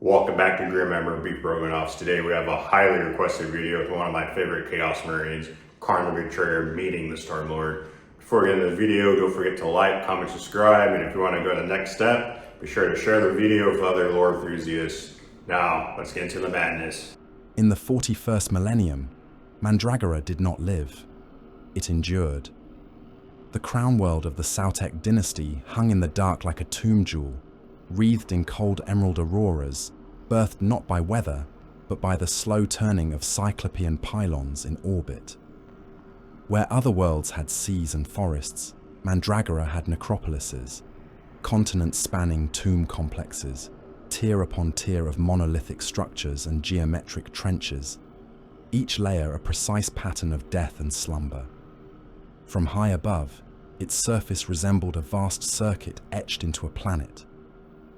Welcome back to Grim Ember Beef Broganoffs. Today we have a highly requested video with one of my favorite Chaos Marines, Khârn the Betrayer, meeting the Stormlord. Before we get into the video, don't forget to like, comment, subscribe, and if you want to go to the next step, be sure to share the video with other lore enthusiasts. Now, let's get into the madness. In the 41st millennium, Mandragora did not live. It endured. The crown world of the Imotekh dynasty hung in the dark like a tomb jewel, wreathed in cold emerald auroras, birthed not by weather, but by the slow turning of cyclopean pylons in orbit. Where other worlds had seas and forests, Mandragora had necropolises, continent-spanning tomb complexes, tier upon tier of monolithic structures and geometric trenches, each layer a precise pattern of death and slumber. From high above, its surface resembled a vast circuit etched into a planet,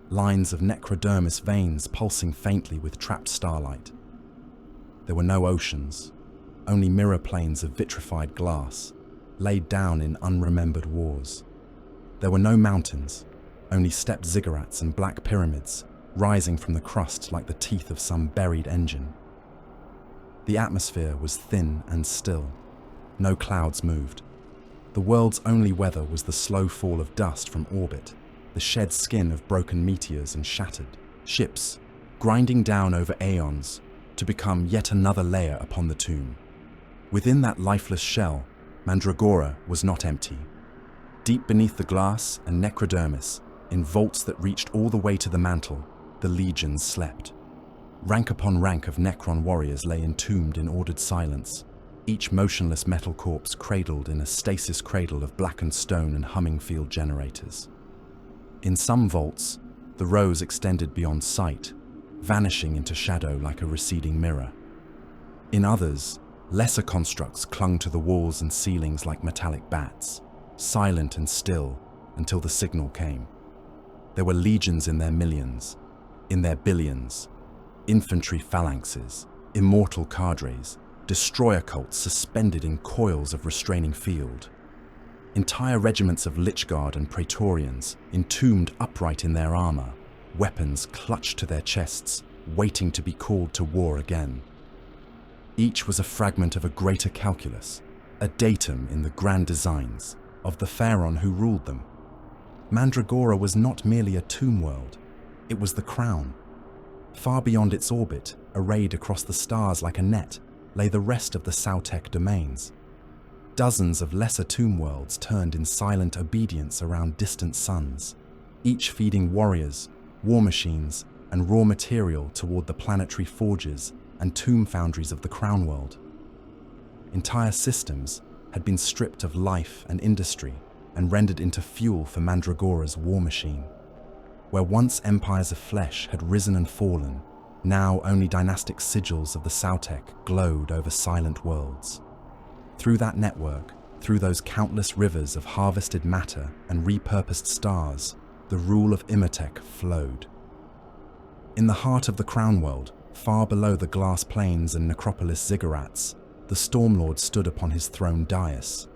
lines of necrodermis veins pulsing faintly with trapped starlight. There were no oceans, only mirror planes of vitrified glass, laid down in unremembered wars. There were no mountains, only stepped ziggurats and black pyramids, rising from the crust like the teeth of some buried engine. The atmosphere was thin and still. No clouds moved. The world's only weather was the slow fall of dust from orbit, the shed skin of broken meteors and shattered ships, grinding down over aeons to become yet another layer upon the tomb. Within that lifeless shell, Mandragora was not empty. Deep beneath the glass and necrodermis, in vaults that reached all the way to the mantle, the legions slept. Rank upon rank of Necron warriors lay entombed in ordered silence, each motionless metal corpse cradled in a stasis cradle of blackened stone and humming field generators. In some vaults, the rows extended beyond sight, vanishing into shadow like a receding mirror. In others, lesser constructs clung to the walls and ceilings like metallic bats, silent and still until the signal came. There were legions in their millions, in their billions, infantry phalanxes, immortal cadres, destroyer cults suspended in coils of restraining field. Entire regiments of Lichguard and Praetorians, entombed upright in their armor, weapons clutched to their chests, waiting to be called to war again. Each was a fragment of a greater calculus, a datum in the grand designs of the pharaoh who ruled them. Mandragora was not merely a tomb world, it was the crown. Far beyond its orbit, arrayed across the stars like a net, lay the rest of the Imotekh domains. Dozens of lesser tomb worlds turned in silent obedience around distant suns, each feeding warriors, war machines, and raw material toward the planetary forges and tomb foundries of the crown world. Entire systems had been stripped of life and industry and rendered into fuel for Mandragora's war machine. Where once empires of flesh had risen and fallen, now only dynastic sigils of the Imotekh glowed over silent worlds. Through that network, through those countless rivers of harvested matter and repurposed stars, the rule of Imotekh flowed. In the heart of the crown world, far below the glass plains and necropolis ziggurats, the Stormlord stood upon his throne dais.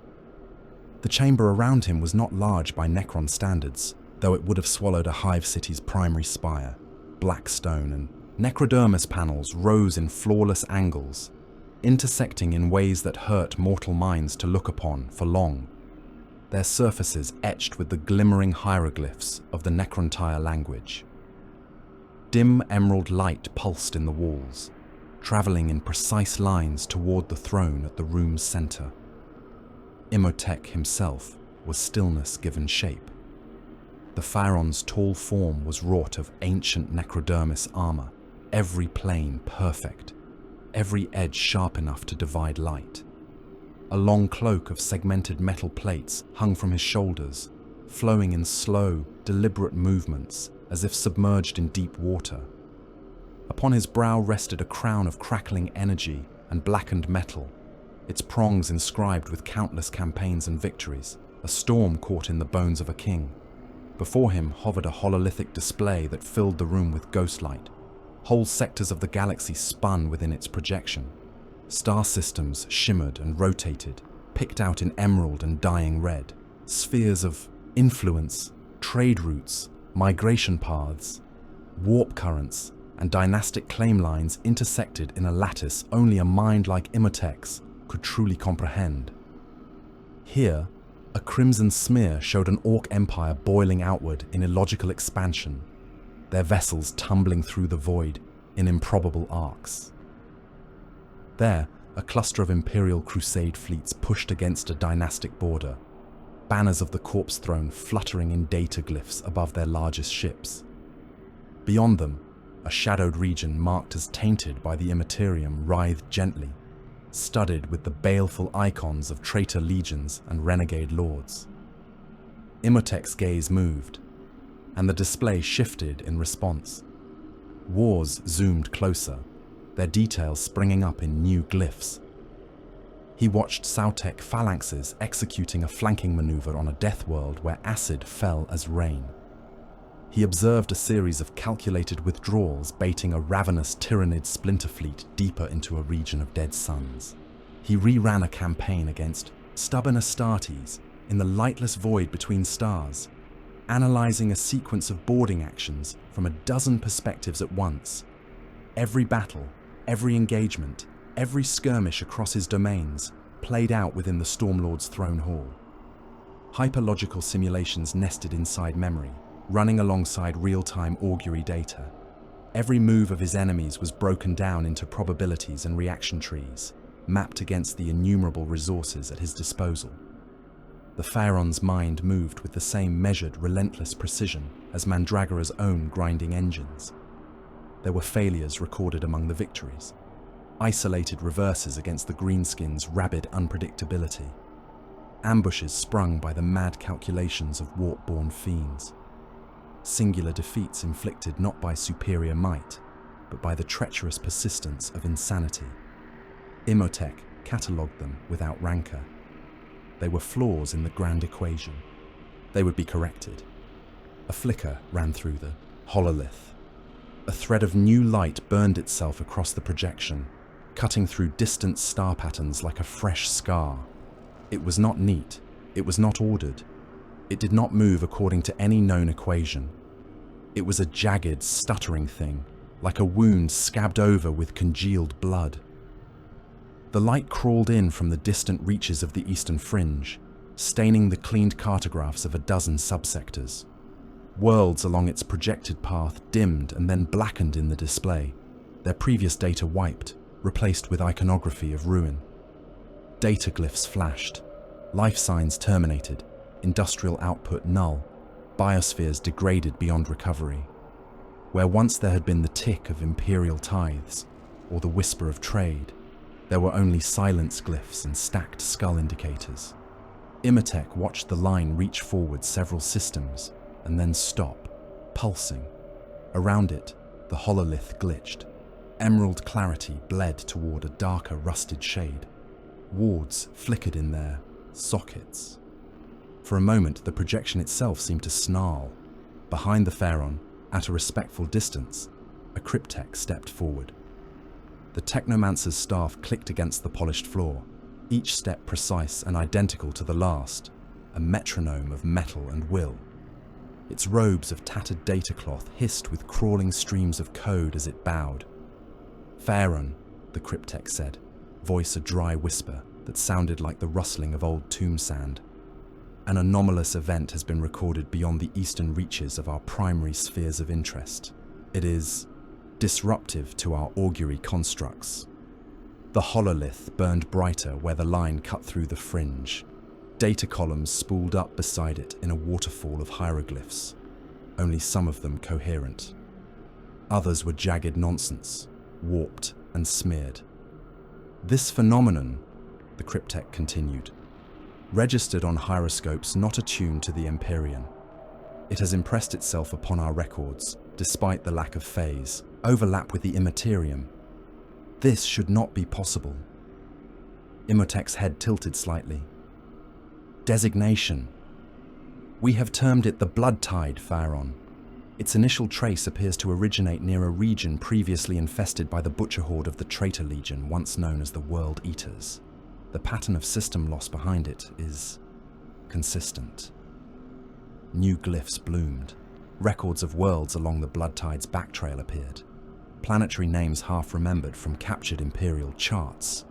The chamber around him was not large by Necron standards, though it would have swallowed a hive city's primary spire. Black stone and necrodermis panels rose in flawless angles, intersecting in ways that hurt mortal minds to look upon for long, their surfaces etched with the glimmering hieroglyphs of the Necrontire language. Dim emerald light pulsed in the walls, traveling in precise lines toward the throne at the room's center. Imotekh himself was stillness given shape. The pharaoh's tall form was wrought of ancient necrodermis armor, every plane perfect, every edge sharp enough to divide light. A long cloak of segmented metal plates hung from his shoulders, flowing in slow, deliberate movements as if submerged in deep water. Upon his brow rested a crown of crackling energy and blackened metal, its prongs inscribed with countless campaigns and victories, a storm caught in the bones of a king. Before him hovered a hololithic display that filled the room with ghostlight. Whole sectors of the galaxy spun within its projection. Star systems shimmered and rotated, picked out in emerald and dying red. Spheres of influence, trade routes, migration paths, warp currents, and dynastic claim lines intersected in a lattice only a mind like Imotech's could truly comprehend. Here, a crimson smear showed an Orc empire boiling outward in illogical expansion, their vessels tumbling through the void in improbable arcs. There, a cluster of Imperial Crusade fleets pushed against a dynastic border, banners of the corpse throne fluttering in data glyphs above their largest ships. Beyond them, a shadowed region marked as tainted by the Immaterium writhed gently, studded with the baleful icons of traitor legions and renegade lords. Imotech's gaze moved, and the display shifted in response. Wars zoomed closer, their details springing up in new glyphs. He watched Sautek phalanxes executing a flanking maneuver on a death world where acid fell as rain. He observed a series of calculated withdrawals baiting a ravenous Tyrannid splinter fleet deeper into a region of dead suns. He reran a campaign against stubborn Astartes in the lightless void between stars, analyzing a sequence of boarding actions from a dozen perspectives at once. Every battle, every engagement, every skirmish across his domains played out within the Stormlord's throne hall. Hyperlogical simulations nested inside memory, running alongside real-time augury data. Every move of his enemies was broken down into probabilities and reaction trees, mapped against the innumerable resources at his disposal. The Pharaon's mind moved with the same measured, relentless precision as Mandragora's own grinding engines. There were failures recorded among the victories, isolated reverses against the Greenskins' rabid unpredictability, ambushes sprung by the mad calculations of warp-born fiends, singular defeats inflicted not by superior might, but by the treacherous persistence of insanity. Imotekh catalogued them without rancor. They were flaws in the grand equation. They would be corrected. A flicker ran through the hololith. A thread of new light burned itself across the projection, cutting through distant star patterns like a fresh scar. It was not neat. It was not ordered. It did not move according to any known equation. It was a jagged, stuttering thing, like a wound scabbed over with congealed blood. The light crawled in from the distant reaches of the eastern fringe, staining the cleaned cartographs of a dozen subsectors. Worlds along its projected path dimmed and then blackened in the display, their previous data wiped, replaced with iconography of ruin. Data glyphs flashed, life signs terminated, industrial output null, biospheres degraded beyond recovery. Where once there had been the tick of imperial tithes, or the whisper of trade, there were only silence glyphs and stacked skull indicators. Imotekh watched the line reach forward several systems, and then stop, pulsing. Around it, the hololith glitched. Emerald clarity bled toward a darker rusted shade. Wards flickered in their sockets. For a moment, the projection itself seemed to snarl. Behind the Pharaon, at a respectful distance, a cryptech stepped forward. The technomancer's staff clicked against the polished floor, each step precise and identical to the last, a metronome of metal and will. Its robes of tattered data cloth hissed with crawling streams of code as it bowed. "Pharaon," the cryptech said, voice a dry whisper that sounded like the rustling of old tomb sand. "An anomalous event has been recorded beyond the eastern reaches of our primary spheres of interest. It is disruptive to our augury constructs." The hololith burned brighter where the line cut through the fringe. Data columns spooled up beside it in a waterfall of hieroglyphs, only some of them coherent. Others were jagged nonsense, warped and smeared. "This phenomenon," the cryptech continued, "registered on gyroscopes not attuned to the Empyrean. It has impressed itself upon our records, despite the lack of phase, overlap with the Immaterium. This should not be possible." Imotech's head tilted slightly. "Designation. We have termed it the Blood Tide, Pharaon. Its initial trace appears to originate near a region previously infested by the butcher horde of the Traitor Legion, once known as the World Eaters. The pattern of system loss behind it is consistent." New glyphs bloomed. Records of worlds along the Blood Tide's backtrail appeared. planetary names half remembered from captured Imperial charts,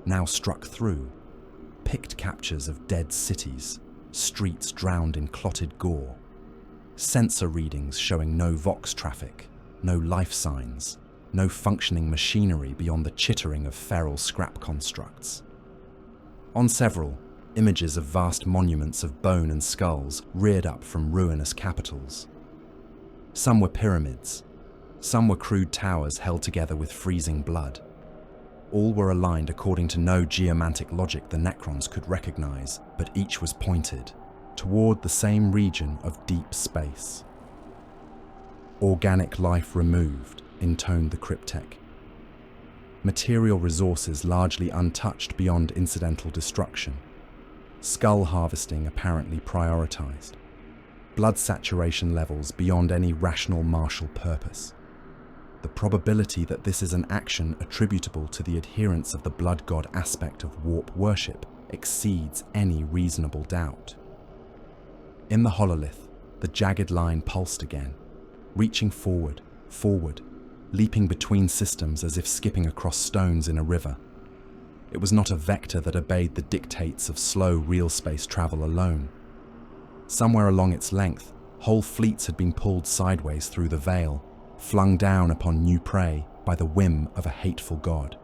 now struck through, picked captures of dead cities, streets drowned in clotted gore, sensor readings showing no Vox traffic, no life signs, no functioning machinery beyond the chittering of feral scrap constructs. On several, images of vast monuments of bone and skulls reared up from ruinous capitals. Some were pyramids, some were crude towers held together with freezing blood. All were aligned according to no geomantic logic the Necrons could recognize, but each was pointed toward the same region of deep space. Organic life removed, intoned the cryptech. Material resources largely untouched beyond incidental destruction. Skull harvesting apparently prioritized. Blood saturation levels beyond any rational martial purpose. The probability that this is an action attributable to the adherence of the blood god aspect of warp worship exceeds any reasonable doubt. In the hololith, the jagged line pulsed again, reaching forward, leaping between systems as if skipping across stones in a river. It was not a vector that obeyed the dictates of slow real space travel alone. Somewhere along its length, whole fleets had been pulled sideways through the veil, flung down upon new prey by the whim of a hateful god.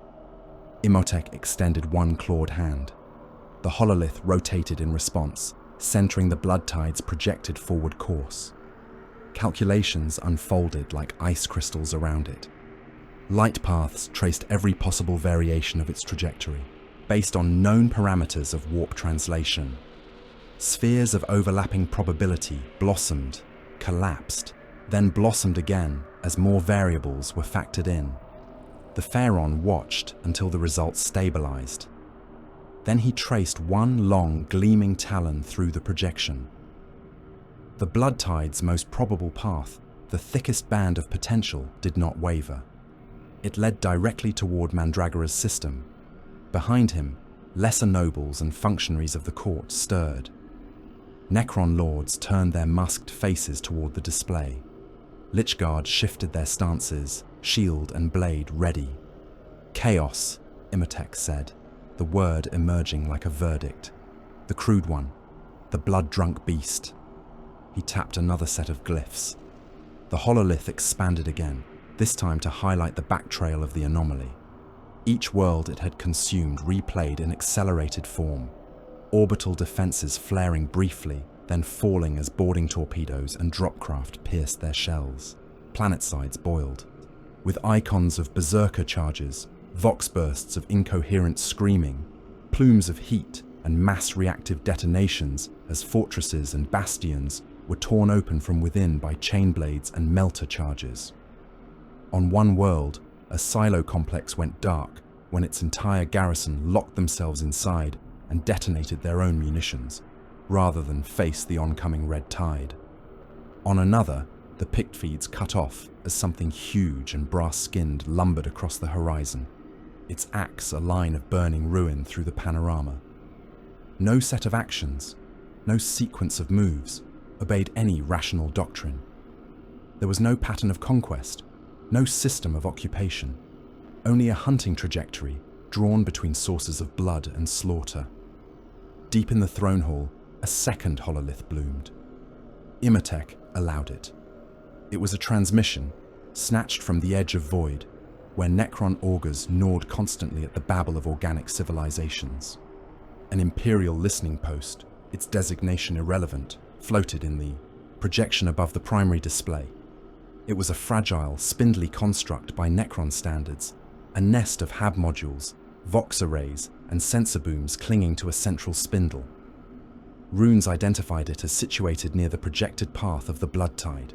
Imotekh extended one clawed hand. The hololith rotated in response, centering the blood tide's projected forward course. Calculations unfolded like ice crystals around it. Light paths traced every possible variation of its trajectory, based on known parameters of warp translation. Spheres of overlapping probability blossomed, collapsed, then blossomed again as more variables were factored in. The Pharaon watched until the results stabilized. Then he traced one long, gleaming talon through the projection. The blood tide's most probable path, the thickest band of potential, did not waver. It led directly toward Mandragora's system. Behind him, lesser nobles and functionaries of the court stirred. Necron lords turned their masked faces toward the display. Lichguards shifted their stances, shield and blade ready. Chaos, Imotekh said, the word emerging like a verdict. The crude one, the blood-drunk beast. He tapped another set of glyphs. The hololith expanded again, this time to highlight the backtrail of the anomaly. Each world it had consumed replayed in accelerated form, orbital defenses flaring briefly, then falling as boarding torpedoes and dropcraft pierced their shells. Planetside boiled, with icons of berserker charges, vox bursts of incoherent screaming, plumes of heat and mass reactive detonations as fortresses and bastions were torn open from within by chain blades and melter charges. On one world, a silo complex went dark when its entire garrison locked themselves inside and detonated their own munitions, rather than face the oncoming red tide. On another, the pict feeds cut off as something huge and brass-skinned lumbered across the horizon, its axe a line of burning ruin through the panorama. No set of actions, no sequence of moves, obeyed any rational doctrine. There was no pattern of conquest, no system of occupation, only a hunting trajectory drawn between sources of blood and slaughter. Deep in the throne hall, a second hololith bloomed. Imotekh allowed it. It was a transmission, snatched from the edge of void, where Necron augurs gnawed constantly at the babble of organic civilizations. An imperial listening post, its designation irrelevant, floated in the projection above the primary display. It was a fragile, spindly construct by Necron standards, a nest of HAB modules, Vox arrays, and sensor booms clinging to a central spindle. Runes identified it as situated near the projected path of the blood tide.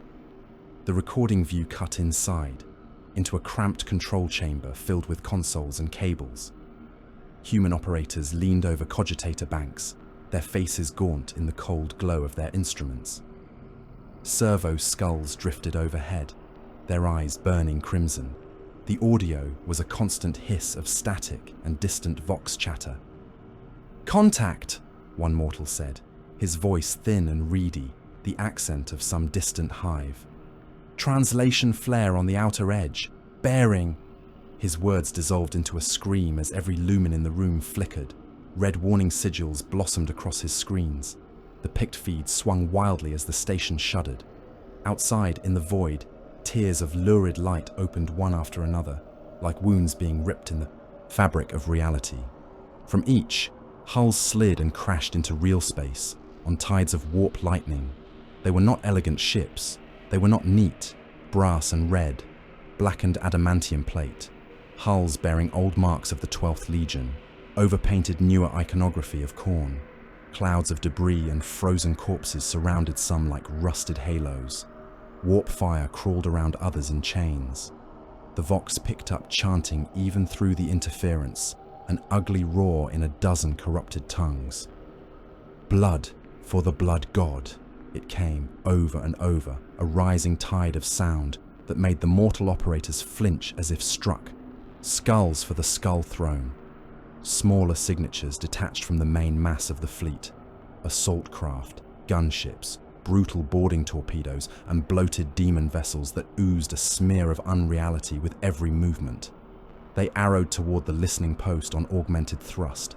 The recording view cut inside, into a cramped control chamber filled with consoles and cables. Human operators leaned over cogitator banks, their faces gaunt in the cold glow of their instruments. Servo skulls drifted overhead, their eyes burning crimson. The audio was a constant hiss of static and distant vox chatter. "Contact!" one mortal said, his voice thin and reedy, the accent of some distant hive. "Translation flare on the outer edge. bearing... His words dissolved into a scream as every lumen in the room flickered. Red warning sigils blossomed across his screens. The picked feed swung wildly as the station shuddered. Outside, in the void, tiers of lurid light opened one after another, like wounds being ripped in the fabric of reality. From each, hulls slid and crashed into real space, on tides of warp lightning. They were not elegant ships. They were not neat, brass and red, blackened adamantium plate. Hulls bearing old marks of the 12th Legion, overpainted newer iconography of Khârn. Clouds of debris and frozen corpses surrounded some like rusted halos. Warp fire crawled around others in chains. The Vox picked up chanting even through the interference, an ugly roar in a dozen corrupted tongues. Blood for the blood god, it came over and over, a rising tide of sound that made the mortal operators flinch as if struck. Skulls for the skull throne. Smaller signatures detached from the main mass of the fleet. Assault craft, gunships, brutal boarding torpedoes, and bloated demon vessels that oozed a smear of unreality with every movement. They arrowed toward the listening post on augmented thrust,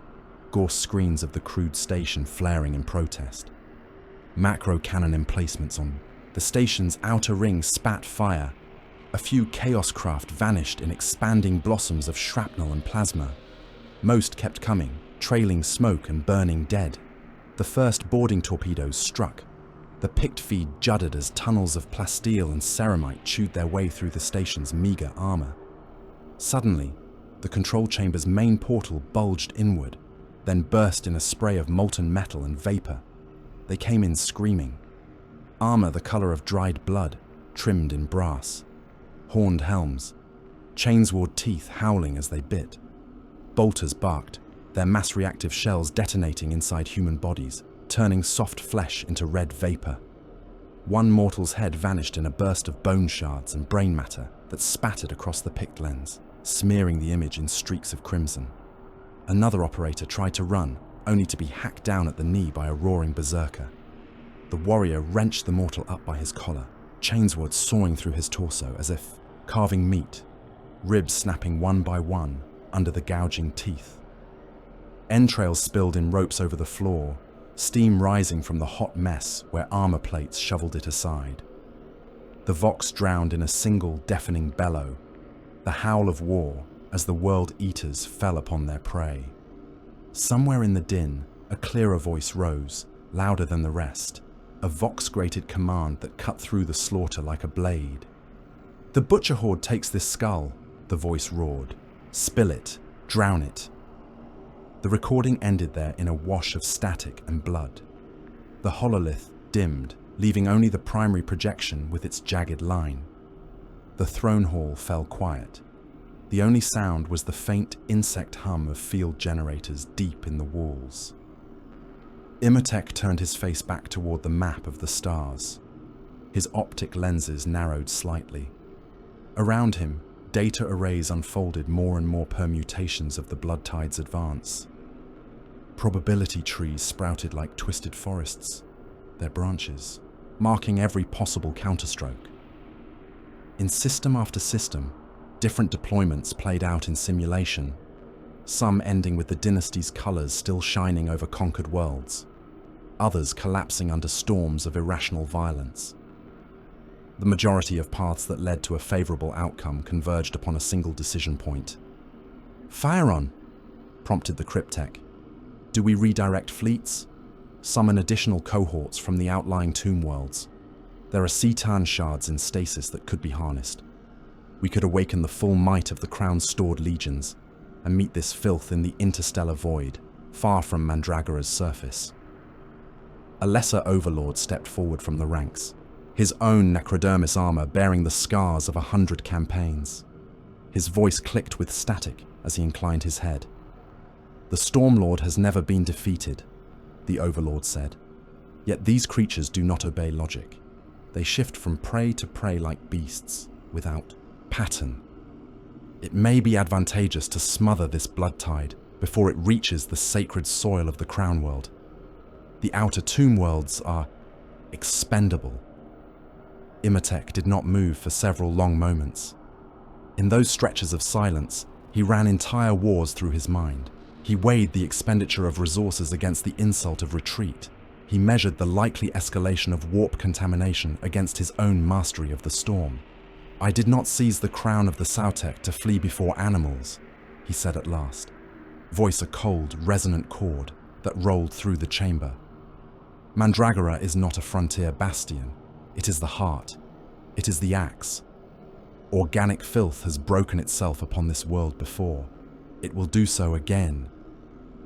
gauze screens of the crude station flaring in protest. Macro cannon emplacements on the station's outer ring spat fire. A few chaos craft vanished in expanding blossoms of shrapnel and plasma. Most kept coming, trailing smoke and burning dead. The first boarding torpedoes struck. The picked feed juddered as tunnels of plasteel and ceramite chewed their way through the station's meager armor. Suddenly, the control chamber's main portal bulged inward, then burst in a spray of molten metal and vapor. They came in screaming. Armor the color of dried blood, trimmed in brass. Horned helms, chainsword teeth howling as they bit. Bolters barked, their mass-reactive shells detonating inside human bodies, turning soft flesh into red vapor. One mortal's head vanished in a burst of bone shards and brain matter that spattered across the picked lens, smearing the image in streaks of crimson. Another operator tried to run, only to be hacked down at the knee by a roaring berserker. The warrior wrenched the mortal up by his collar, chainsword sawing through his torso as if carving meat, ribs snapping one by one under the gouging teeth. Entrails spilled in ropes over the floor, steam rising from the hot mess where armor plates shoveled it aside. The Vox drowned in a single deafening bellow, the howl of war as the world eaters fell upon their prey. Somewhere in the din, a clearer voice rose, louder than the rest, a Vox-grated command that cut through the slaughter like a blade. "The butcher horde takes this skull," the voice roared. "Spill it, drown it." The recording ended there in a wash of static and blood. The hololith dimmed, leaving only the primary projection with its jagged line. The throne hall fell quiet. The only sound was the faint insect hum of field generators deep in the walls. Imotekh turned his face back toward the map of the stars. His optic lenses narrowed slightly. Around him, data arrays unfolded more and more permutations of the blood tide's advance. Probability trees sprouted like twisted forests, their branches marking every possible counterstroke. In system after system, different deployments played out in simulation, some ending with the dynasty's colors still shining over conquered worlds, others collapsing under storms of irrational violence. The majority of paths that led to a favorable outcome converged upon a single decision point. "Fire on," prompted the cryptech. "Do we redirect fleets? Summon additional cohorts from the outlying tomb worlds? There are C'tan shards in stasis that could be harnessed. We could awaken the full might of the Crown's stored legions and meet this filth in the interstellar void, far from Mandragora's surface." A lesser overlord stepped forward from the ranks, his own necrodermis armor bearing the scars of 100 campaigns. His voice clicked with static as he inclined his head. "The Stormlord has never been defeated," the overlord said. "Yet these creatures do not obey logic. They shift from prey to prey like beasts, without pattern. It may be advantageous to smother this blood tide before it reaches the sacred soil of the Crown World. The outer tomb worlds are expendable." Imotekh did not move for several long moments. In those stretches of silence, he ran entire wars through his mind. He weighed the expenditure of resources against the insult of retreat. He measured the likely escalation of warp contamination against his own mastery of the storm. "I did not seize the crown of the Sautek to flee before animals," he said at last, voice a cold, resonant chord that rolled through the chamber. "Mandragora is not a frontier bastion. It is the heart. It is the axe. Organic filth has broken itself upon this world before. It will do so again."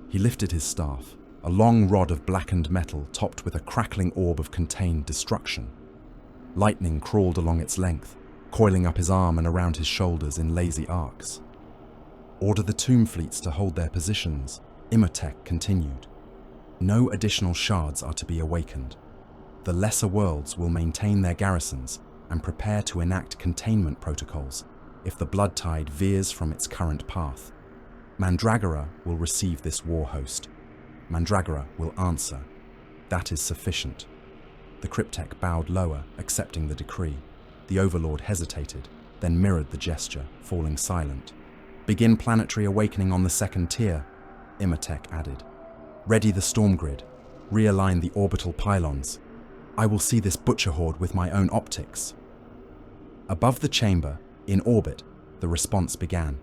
He lifted his staff, a long rod of blackened metal topped with a crackling orb of contained destruction. Lightning crawled along its length, coiling up his arm and around his shoulders in lazy arcs. "Order the tomb fleets to hold their positions," Imotekh continued. "No additional shards are to be awakened. The lesser worlds will maintain their garrisons and prepare to enact containment protocols if the blood tide veers from its current path. Mandragora will receive this war host. Mandragora will answer. That is sufficient." The cryptek bowed lower, accepting the decree. The Overlord hesitated, then mirrored the gesture, falling silent. "Begin planetary awakening on the second tier," Imotekh added. "Ready the storm grid. Realign the orbital pylons. I will see this butcher horde with my own optics." Above the chamber, in orbit, the response began.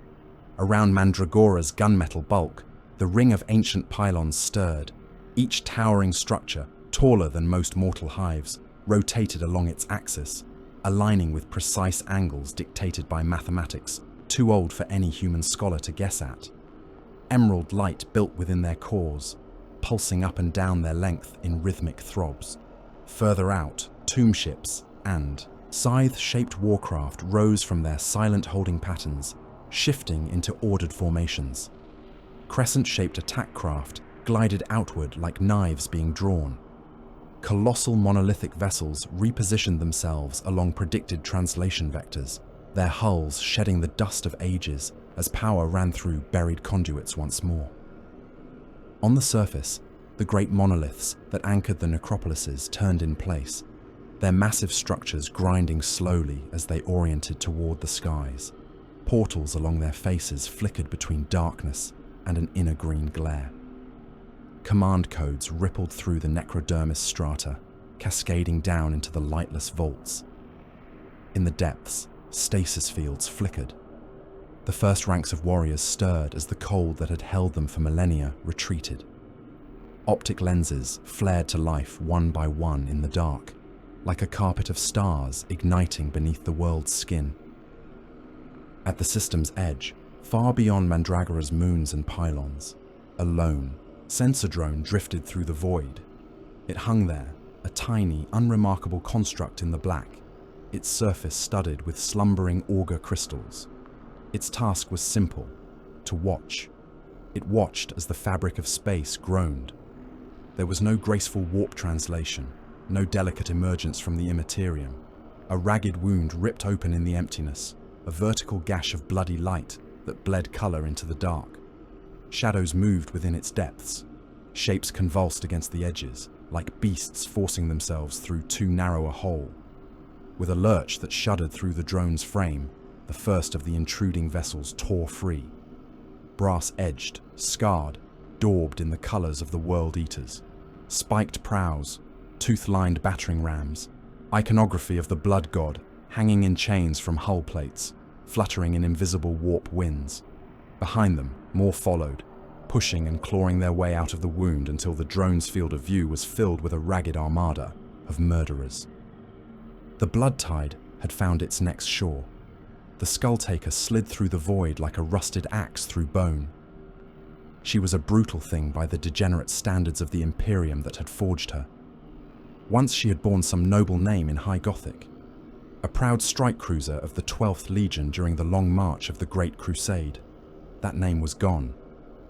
Around Mandragora's gunmetal bulk, the ring of ancient pylons stirred. Each towering structure, taller than most mortal hives, rotated along its axis, aligning with precise angles dictated by mathematics, too old for any human scholar to guess at. Emerald light built within their cores, pulsing up and down their length in rhythmic throbs. Further out, tomb ships and scythe-shaped warcraft rose from their silent holding patterns, shifting into ordered formations. Crescent-shaped attack craft glided outward like knives being drawn. Colossal monolithic vessels repositioned themselves along predicted translation vectors, their hulls shedding the dust of ages as power ran through buried conduits once more. On the surface, the great monoliths that anchored the necropolises turned in place, their massive structures grinding slowly as they oriented toward the skies. Portals along their faces flickered between darkness and an inner green glare. Command codes rippled through the necrodermis strata, cascading down into the lightless vaults. In the depths, stasis fields flickered. The first ranks of warriors stirred as the cold that had held them for millennia retreated. Optic lenses flared to life one by one in the dark, like a carpet of stars igniting beneath the world's skin. At the system's edge, far beyond Mandragora's moons and pylons, a lone, sensor drone drifted through the void. It hung there, a tiny, unremarkable construct in the black, its surface studded with slumbering auger crystals. Its task was simple: to watch. It watched as the fabric of space groaned. There was no graceful warp translation, no delicate emergence from the immaterium. A ragged wound ripped open in the emptiness, a vertical gash of bloody light that bled color into the dark. Shadows moved within its depths. Shapes convulsed against the edges, like beasts forcing themselves through too narrow a hole. With a lurch that shuddered through the drone's frame, the first of the intruding vessels tore free. Brass-edged, scarred, daubed in the colors of the World Eaters. Spiked prows, tooth-lined battering rams, iconography of the blood god hanging in chains from hull plates, fluttering in invisible warp winds. Behind them, more followed, pushing and clawing their way out of the wound until the drone's field of view was filled with a ragged armada of murderers. The blood tide had found its next shore. The skull-taker slid through the void like a rusted axe through bone. She was a brutal thing by the degenerate standards of the Imperium that had forged her. Once she had borne some noble name in High Gothic, a proud strike cruiser of the 12th Legion during the Long March of the Great Crusade. That name was gone.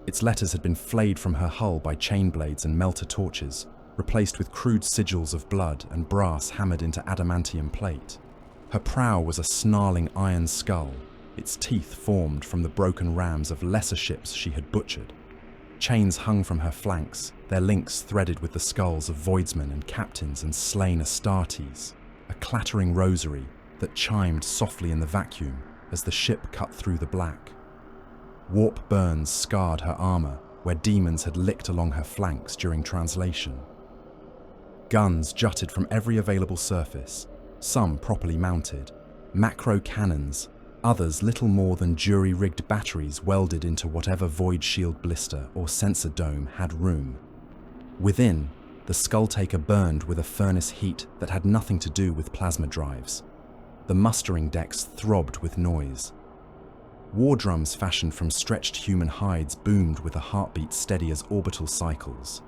Its letters had been flayed from her hull by chain blades and melter torches, replaced with crude sigils of blood and brass hammered into adamantium plate. Her prow was a snarling iron skull, its teeth formed from the broken rams of lesser ships she had butchered. Chains hung from her flanks, their links threaded with the skulls of voidsmen and captains and slain Astartes, a clattering rosary that chimed softly in the vacuum as the ship cut through the black. Warp burns scarred her armor where demons had licked along her flanks during translation. Guns jutted from every available surface, some properly mounted, macro cannons, others little more than jury-rigged batteries welded into whatever void shield blister or sensor dome had room. Within, the Skulltaker burned with a furnace heat that had nothing to do with plasma drives. The mustering decks throbbed with noise. War drums fashioned from stretched human hides boomed with a heartbeat steady as orbital cycles.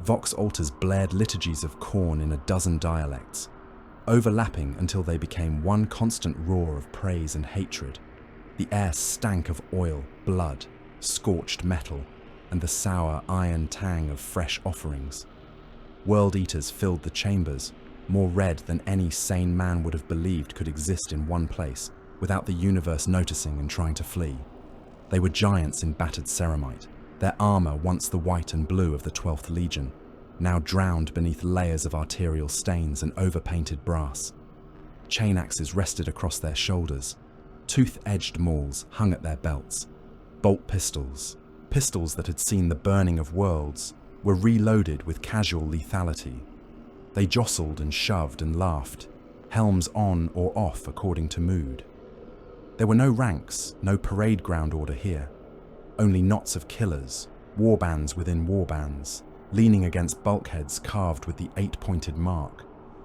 Vox altars blared liturgies of Khârn in a dozen dialects, overlapping until they became one constant roar of praise and hatred. The air stank of oil, blood, scorched metal, and the sour iron tang of fresh offerings. World eaters filled the chambers, more red than any sane man would have believed could exist in one place without the universe noticing and trying to flee. They were giants in battered ceramite, their armor once the white and blue of the 12th Legion, now drowned beneath layers of arterial stains and overpainted brass. Chain axes rested across their shoulders. Tooth-edged mauls hung at their belts. Bolt pistols, pistols that had seen the burning of worlds, were reloaded with casual lethality. They jostled and shoved and laughed, helms on or off according to mood. There were no ranks, no parade ground order here. Only knots of killers, warbands within warbands, leaning against bulkheads carved with the 8-pointed mark,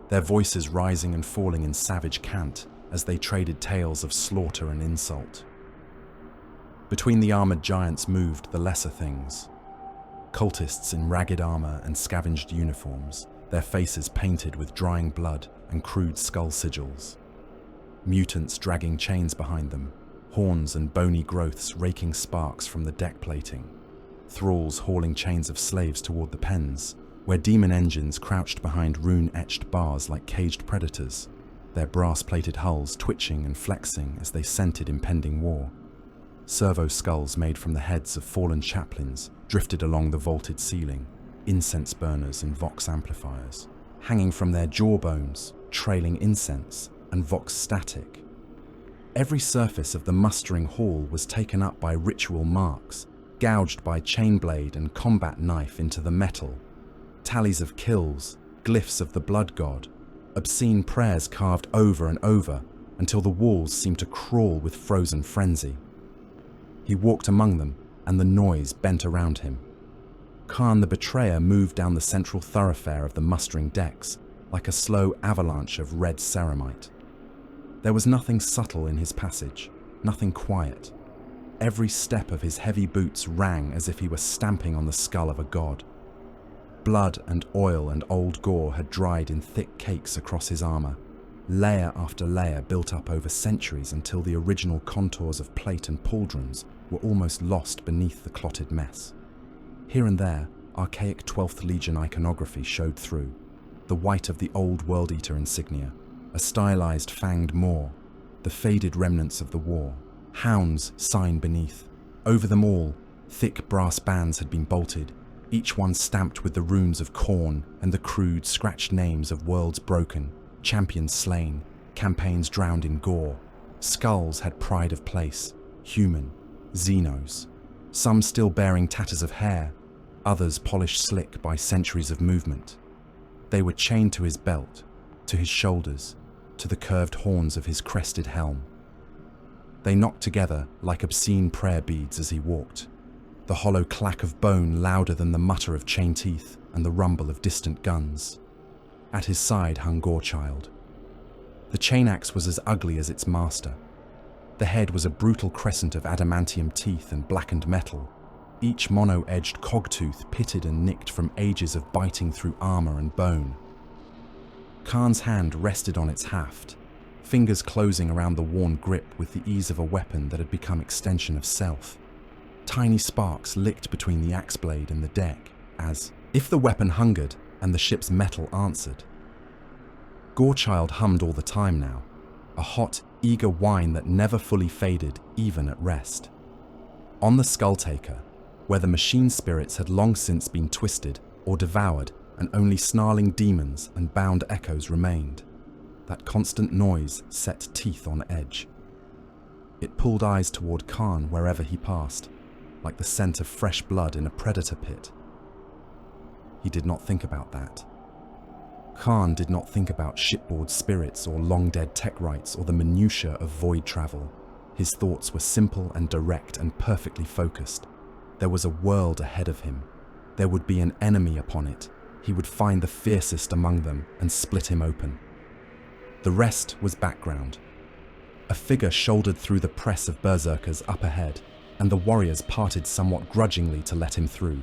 their voices rising and falling in savage cant as they traded tales of slaughter and insult. Between the armored giants moved the lesser things. Cultists in ragged armor and scavenged uniforms, their faces painted with drying blood and crude skull sigils. Mutants dragging chains behind them, horns and bony growths raking sparks from the deck plating. Thralls hauling chains of slaves toward the pens, where demon engines crouched behind rune-etched bars like caged predators, their brass-plated hulls twitching and flexing as they scented impending war. Servo skulls made from the heads of fallen chaplains drifted along the vaulted ceiling, incense burners and vox amplifiers, hanging from their jawbones, trailing incense and vox static. Every surface of the mustering hall was taken up by ritual marks, gouged by chainblade and combat knife into the metal, tallies of kills, glyphs of the blood god, obscene prayers carved over and over until the walls seemed to crawl with frozen frenzy. He walked among them, and the noise bent around him. Khârn the Betrayer moved down the central thoroughfare of the mustering decks, like a slow avalanche of red ceramite. There was nothing subtle in his passage, nothing quiet. Every step of his heavy boots rang as if he were stamping on the skull of a god. Blood and oil and old gore had dried in thick cakes across his armor, layer after layer built up over centuries until the original contours of plate and pauldrons were almost lost beneath the clotted mess. Here and there, archaic 12th Legion iconography showed through, the white of the old World Eater insignia, a stylized fanged maw, the faded remnants of the war, hounds sign beneath. Over them all, thick brass bands had been bolted, each one stamped with the runes of Khârn and the crude, scratched names of worlds broken, champions slain, campaigns drowned in gore. Skulls had pride of place, human, Xenos, some still bearing tatters of hair, others polished slick by centuries of movement. They were chained to his belt, to his shoulders, to the curved horns of his crested helm. They knocked together like obscene prayer beads as he walked, the hollow clack of bone louder than the mutter of chain teeth and the rumble of distant guns. At his side hung Gorechild. The chain axe was as ugly as its master. The head was a brutal crescent of adamantium teeth and blackened metal, each mono-edged cogtooth pitted and nicked from ages of biting through armor and bone. Khârn's hand rested on its haft, fingers closing around the worn grip with the ease of a weapon that had become extension of self. Tiny sparks licked between the axe blade and the deck, as if the weapon hungered and the ship's metal answered. Gorechild hummed all the time now, a hot, eager whine that never fully faded, even at rest. On the Skulltaker, where the machine spirits had long since been twisted or devoured and only snarling demons and bound echoes remained, that constant noise set teeth on edge. It pulled eyes toward Khârn wherever he passed, like the scent of fresh blood in a predator pit. He did not think about that. Khârn did not think about shipboard spirits or long-dead tech rights or the minutiae of void travel. His thoughts were simple and direct and perfectly focused. There was a world ahead of him. There would be an enemy upon it. He would find the fiercest among them and split him open. The rest was background. A figure shouldered through the press of berserkers up ahead, and the warriors parted somewhat grudgingly to let him through.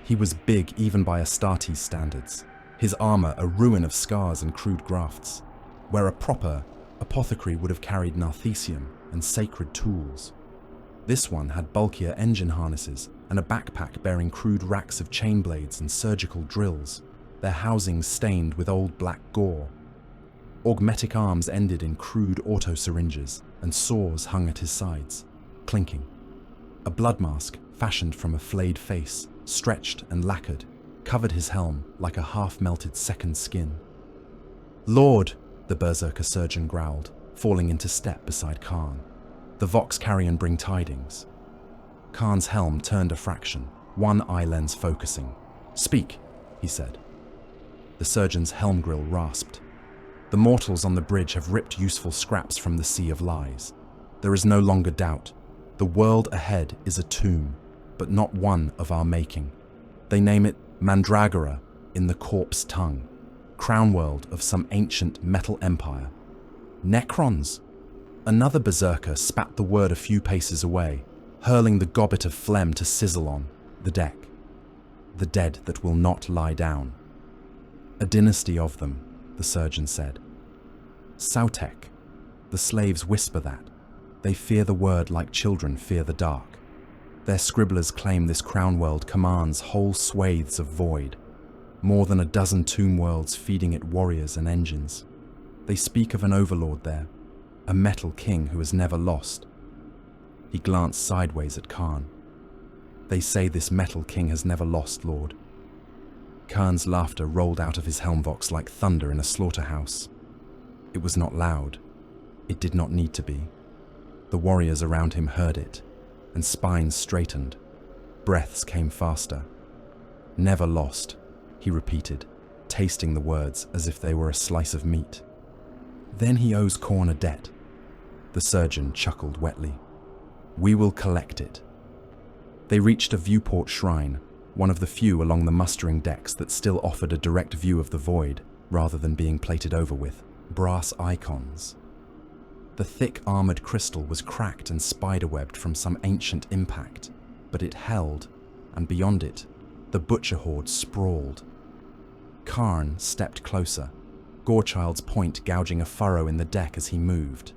He was big even by Astartes standards, his armor a ruin of scars and crude grafts, where a proper apothecary would have carried narthecium and sacred tools. This one had bulkier engine harnesses and a backpack bearing crude racks of chain blades and surgical drills, their housings stained with old black gore. Augmetic arms ended in crude auto-syringes, and saws hung at his sides, clinking. A blood mask, fashioned from a flayed face, stretched and lacquered, covered his helm like a half-melted second skin. "Lord," the berserker surgeon growled, falling into step beside Khârn. "The Vox carrion bring tidings." Khârn's helm turned a fraction, one eye lens focusing. "Speak," he said. The surgeon's helm grill rasped. "The mortals on the bridge have ripped useful scraps from the sea of lies. There is no longer doubt. The world ahead is a tomb, but not one of our making. They name it Mandragora in the corpse tongue, crown world of some ancient metal empire. Necrons!" Another berserker spat the word a few paces away, hurling the gobbet of phlegm to sizzle on the deck. "The dead that will not lie down. A dynasty of them," the surgeon said. "Imotekh. The slaves whisper that. They fear the word like children fear the dark. Their scribblers claim this crown world commands whole swathes of void, more than a dozen tomb worlds feeding it warriors and engines. They speak of an overlord there, a metal king who has never lost." He glanced sideways at Khârn. "They say this metal king has never lost, Lord." Khârn's laughter rolled out of his helmvox like thunder in a slaughterhouse. It was not loud. It did not need to be. The warriors around him heard it, and spines straightened. Breaths came faster. "Never lost," he repeated, tasting the words as if they were a slice of meat. "Then he owes Khârn a debt." The surgeon chuckled wetly. "We will collect it." They reached a viewport shrine, one of the few along the mustering decks that still offered a direct view of the void, rather than being plated over with brass icons. The thick armored crystal was cracked and spiderwebbed from some ancient impact, but it held, and beyond it, the butcher horde sprawled. Khârn stepped closer, Gorechild's point gouging a furrow in the deck as he moved.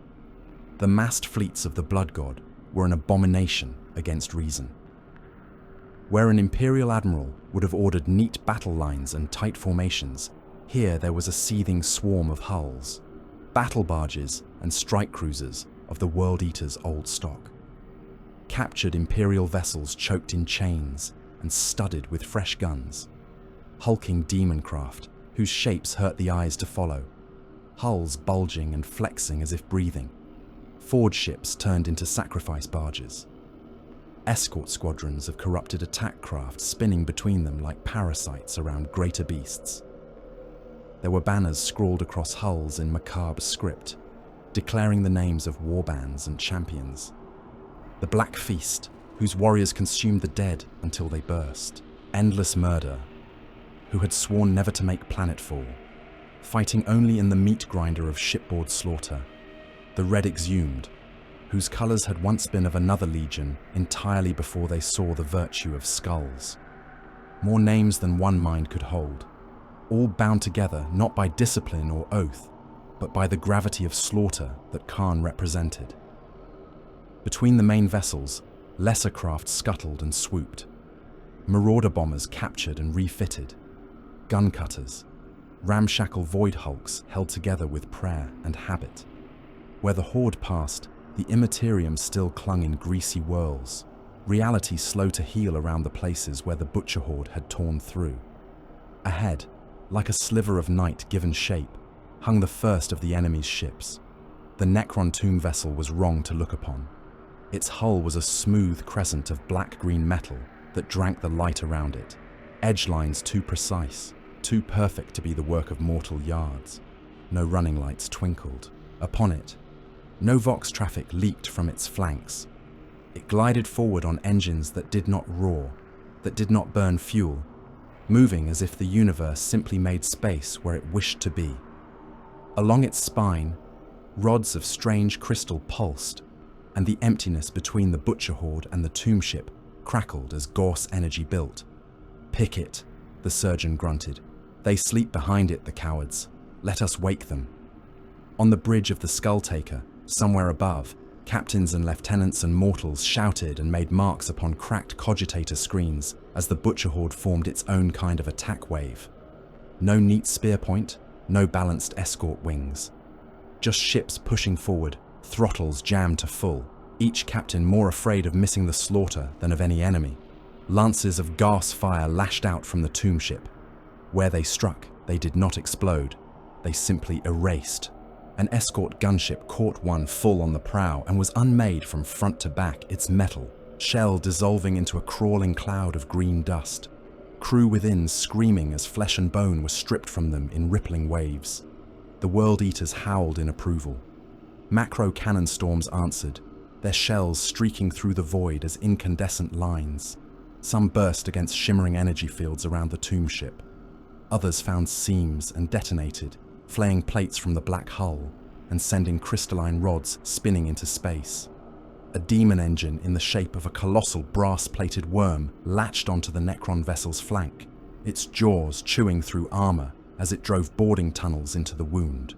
The massed fleets of the Blood God were an abomination against reason. Where an Imperial Admiral would have ordered neat battle lines and tight formations, here there was a seething swarm of hulls, battle barges and strike cruisers of the World Eater's old stock. Captured Imperial vessels choked in chains and studded with fresh guns. Hulking demon craft, whose shapes hurt the eyes to follow. Hulls bulging and flexing as if breathing. Forge ships turned into sacrifice barges. Escort squadrons of corrupted attack craft spinning between them like parasites around greater beasts. There were banners scrawled across hulls in macabre script, declaring the names of warbands and champions. The Black Feast, whose warriors consumed the dead until they burst. Endless Murder, who had sworn never to make planetfall, fighting only in the meat grinder of shipboard slaughter. The Red Exhumed, whose colours had once been of another legion entirely before they saw the virtue of skulls. More names than one mind could hold, all bound together not by discipline or oath, but by the gravity of slaughter that Khârn represented. Between the main vessels, lesser craft scuttled and swooped. Marauder bombers captured and refitted. Gun cutters, ramshackle void hulks held together with prayer and habit. Where the horde passed, the immaterium still clung in greasy whirls, reality slow to heal around the places where the butcher horde had torn through. Ahead, like a sliver of night given shape, hung the first of the enemy's ships, The Necron tomb vessel was wrong to look upon. Its hull was a smooth crescent of black-green metal that drank the light around it, edge lines too precise, too perfect to be the work of mortal yards. No running lights twinkled. Upon it, no Vox traffic leaked from its flanks. It glided forward on engines that did not roar, that did not burn fuel, moving as if the universe simply made space where it wished to be. Along its spine, rods of strange crystal pulsed, and the emptiness between the butcher horde and the tomb ship crackled as Gorse energy built. "Pick it," the surgeon grunted. "They sleep behind it, the cowards. Let us wake them." On the bridge of the Skulltaker, somewhere above, captains and lieutenants and mortals shouted and made marks upon cracked cogitator screens as the butcher horde formed its own kind of attack wave. No neat spear point, no balanced escort wings. Just ships pushing forward, throttles jammed to full, each captain more afraid of missing the slaughter than of any enemy. Lances of gas fire lashed out from the tomb ship. Where they struck, they did not explode. They simply erased. An escort gunship caught one full on the prow and was unmade from front to back, its metal, shell dissolving into a crawling cloud of green dust. Crew within screaming as flesh and bone were stripped from them in rippling waves. The World Eaters howled in approval. Macro cannon storms answered, their shells streaking through the void as incandescent lines. Some burst against shimmering energy fields around the tomb ship. Others found seams and detonated, flaying plates from the black hull and sending crystalline rods spinning into space. A demon engine in the shape of a colossal brass-plated worm latched onto the Necron vessel's flank, its jaws chewing through armor as it drove boarding tunnels into the wound.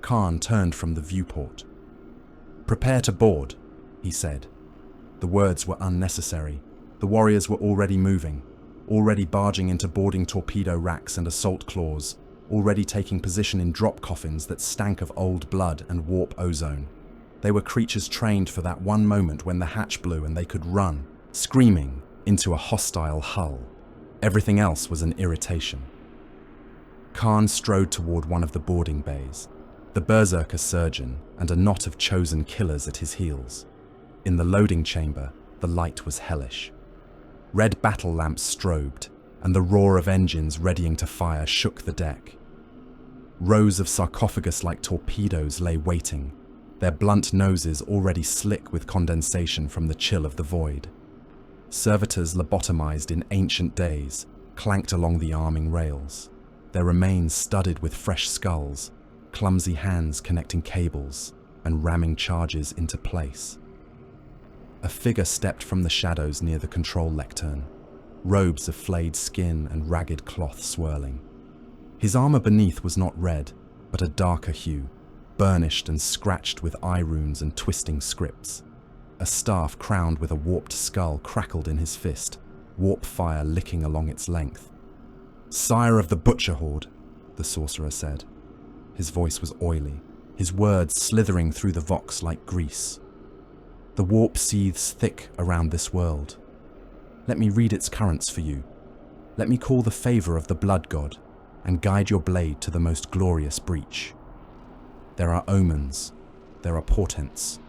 Khârn turned from the viewport. "Prepare to board," he said. The words were unnecessary. The warriors were already moving, already barging into boarding torpedo racks and assault claws, already taking position in drop coffins that stank of old blood and warp ozone. They were creatures trained for that one moment when the hatch blew and they could run, screaming, into a hostile hull. Everything else was an irritation. Khârn strode toward one of the boarding bays, the berserker surgeon and a knot of chosen killers at his heels. In the loading chamber, the light was hellish. Red battle lamps strobed, and the roar of engines readying to fire shook the deck. Rows of sarcophagus-like torpedoes lay waiting, their blunt noses already slick with condensation from the chill of the void. Servitors lobotomized in ancient days clanked along the arming rails, their remains studded with fresh skulls, clumsy hands connecting cables and ramming charges into place. A figure stepped from the shadows near the control lectern, robes of flayed skin and ragged cloth swirling. His armor beneath was not red, but a darker hue, burnished and scratched with eye runes and twisting scripts. A staff crowned with a warped skull crackled in his fist, warp fire licking along its length. "Sire of the Butcher Horde," the sorcerer said. His voice was oily, his words slithering through the vox like grease. "The warp seethes thick around this world. Let me read its currents for you. Let me call the favor of the blood god and guide your blade to the most glorious breach. There are omens, there are portents,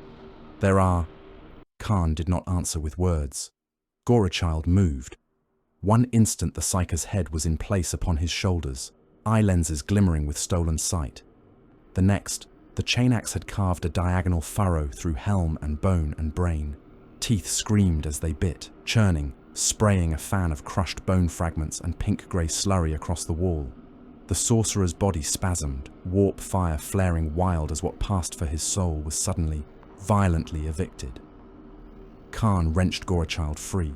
there are..." Khârn did not answer with words. Gorachild moved. One instant the Psyker's head was in place upon his shoulders, eye lenses glimmering with stolen sight. The next, the chain axe had carved a diagonal furrow through helm and bone and brain. Teeth screamed as they bit, churning, spraying a fan of crushed bone fragments and pink-grey slurry across the wall. The sorcerer's body spasmed, warp fire flaring wild as what passed for his soul was suddenly, violently evicted. Khârn wrenched Gorachild free,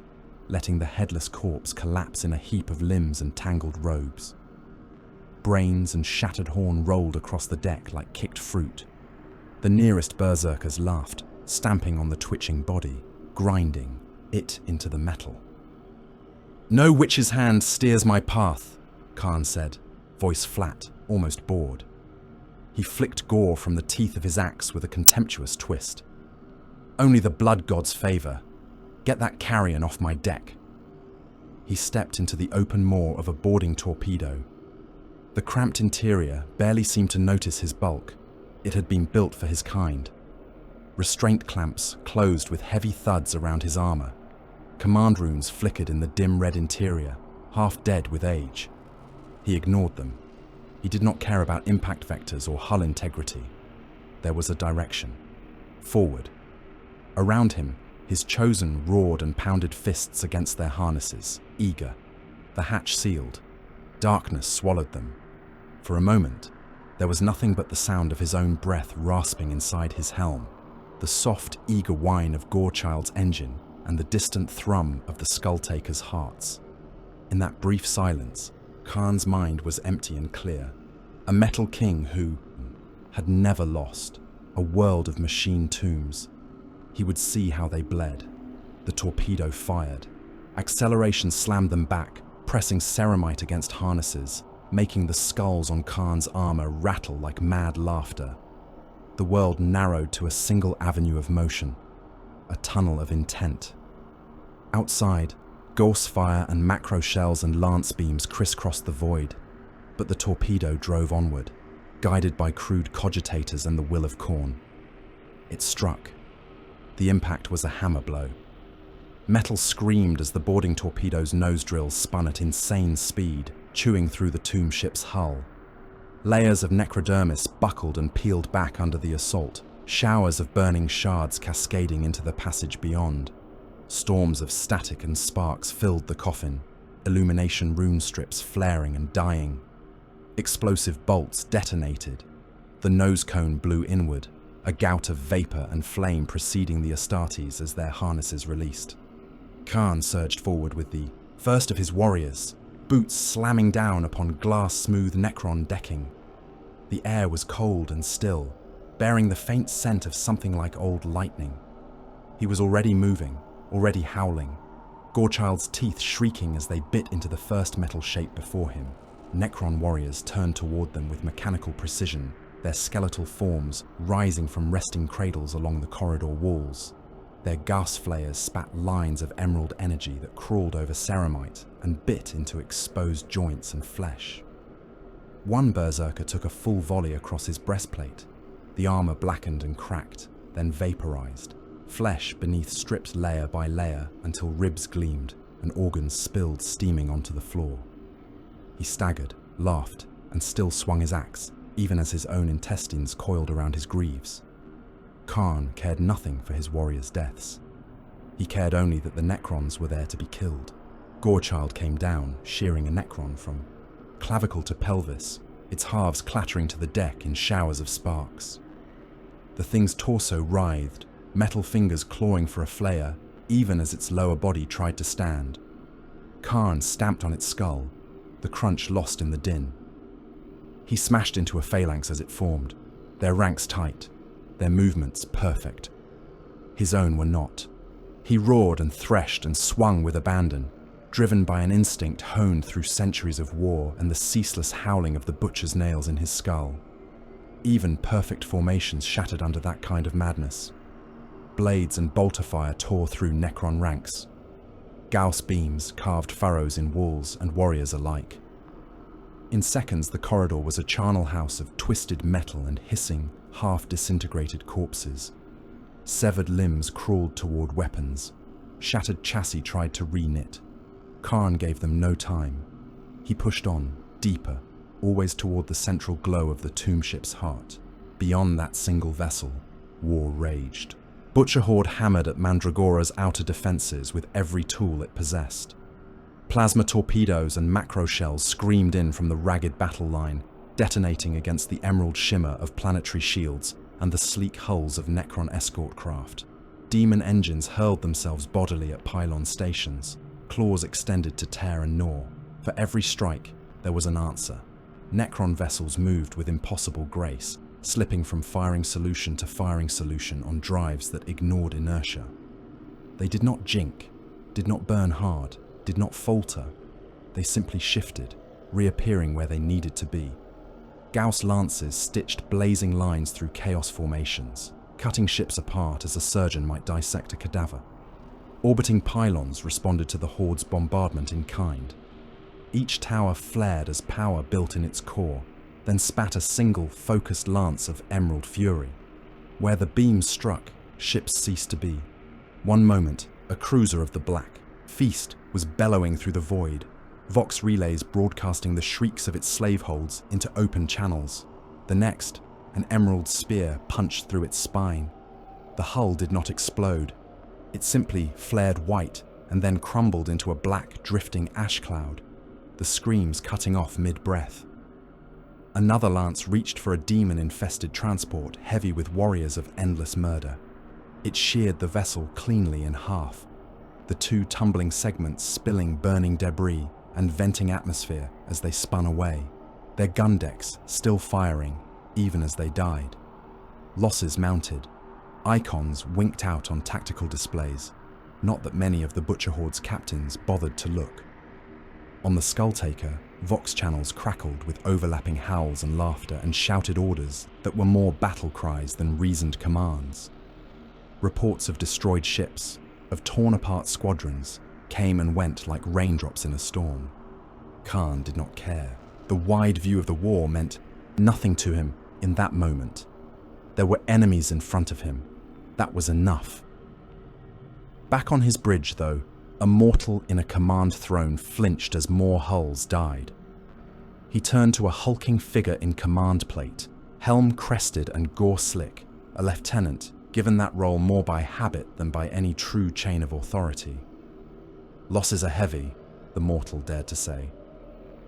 letting the headless corpse collapse in a heap of limbs and tangled robes. Brains and shattered horn rolled across the deck like kicked fruit. The nearest berserkers laughed, stamping on the twitching body, grinding it into the metal. "No witch's hand steers my path," Khârn said, voice flat, almost bored. He flicked gore from the teeth of his axe with a contemptuous twist. "Only the blood god's favor. Get that carrion off my deck." He stepped into the open maw of a boarding torpedo. The cramped interior barely seemed to notice his bulk, It had been built for his kind. Restraint clamps closed with heavy thuds around his armor. Command runes flickered in the dim red interior, half dead with age. He ignored them. He did not care about impact vectors or hull integrity. There was a direction. Forward. Around him, his chosen roared and pounded fists against their harnesses, eager. The hatch sealed. Darkness swallowed them. For a moment, there was nothing but the sound of his own breath rasping inside his helm, the soft, eager whine of Gorechild's engine, and the distant thrum of the Skulltaker's hearts. In that brief silence, Khârn's mind was empty and clear. A metal king who had never lost, a world of machine tombs. He would see how they bled. The torpedo fired. Acceleration slammed them back, pressing ceramite against harnesses, making the skulls on Khârn's armor rattle like mad laughter. The world narrowed to a single avenue of motion, a tunnel of intent. Outside, Gauss fire and macro shells and lance beams crisscrossed the void, but the torpedo drove onward, guided by crude cogitators and the will of Khârn. It struck. The impact was a hammer blow. Metal screamed as the boarding torpedo's nose drills spun at insane speed, chewing through the tomb ship's hull. Layers of necrodermis buckled and peeled back under the assault, showers of burning shards cascading into the passage beyond. Storms of static and sparks filled the coffin, illumination rune strips flaring and dying. Explosive bolts detonated. The nose cone blew inward, a gout of vapor and flame preceding the Astartes as their harnesses released. Khârn surged forward with the first of his warriors, boots slamming down upon glass-smooth Necron decking. The air was cold and still, bearing the faint scent of something like old lightning. He was already moving, already howling, Gorechild's teeth shrieking as they bit into the first metal shape before him. Necron warriors turned toward them with mechanical precision, their skeletal forms rising from resting cradles along the corridor walls. Their Gauss flayers spat lines of emerald energy that crawled over ceramite and bit into exposed joints and flesh. One berserker took a full volley across his breastplate. The armor blackened and cracked, then vaporized, flesh beneath stripped layer by layer until ribs gleamed and organs spilled steaming onto the floor. He staggered, laughed, and still swung his axe, even as his own intestines coiled around his greaves. Khârn cared nothing for his warriors' deaths. He cared only that the Necrons were there to be killed. Gorechild came down, shearing a Necron from clavicle to pelvis, its halves clattering to the deck in showers of sparks. The thing's torso writhed, metal fingers clawing for a flayer, even as its lower body tried to stand. Khârn stamped on its skull, the crunch lost in the din. He smashed into a phalanx as it formed, their ranks tight, their movements perfect. His own were not. He roared and threshed and swung with abandon, driven by an instinct honed through centuries of war and the ceaseless howling of the butcher's nails in his skull. Even perfect formations shattered under that kind of madness. Blades and bolter fire tore through Necron ranks. Gauss beams carved furrows in walls and warriors alike. In seconds, the corridor was a charnel house of twisted metal and hissing, half-disintegrated corpses. Severed limbs crawled toward weapons. Shattered chassis tried to re-knit. Khârn gave them no time. He pushed on, deeper, always toward the central glow of the tomb ship's heart. Beyond that single vessel, war raged. Butcher Horde hammered at Mandragora's outer defenses with every tool it possessed. Plasma torpedoes and macro shells screamed in from the ragged battle line, detonating against the emerald shimmer of planetary shields and the sleek hulls of Necron escort craft. Demon engines hurled themselves bodily at pylon stations, claws extended to tear and gnaw. For every strike, there was an answer. Necron vessels moved with impossible grace, slipping from firing solution to firing solution on drives that ignored inertia. They did not jink, did not burn hard, did not falter. They simply shifted, reappearing where they needed to be. Gauss lances stitched blazing lines through chaos formations, cutting ships apart as a surgeon might dissect a cadaver. Orbiting pylons responded to the Horde's bombardment in kind. Each tower flared as power built in its core, then spat a single, focused lance of emerald fury. Where the beam struck, ships ceased to be. One moment, a cruiser of the Black Feast was bellowing through the void, Vox relays broadcasting the shrieks of its slaveholds into open channels. The next, an emerald spear punched through its spine. The hull did not explode. It simply flared white and then crumbled into a black, drifting ash cloud, the screams cutting off mid-breath. Another lance reached for a demon-infested transport heavy with warriors of endless murder. It sheared the vessel cleanly in half, the two tumbling segments spilling burning debris and venting atmosphere as they spun away, their gun decks still firing even as they died. Losses mounted. Icons winked out on tactical displays, not that many of the Butcher Horde's captains bothered to look. On the Skulltaker, Vox channels crackled with overlapping howls and laughter and shouted orders that were more battle cries than reasoned commands. Reports of destroyed ships, of torn-apart squadrons, came and went like raindrops in a storm. Khârn did not care. The wide view of the war meant nothing to him in that moment. There were enemies in front of him. That was enough. Back on his bridge, though, a mortal in a command throne flinched as more hulls died. He turned to a hulking figure in command plate, helm crested and gore-slick, a lieutenant, given that role more by habit than by any true chain of authority. Losses are heavy, the mortal dared to say.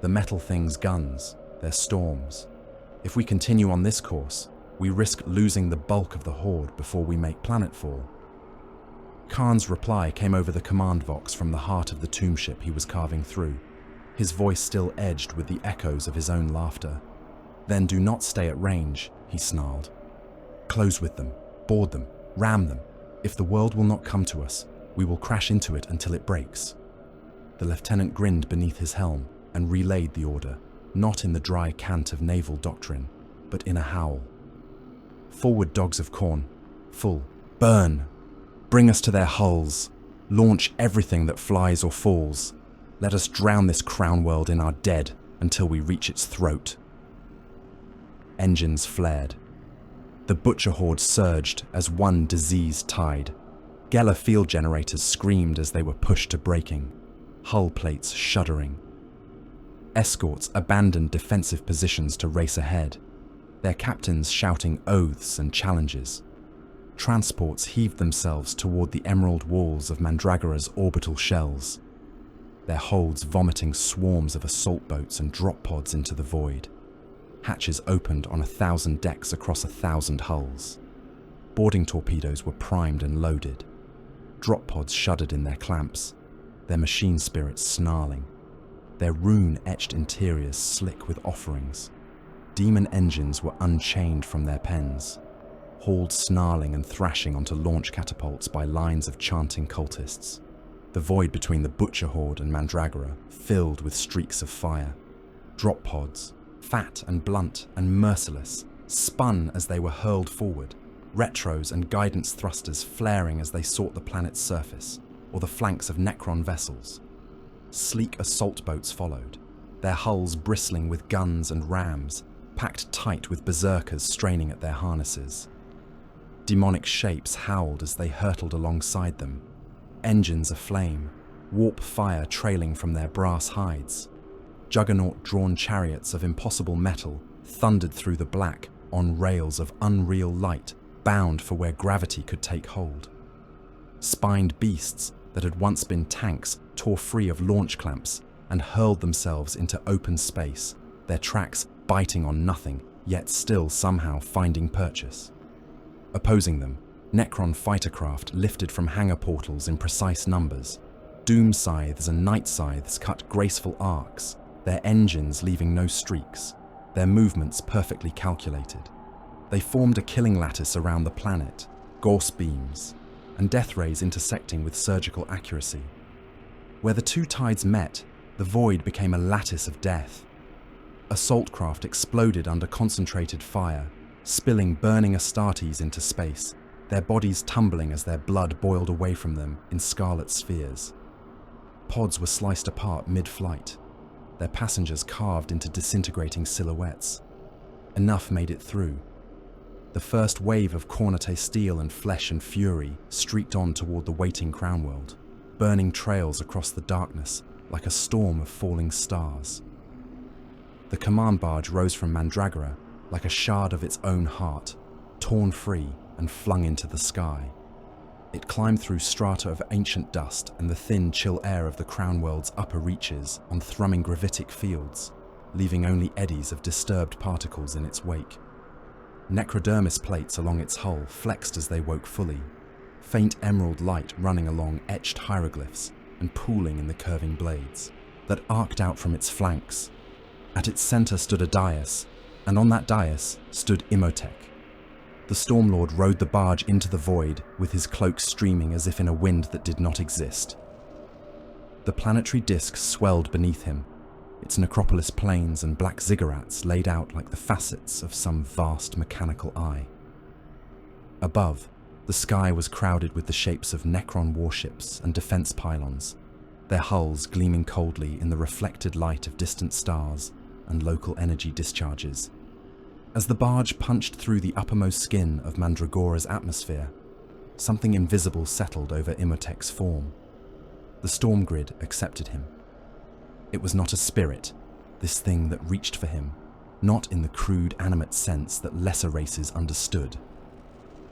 The metal thing's guns, their storms. If we continue on this course, we risk losing the bulk of the Horde before we make planetfall. Khârn's reply came over the command vox from the heart of the tomb ship he was carving through, his voice still edged with the echoes of his own laughter. Then do not stay at range, he snarled. Close with them, board them, ram them. If the world will not come to us, we will crash into it until it breaks. The lieutenant grinned beneath his helm and relayed the order, not in the dry cant of naval doctrine, but in a howl. Forward, dogs of Khârn. Full. Burn! Bring us to their hulls. Launch everything that flies or falls. Let us drown this crown world in our dead until we reach its throat. Engines flared. The Butcher Horde surged as one diseased tide. Geller field generators screamed as they were pushed to breaking, hull plates shuddering. Escorts abandoned defensive positions to race ahead, their captains shouting oaths and challenges. Transports heaved themselves toward the emerald walls of Mandragora's orbital shells, their holds vomiting swarms of assault boats and drop pods into the void. Hatches opened on 1,000 decks across 1,000 hulls. Boarding torpedoes were primed and loaded. Drop pods shuddered in their clamps, their machine spirits snarling, their rune-etched interiors slick with offerings. Demon engines were unchained from their pens, hauled snarling and thrashing onto launch catapults by lines of chanting cultists. The void between the Butcher Horde and Mandragora filled with streaks of fire. Drop pods, fat and blunt and merciless, spun as they were hurled forward, retros and guidance thrusters flaring as they sought the planet's surface, or the flanks of Necron vessels. Sleek assault boats followed, their hulls bristling with guns and rams, packed tight with berserkers straining at their harnesses. Demonic shapes howled as they hurtled alongside them, engines aflame, warp fire trailing from their brass hides. Juggernaut-drawn chariots of impossible metal thundered through the black on rails of unreal light, bound for where gravity could take hold. Spined beasts that had once been tanks tore free of launch clamps and hurled themselves into open space, their tracks biting on nothing, yet still somehow finding purchase. Opposing them, Necron fighter craft lifted from hangar portals in precise numbers. Doom scythes and night scythes cut graceful arcs, their engines leaving no streaks, their movements perfectly calculated. They formed a killing lattice around the planet, Gorse beams, and death rays intersecting with surgical accuracy. Where the two tides met, the void became a lattice of death. Assault craft exploded under concentrated fire, spilling burning Astartes into space, their bodies tumbling as their blood boiled away from them in scarlet spheres. Pods were sliced apart mid-flight, their passengers carved into disintegrating silhouettes, Enough made it through. The first wave of Khârn steel and flesh and fury streaked on toward the waiting crown world, burning trails across the darkness like a storm of falling stars. The command barge rose from Mandragora like a shard of its own heart, torn free and flung into the sky. It climbed through strata of ancient dust and the thin, chill air of the crown world's upper reaches on thrumming gravitic fields, leaving only eddies of disturbed particles in its wake. Necrodermis plates along its hull flexed as they woke fully, faint emerald light running along etched hieroglyphs and pooling in the curving blades that arced out from its flanks. At its center stood a dais, and on that dais stood Imotekh. The Stormlord rode the barge into the void with his cloak streaming as if in a wind that did not exist. The planetary disk swelled beneath him, its necropolis plains and black ziggurats laid out like the facets of some vast mechanical eye. Above, the sky was crowded with the shapes of Necron warships and defense pylons, their hulls gleaming coldly in the reflected light of distant stars and local energy discharges. As the barge punched through the uppermost skin of Mandragora's atmosphere, something invisible settled over Imotech's form. The storm grid accepted him. It was not a spirit, this thing that reached for him, not in the crude animate sense that lesser races understood.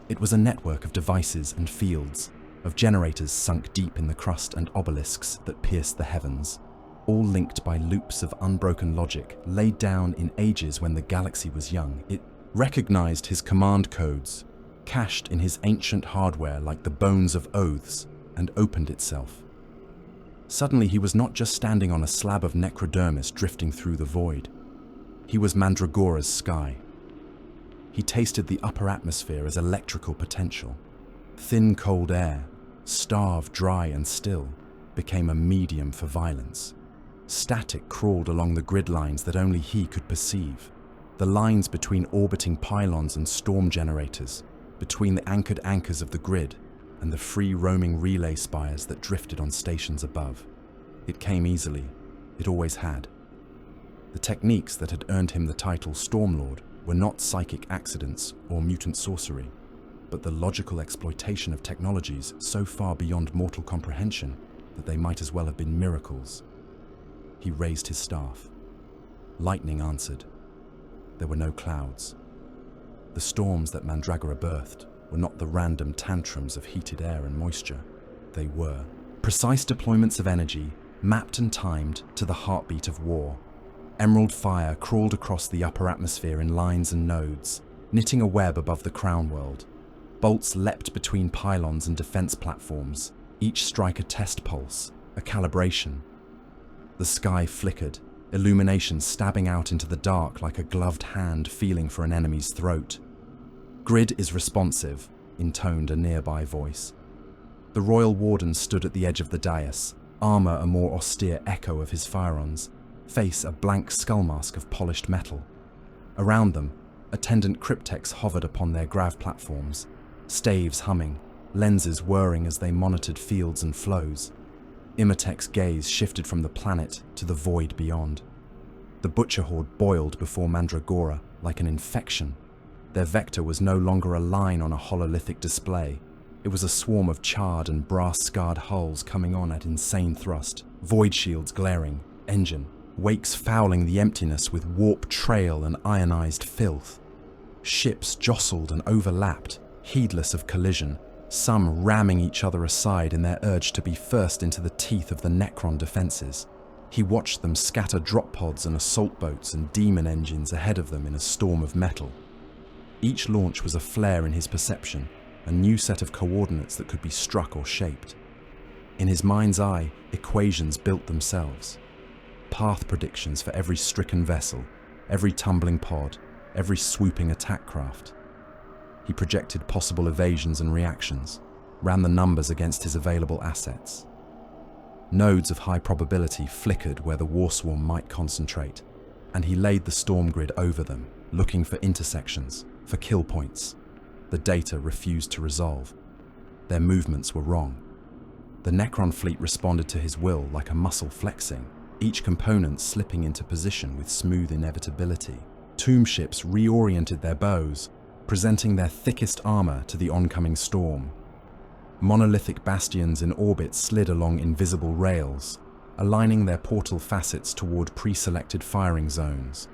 It was a network of devices and fields, of generators sunk deep in the crust and obelisks that pierced the heavens, all linked by loops of unbroken logic laid down in ages when the galaxy was young. It recognized his command codes, cached in his ancient hardware like the bones of oaths, and opened itself. Suddenly he was not just standing on a slab of necrodermis drifting through the void. He was Mandragora's sky. He tasted the upper atmosphere as electrical potential. Thin, cold air, starved, dry and still, became a medium for violence. Static crawled along the grid lines that only he could perceive, the lines between orbiting pylons and storm generators, between the anchored anchors of the grid and the free-roaming relay spires that drifted on stations above. It came easily. It always had. The techniques that had earned him the title Stormlord were not psychic accidents or mutant sorcery, but the logical exploitation of technologies so far beyond mortal comprehension that they might as well have been miracles. He raised his staff. Lightning answered. There were no clouds. The storms that Mandragora birthed were not the random tantrums of heated air and moisture. They were precise deployments of energy, mapped and timed to the heartbeat of war. Emerald fire crawled across the upper atmosphere in lines and nodes, knitting a web above the crown world. Bolts leapt between pylons and defense platforms, each strike a test pulse, a calibration. The sky flickered, illumination stabbing out into the dark like a gloved hand feeling for an enemy's throat. Grid is responsive, intoned a nearby voice. The Royal Warden stood at the edge of the dais, armor a more austere echo of his phyrons, face a blank skull mask of polished metal. Around them, attendant cryptechs hovered upon their grav platforms, staves humming, lenses whirring as they monitored fields and flows. Imotech's gaze shifted from the planet to the void beyond. The butcher horde boiled before Mandragora like an infection. Their vector was no longer a line on a hololithic display. It was a swarm of charred and brass-scarred hulls coming on at insane thrust, void shields glaring, engine, wakes fouling the emptiness with warp trail and ionized filth. Ships jostled and overlapped, heedless of collision, some ramming each other aside in their urge to be first into the teeth of the Necron defenses. He watched them scatter drop pods and assault boats and demon engines ahead of them in a storm of metal. Each launch was a flare in his perception, a new set of coordinates that could be struck or shaped. In his mind's eye, equations built themselves. Path predictions for every stricken vessel, every tumbling pod, every swooping attack craft. He projected possible evasions and reactions, ran the numbers against his available assets. Nodes of high probability flickered where the warswarm might concentrate, and he laid the storm grid over them, looking for intersections, for kill points. The data refused to resolve. Their movements were wrong. The Necron fleet responded to his will like a muscle flexing, each component slipping into position with smooth inevitability. Tomb ships reoriented their bows, presenting their thickest armor to the oncoming storm. Monolithic bastions in orbit slid along invisible rails, aligning their portal facets toward pre-selected firing zones,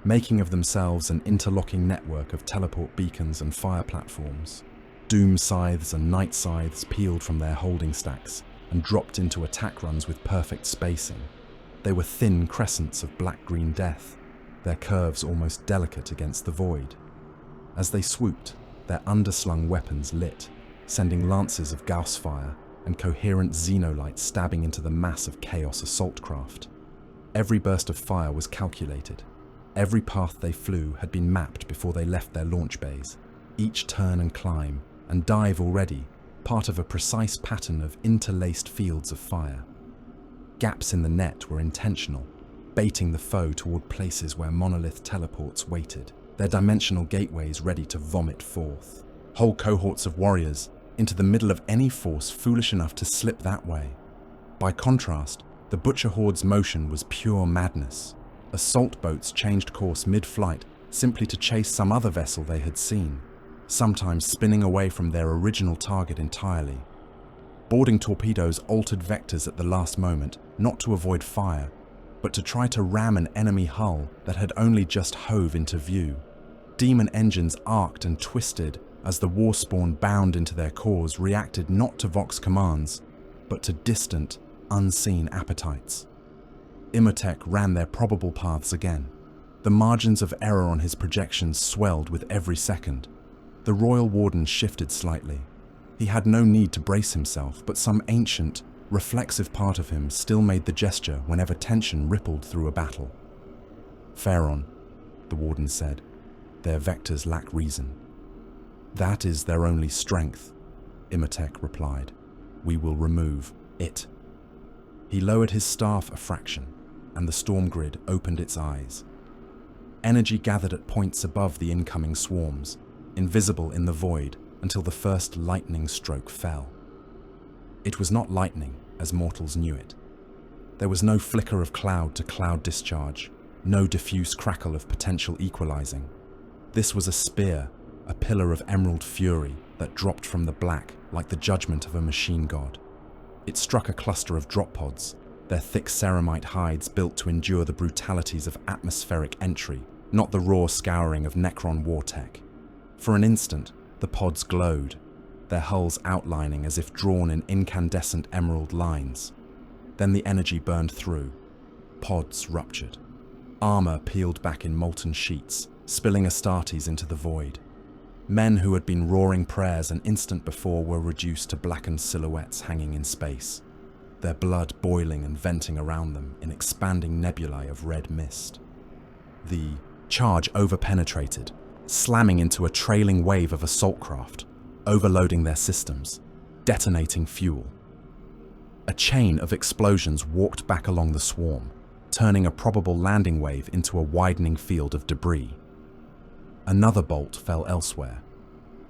making of themselves an interlocking network of teleport beacons and fire platforms. Doom scythes and night scythes peeled from their holding stacks and dropped into attack runs with perfect spacing. They were thin crescents of black-green death, their curves almost delicate against the void. As they swooped, their underslung weapons lit, sending lances of Gauss fire and coherent xenolight stabbing into the mass of Chaos assault craft. Every burst of fire was calculated. Every path they flew had been mapped before they left their launch bays. Each turn and climb, and dive already, part of a precise pattern of interlaced fields of fire. Gaps in the net were intentional, baiting the foe toward places where monolith teleports waited, their dimensional gateways ready to vomit forth. Whole cohorts of warriors into the middle of any force foolish enough to slip that way. By contrast, the Butcher Horde's motion was pure madness. Assault boats changed course mid-flight simply to chase some other vessel they had seen, sometimes spinning away from their original target entirely. Boarding torpedoes altered vectors at the last moment, not to avoid fire, but to try to ram an enemy hull that had only just hove into view. Demon engines arced and twisted as the warspawn bound into their cores reacted not to Vox commands, but to distant, unseen appetites. Imotekh ran their probable paths again. The margins of error on his projections swelled with every second. The Royal Warden shifted slightly. He had no need to brace himself, but some ancient, reflexive part of him still made the gesture whenever tension rippled through a battle. "Khârn," the Warden said, "their vectors lack reason." "That is their only strength," Imotekh replied. "We will remove it." He lowered his staff a fraction, and the storm grid opened its eyes. Energy gathered at points above the incoming swarms, invisible in the void until the first lightning stroke fell. It was not lightning, as mortals knew it. There was no flicker of cloud to cloud discharge, no diffuse crackle of potential equalizing. This was a spear, a pillar of emerald fury that dropped from the black like the judgment of a machine god. It struck a cluster of drop pods, their thick ceramite hides built to endure the brutalities of atmospheric entry, not the raw scouring of Necron war tech. For an instant, the pods glowed, their hulls outlining as if drawn in incandescent emerald lines. Then the energy burned through. Pods ruptured. Armor peeled back in molten sheets, spilling Astartes into the void. Men who had been roaring prayers an instant before were reduced to blackened silhouettes hanging in space, their blood boiling and venting around them in expanding nebulae of red mist. The charge overpenetrated, slamming into a trailing wave of assault craft, overloading their systems, detonating fuel. A chain of explosions walked back along the swarm, turning a probable landing wave into a widening field of debris. Another bolt fell elsewhere,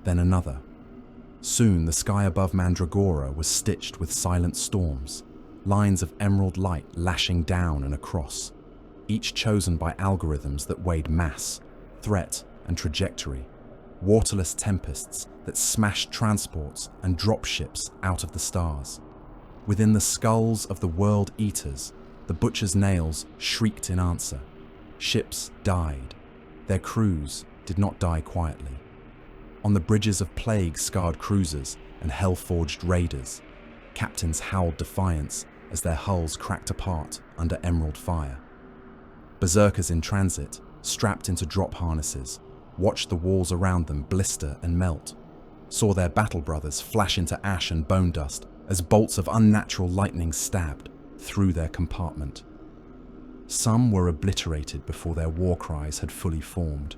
then another. Soon the sky above Mandragora was stitched with silent storms, lines of emerald light lashing down and across, each chosen by algorithms that weighed mass, threat, and trajectory, waterless tempests that smashed transports and dropships out of the stars. Within the skulls of the world eaters, the butcher's nails shrieked in answer. Ships died. Their crews did not die quietly. On the bridges of plague-scarred cruisers and hell-forged raiders, captains howled defiance as their hulls cracked apart under emerald fire. Berserkers in transit, strapped into drop harnesses, watched the walls around them blister and melt, saw their battle brothers flash into ash and bone dust as bolts of unnatural lightning stabbed through their compartment. Some were obliterated before their war cries had fully formed.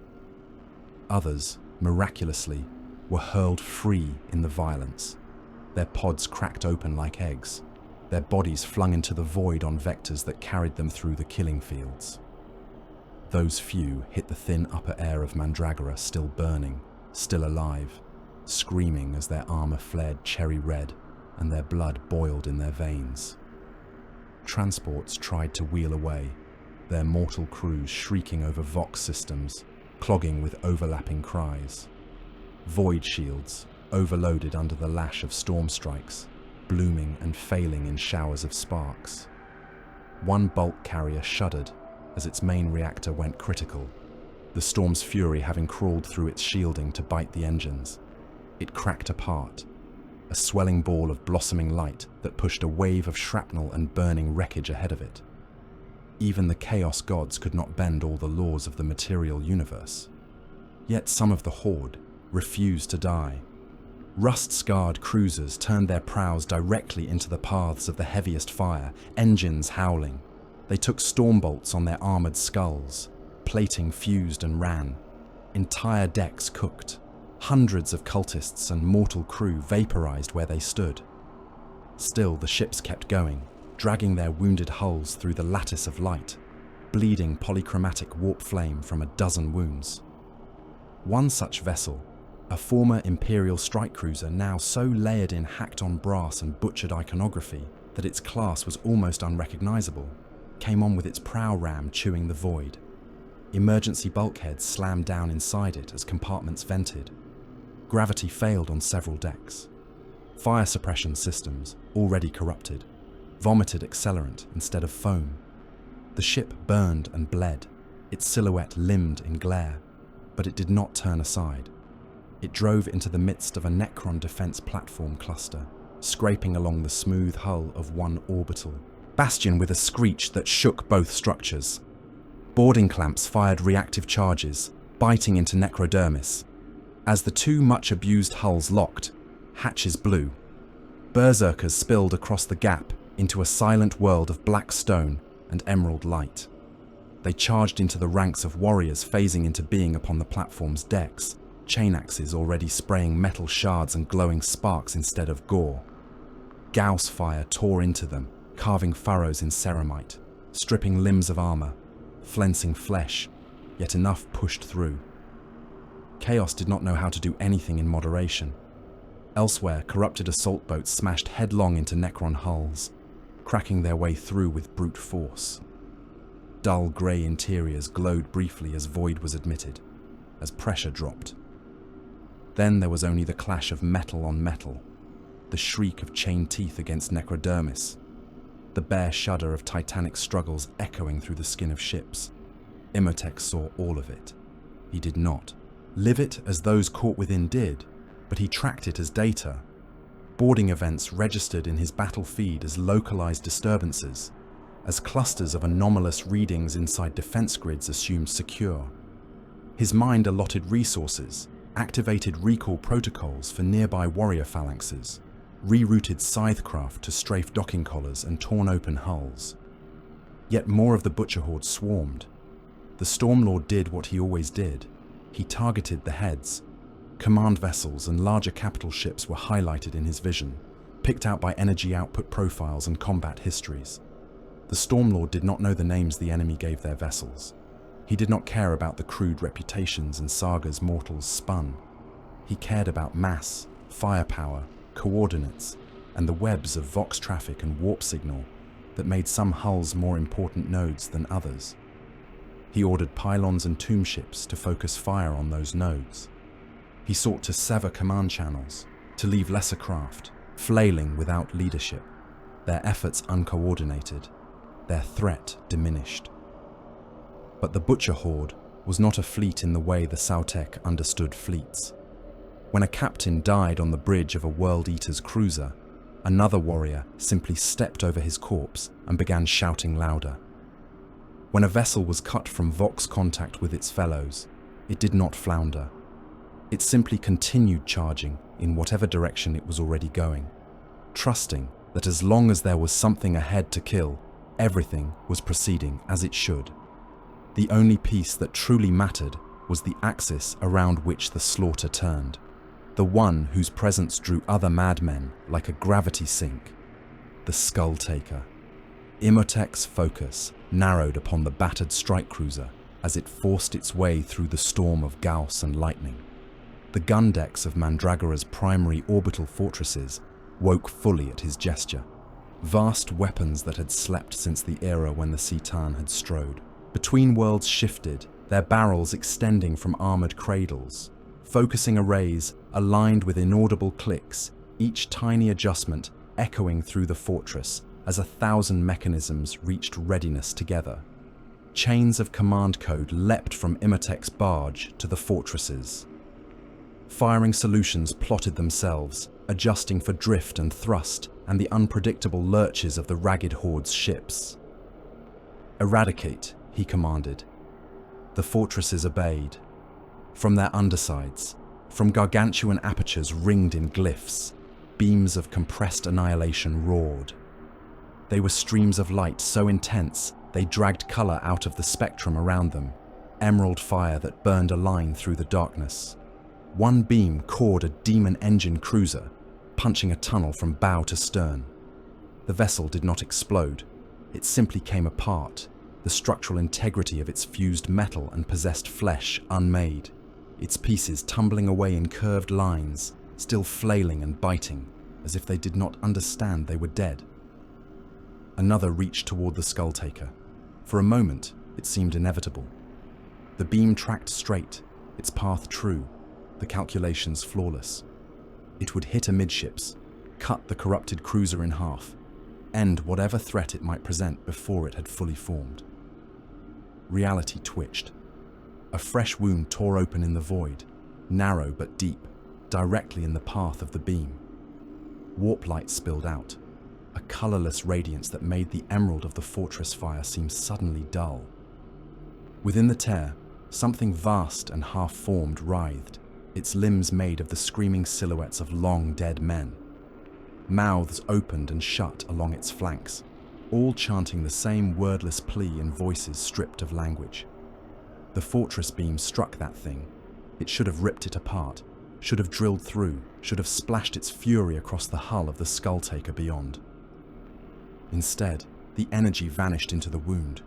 Others, miraculously, were hurled free in the violence, their pods cracked open like eggs, their bodies flung into the void on vectors that carried them through the killing fields. Those few hit the thin upper air of Mandragora still burning, still alive, screaming as their armor flared cherry red and their blood boiled in their veins. Transports tried to wheel away, their mortal crews shrieking over Vox systems, clogging with overlapping cries. Void shields, overloaded under the lash of storm strikes, blooming and failing in showers of sparks. One bulk carrier shuddered as its main reactor went critical, the storm's fury having crawled through its shielding to bite the engines. It cracked apart, a swelling ball of blossoming light that pushed a wave of shrapnel and burning wreckage ahead of it. Even the Chaos Gods could not bend all the laws of the material universe. Yet some of the Horde refused to die. Rust-scarred cruisers turned their prows directly into the paths of the heaviest fire, engines howling. They took storm bolts on their armored skulls. Plating fused and ran. Entire decks cooked. Hundreds of cultists and mortal crew vaporized where they stood. Still, the ships kept going, dragging their wounded hulls through the lattice of light, bleeding polychromatic warp flame from a dozen wounds. One such vessel, a former Imperial strike cruiser now so layered in hacked-on brass and butchered iconography that its class was almost unrecognizable, came on with its prow ram chewing the void. Emergency bulkheads slammed down inside it as compartments vented. Gravity failed on several decks. Fire suppression systems, already corrupted, vomited accelerant instead of foam. The ship burned and bled, its silhouette limned in glare, but it did not turn aside. It drove into the midst of a Necron defense platform cluster, scraping along the smooth hull of one orbital bastion with a screech that shook both structures. Boarding clamps fired reactive charges, biting into necrodermis. As the two much-abused hulls locked, hatches blew. Berserkers spilled across the gap into a silent world of black stone and emerald light. They charged into the ranks of warriors phasing into being upon the platform's decks, chain axes already spraying metal shards and glowing sparks instead of gore. Gauss fire tore into them, carving furrows in ceramite, stripping limbs of armor, flensing flesh, yet enough pushed through. Chaos did not know how to do anything in moderation. Elsewhere, corrupted assault boats smashed headlong into Necron hulls, cracking their way through with brute force. Dull grey interiors glowed briefly as void was admitted, as pressure dropped. Then there was only the clash of metal on metal, the shriek of chained teeth against necrodermis, the bare shudder of titanic struggles echoing through the skin of ships. Imotekh saw all of it. He did not live it as those caught within did, but he tracked it as data. Boarding events registered in his battle feed as localized disturbances, as clusters of anomalous readings inside defense grids assumed secure. His mind allotted resources, activated recall protocols for nearby warrior phalanxes, rerouted scythecraft to strafe docking collars and torn open hulls. Yet more of the Butcher Horde swarmed. The Stormlord did what he always did. He targeted the heads. Command vessels and larger capital ships were highlighted in his vision, picked out by energy output profiles and combat histories. The Stormlord did not know the names the enemy gave their vessels. He did not care about the crude reputations and sagas mortals spun. He cared about mass, firepower, coordinates, and the webs of Vox traffic and warp signal that made some hulls more important nodes than others. He ordered pylons and tomb ships to focus fire on those nodes. He sought to sever command channels, to leave lesser craft, flailing without leadership, their efforts uncoordinated, their threat diminished. But the Butcher Horde was not a fleet in the way the Sautekh understood fleets. When a captain died on the bridge of a World Eater's cruiser, another warrior simply stepped over his corpse and began shouting louder. When a vessel was cut from Vox contact with its fellows, it did not flounder. It simply continued charging in whatever direction it was already going, trusting that as long as there was something ahead to kill, everything was proceeding as it should. The only piece that truly mattered was the axis around which the slaughter turned, the one whose presence drew other madmen like a gravity sink, the Skull Taker. Imotech's focus narrowed upon the battered strike cruiser as it forced its way through the storm of Gauss and lightning. The gun decks of Mandragora's primary orbital fortresses woke fully at his gesture, vast weapons that had slept since the era when the C'tan had strode. Between worlds shifted, their barrels extending from armored cradles. Focusing arrays aligned with inaudible clicks, each tiny adjustment echoing through the fortress as 1,000 mechanisms reached readiness together. Chains of command code leapt from Imotech's barge to the fortresses. Firing solutions plotted themselves, adjusting for drift and thrust and the unpredictable lurches of the ragged horde's ships. "Eradicate," he commanded. The fortresses obeyed. From their undersides, from gargantuan apertures ringed in glyphs, beams of compressed annihilation roared. They were streams of light so intense they dragged color out of the spectrum around them, emerald fire that burned a line through the darkness. One beam cored a demon engine cruiser, punching a tunnel from bow to stern. The vessel did not explode. It simply came apart, the structural integrity of its fused metal and possessed flesh unmade, its pieces tumbling away in curved lines, still flailing and biting, as if they did not understand they were dead. Another reached toward the Skulltaker. For a moment, it seemed inevitable. The beam tracked straight, its path true, the calculations flawless. It would hit amidships, cut the corrupted cruiser in half, end whatever threat it might present before it had fully formed. Reality twitched. A fresh wound tore open in the void, narrow but deep, directly in the path of the beam. Warp light spilled out, a colorless radiance that made the emerald of the fortress fire seem suddenly dull. Within the tear, something vast and half-formed writhed, its limbs made of the screaming silhouettes of long-dead men. Mouths opened and shut along its flanks, all chanting the same wordless plea in voices stripped of language. The fortress beam struck that thing. It should have ripped it apart, should have drilled through, should have splashed its fury across the hull of the Skulltaker beyond. Instead, the energy vanished into the wound.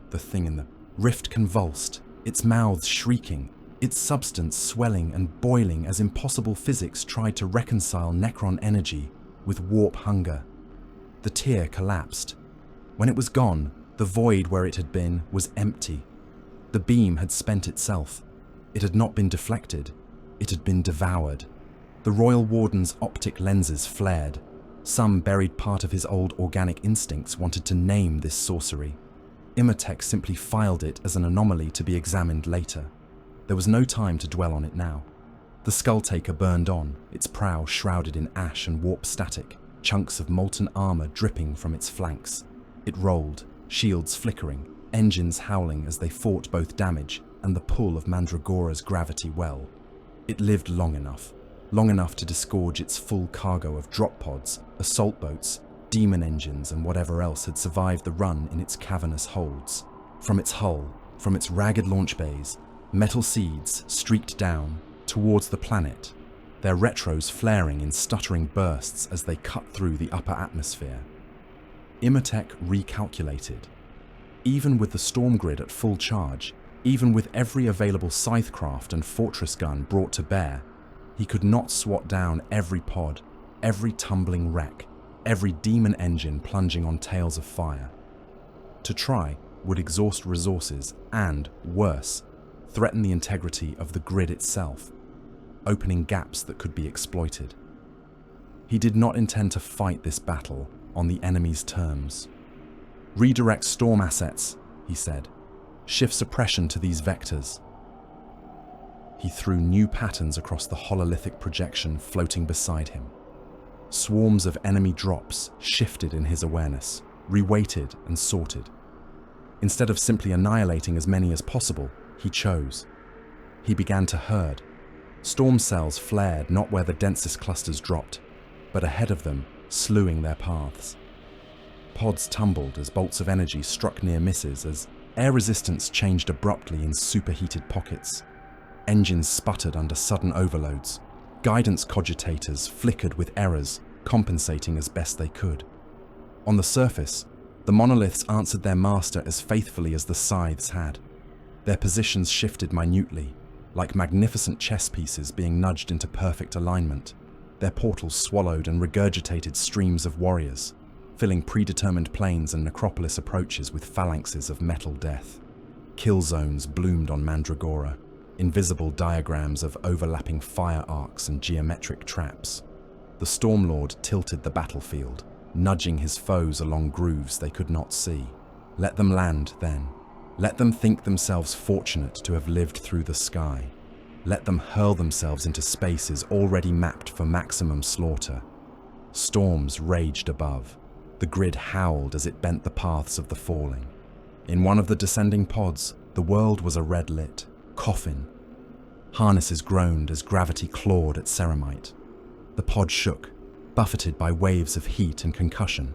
The thing in the rift convulsed, its mouths shrieking, its substance swelling and boiling as impossible physics tried to reconcile Necron energy with warp hunger. The tear collapsed. When it was gone, the void where it had been was empty. The beam had spent itself. It had not been deflected. It had been devoured. The Royal Warden's optic lenses flared. Some buried part of his old organic instincts wanted to name this sorcery. Imotekh simply filed it as an anomaly to be examined later. There was no time to dwell on it now. The Skulltaker burned on, its prow shrouded in ash and warp static, chunks of molten armor dripping from its flanks. It rolled, shields flickering, engines howling as they fought both damage and the pull of Mandragora's gravity well. It lived long enough to disgorge its full cargo of drop pods, assault boats, demon engines and whatever else had survived the run in its cavernous holds. From its hull, from its ragged launch bays, metal seeds streaked down towards the planet, their retros flaring in stuttering bursts as they cut through the upper atmosphere. Imotekh recalculated. Even with the storm grid at full charge, even with every available scythecraft and fortress gun brought to bear, he could not swat down every pod, every tumbling wreck, every demon engine plunging on tails of fire. To try would exhaust resources and, worse, threaten the integrity of the grid itself, opening gaps that could be exploited. He did not intend to fight this battle on the enemy's terms. "Redirect storm assets," he said. "Shift suppression to these vectors." He threw new patterns across the hololithic projection floating beside him. Swarms of enemy drops shifted in his awareness, reweighted and sorted. Instead of simply annihilating as many as possible, he chose. He began to herd. Storm cells flared not where the densest clusters dropped, but ahead of them, slewing their paths. Pods tumbled as bolts of energy struck near misses, as air resistance changed abruptly in superheated pockets. Engines sputtered under sudden overloads. Guidance cogitators flickered with errors, compensating as best they could. On the surface, the monoliths answered their master as faithfully as the scythes had. Their positions shifted minutely, like magnificent chess pieces being nudged into perfect alignment. Their portals swallowed and regurgitated streams of warriors. filling predetermined plains and necropolis approaches with phalanxes of metal death. Kill zones bloomed on Mandragora, invisible diagrams of overlapping fire arcs and geometric traps. The Stormlord tilted the battlefield, nudging his foes along grooves they could not see. Let them land, then. Let them think themselves fortunate to have lived through the sky. Let them hurl themselves into spaces already mapped for maximum slaughter. Storms raged above. The grid howled as it bent the paths of the falling. In one of the descending pods, the world was a red-lit coffin. Harnesses groaned as gravity clawed at ceramite. The pod shook, buffeted by waves of heat and concussion.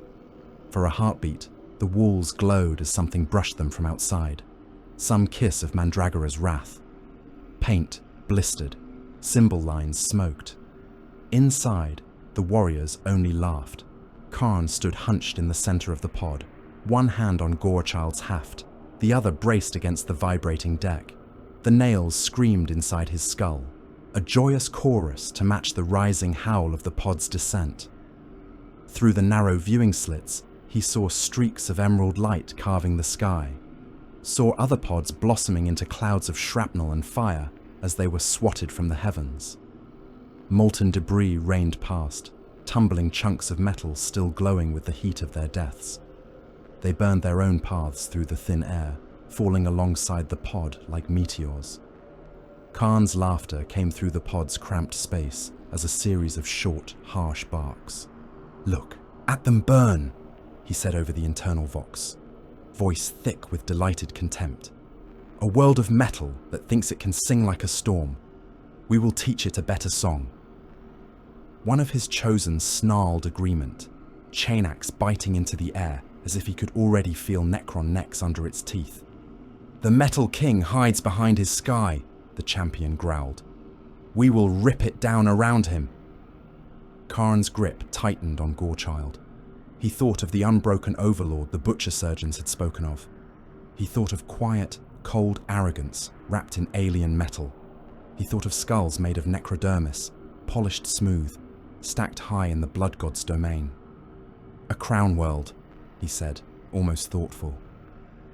For a heartbeat, the walls glowed as something brushed them from outside, some kiss of Mandragora's wrath. Paint blistered, symbol lines smoked. Inside, the warriors only laughed. Khârn stood hunched in the center of the pod, one hand on Gorechild's haft, the other braced against the vibrating deck. The nails screamed inside his skull, a joyous chorus to match the rising howl of the pod's descent. Through the narrow viewing slits, he saw streaks of emerald light carving the sky, saw other pods blossoming into clouds of shrapnel and fire as they were swatted from the heavens. Molten debris rained past, tumbling chunks of metal still glowing with the heat of their deaths. They burned their own paths through the thin air, falling alongside the pod like meteors. Khârn's laughter came through the pod's cramped space as a series of short, harsh barks. "Look, at them burn," he said over the internal vox, voice thick with delighted contempt. "A world of metal that thinks it can sing like a storm. We will teach it a better song." One of his chosen snarled agreement, chain axe biting into the air as if he could already feel Necron necks under its teeth. "The Metal King hides behind his sky," the champion growled. "We will rip it down around him." Khârn's grip tightened on Gorechild. He thought of the unbroken overlord the butcher surgeons had spoken of. He thought of quiet, cold arrogance wrapped in alien metal. He thought of skulls made of necrodermis, polished smooth, stacked high in the blood god's domain. "A crown world," he said, almost thoughtful.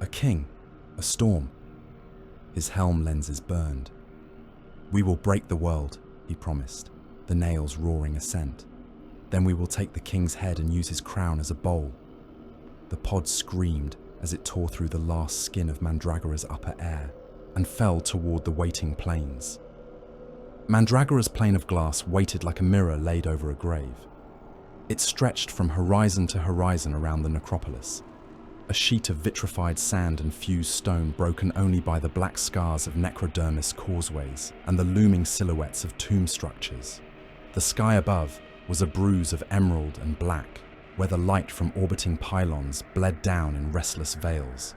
"A king, a storm." His helm lenses burned. "We will break the world," he promised, the nails roaring assent. "Then we will take the king's head and use his crown as a bowl." The pod screamed as it tore through the last skin of Mandragora's upper air and fell toward the waiting plains. Mandragora's plane of glass waited like a mirror laid over a grave. It stretched from horizon to horizon around the necropolis, a sheet of vitrified sand and fused stone broken only by the black scars of necrodermis causeways and the looming silhouettes of tomb structures. The sky above was a bruise of emerald and black, where the light from orbiting pylons bled down in restless veils.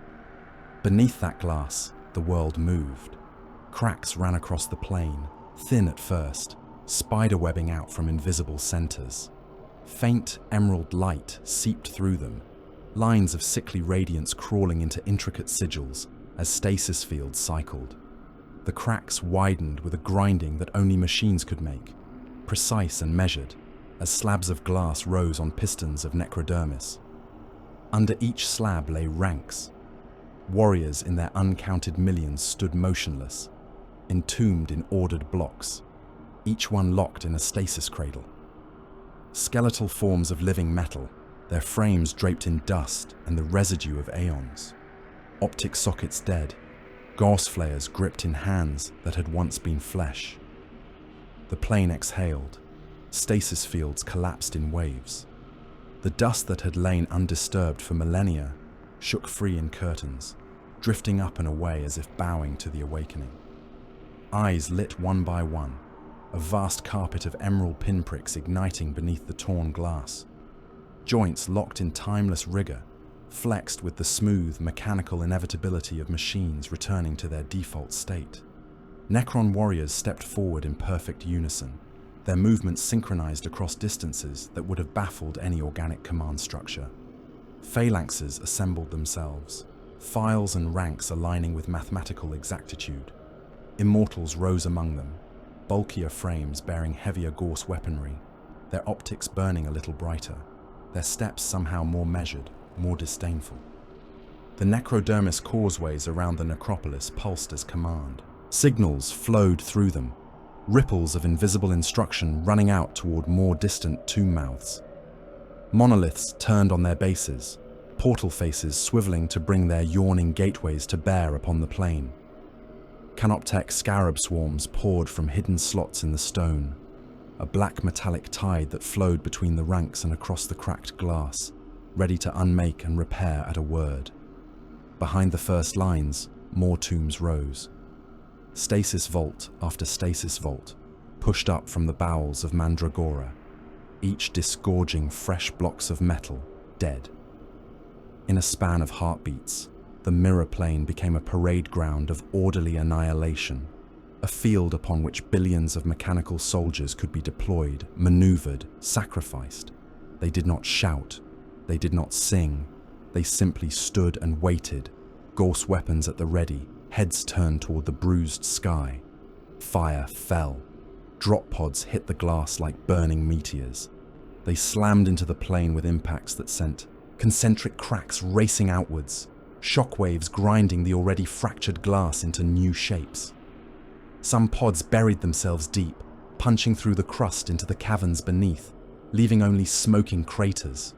Beneath that glass, the world moved. Cracks ran across the plain, thin at first, spiderwebbing out from invisible centers. Faint emerald light seeped through them, lines of sickly radiance crawling into intricate sigils as stasis fields cycled. The cracks widened with a grinding that only machines could make, precise and measured, as slabs of glass rose on pistons of necrodermis. Under each slab lay ranks. Warriors in their uncounted millions stood motionless, entombed in ordered blocks, each one locked in a stasis cradle. Skeletal forms of living metal, their frames draped in dust and the residue of aeons. Optic sockets dead, gauss flares gripped in hands that had once been flesh. The plane exhaled. Stasis fields collapsed in waves. The dust that had lain undisturbed for millennia shook free in curtains, drifting up and away as if bowing to the awakening. Eyes lit one by one, a vast carpet of emerald pinpricks igniting beneath the torn glass. Joints locked in timeless rigor, flexed with the smooth, mechanical inevitability of machines returning to their default state. Necron warriors stepped forward in perfect unison, their movements synchronized across distances that would have baffled any organic command structure. Phalanxes assembled themselves, files and ranks aligning with mathematical exactitude. Immortals rose among them, bulkier frames bearing heavier gauss weaponry, their optics burning a little brighter. their steps somehow more measured, more disdainful. The necrodermis causeways around the necropolis pulsed as command. Signals flowed through them, ripples of invisible instruction running out toward more distant tomb mouths. Monoliths turned on their bases, portal faces swiveling to bring their yawning gateways to bear upon the plain. Canoptek scarab swarms poured from hidden slots in the stone, a black metallic tide that flowed between the ranks and across the cracked glass, ready to unmake and repair at a word. Behind the first lines, more tombs rose. Stasis vault after stasis vault pushed up from the bowels of Mandragora, each disgorging fresh blocks of metal, dead. In a span of heartbeats, the mirror plane became a parade ground of orderly annihilation, a field upon which billions of mechanical soldiers could be deployed, maneuvered, sacrificed. They did not shout, they did not sing, they simply stood and waited, Gorse weapons at the ready, heads turned toward the bruised sky. Fire fell. Drop pods hit the glass like burning meteors. They slammed into the plane with impacts that sent concentric cracks racing outwards, shockwaves grinding the already fractured glass into new shapes. Some pods buried themselves deep, punching through the crust into the caverns beneath, leaving only smoking craters.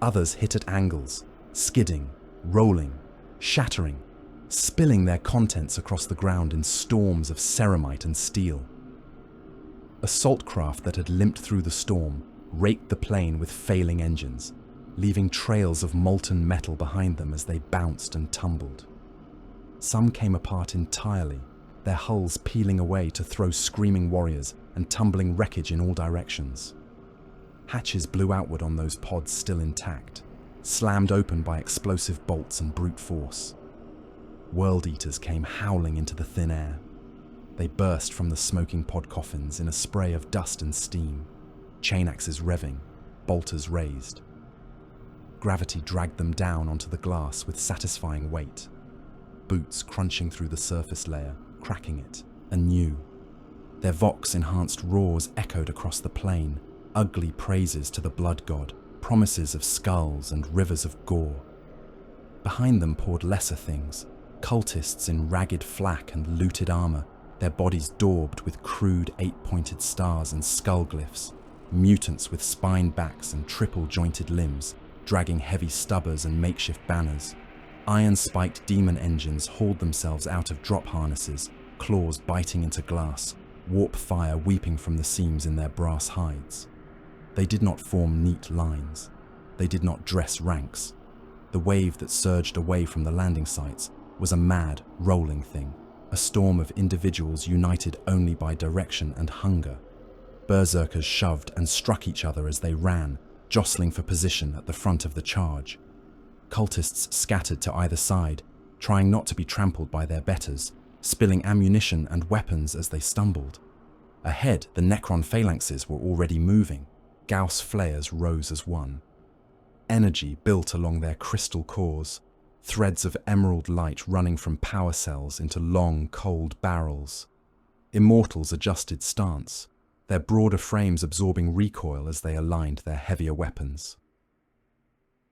Others hit at angles, skidding, rolling, shattering, spilling their contents across the ground in storms of ceramite and steel. Assault craft that had limped through the storm raked the plane with failing engines, leaving trails of molten metal behind them as they bounced and tumbled. Some came apart entirely, their hulls peeling away to throw screaming warriors and tumbling wreckage in all directions. Hatches blew outward on those pods still intact, slammed open by explosive bolts and brute force. World Eaters came howling into the thin air. They burst from the smoking pod coffins in a spray of dust and steam, chain axes revving, bolters raised. Gravity dragged them down onto the glass with satisfying weight, boots crunching through the surface layer, cracking it, anew. Their vox-enhanced roars echoed across the plain, ugly praises to the blood god, promises of skulls and rivers of gore. Behind them poured lesser things, cultists in ragged flak and looted armor, their bodies daubed with crude eight-pointed stars and skull glyphs, mutants with spine backs and triple-jointed limbs, dragging heavy stubbers and makeshift banners. Iron-spiked demon engines hauled themselves out of drop harnesses, claws biting into glass, warp fire weeping from the seams in their brass hides. They did not form neat lines. They did not dress ranks. The wave that surged away from the landing sites was a mad, rolling thing, a storm of individuals united only by direction and hunger. Berserkers shoved and struck each other as they ran, jostling for position at the front of the charge. Cultists scattered to either side, trying not to be trampled by their betters, spilling ammunition and weapons as they stumbled. Ahead, the Necron phalanxes were already moving. Gauss flares rose as one. Energy built along their crystal cores, threads of emerald light running from power cells into long, cold barrels. Immortals adjusted stance, their broader frames absorbing recoil as they aligned their heavier weapons.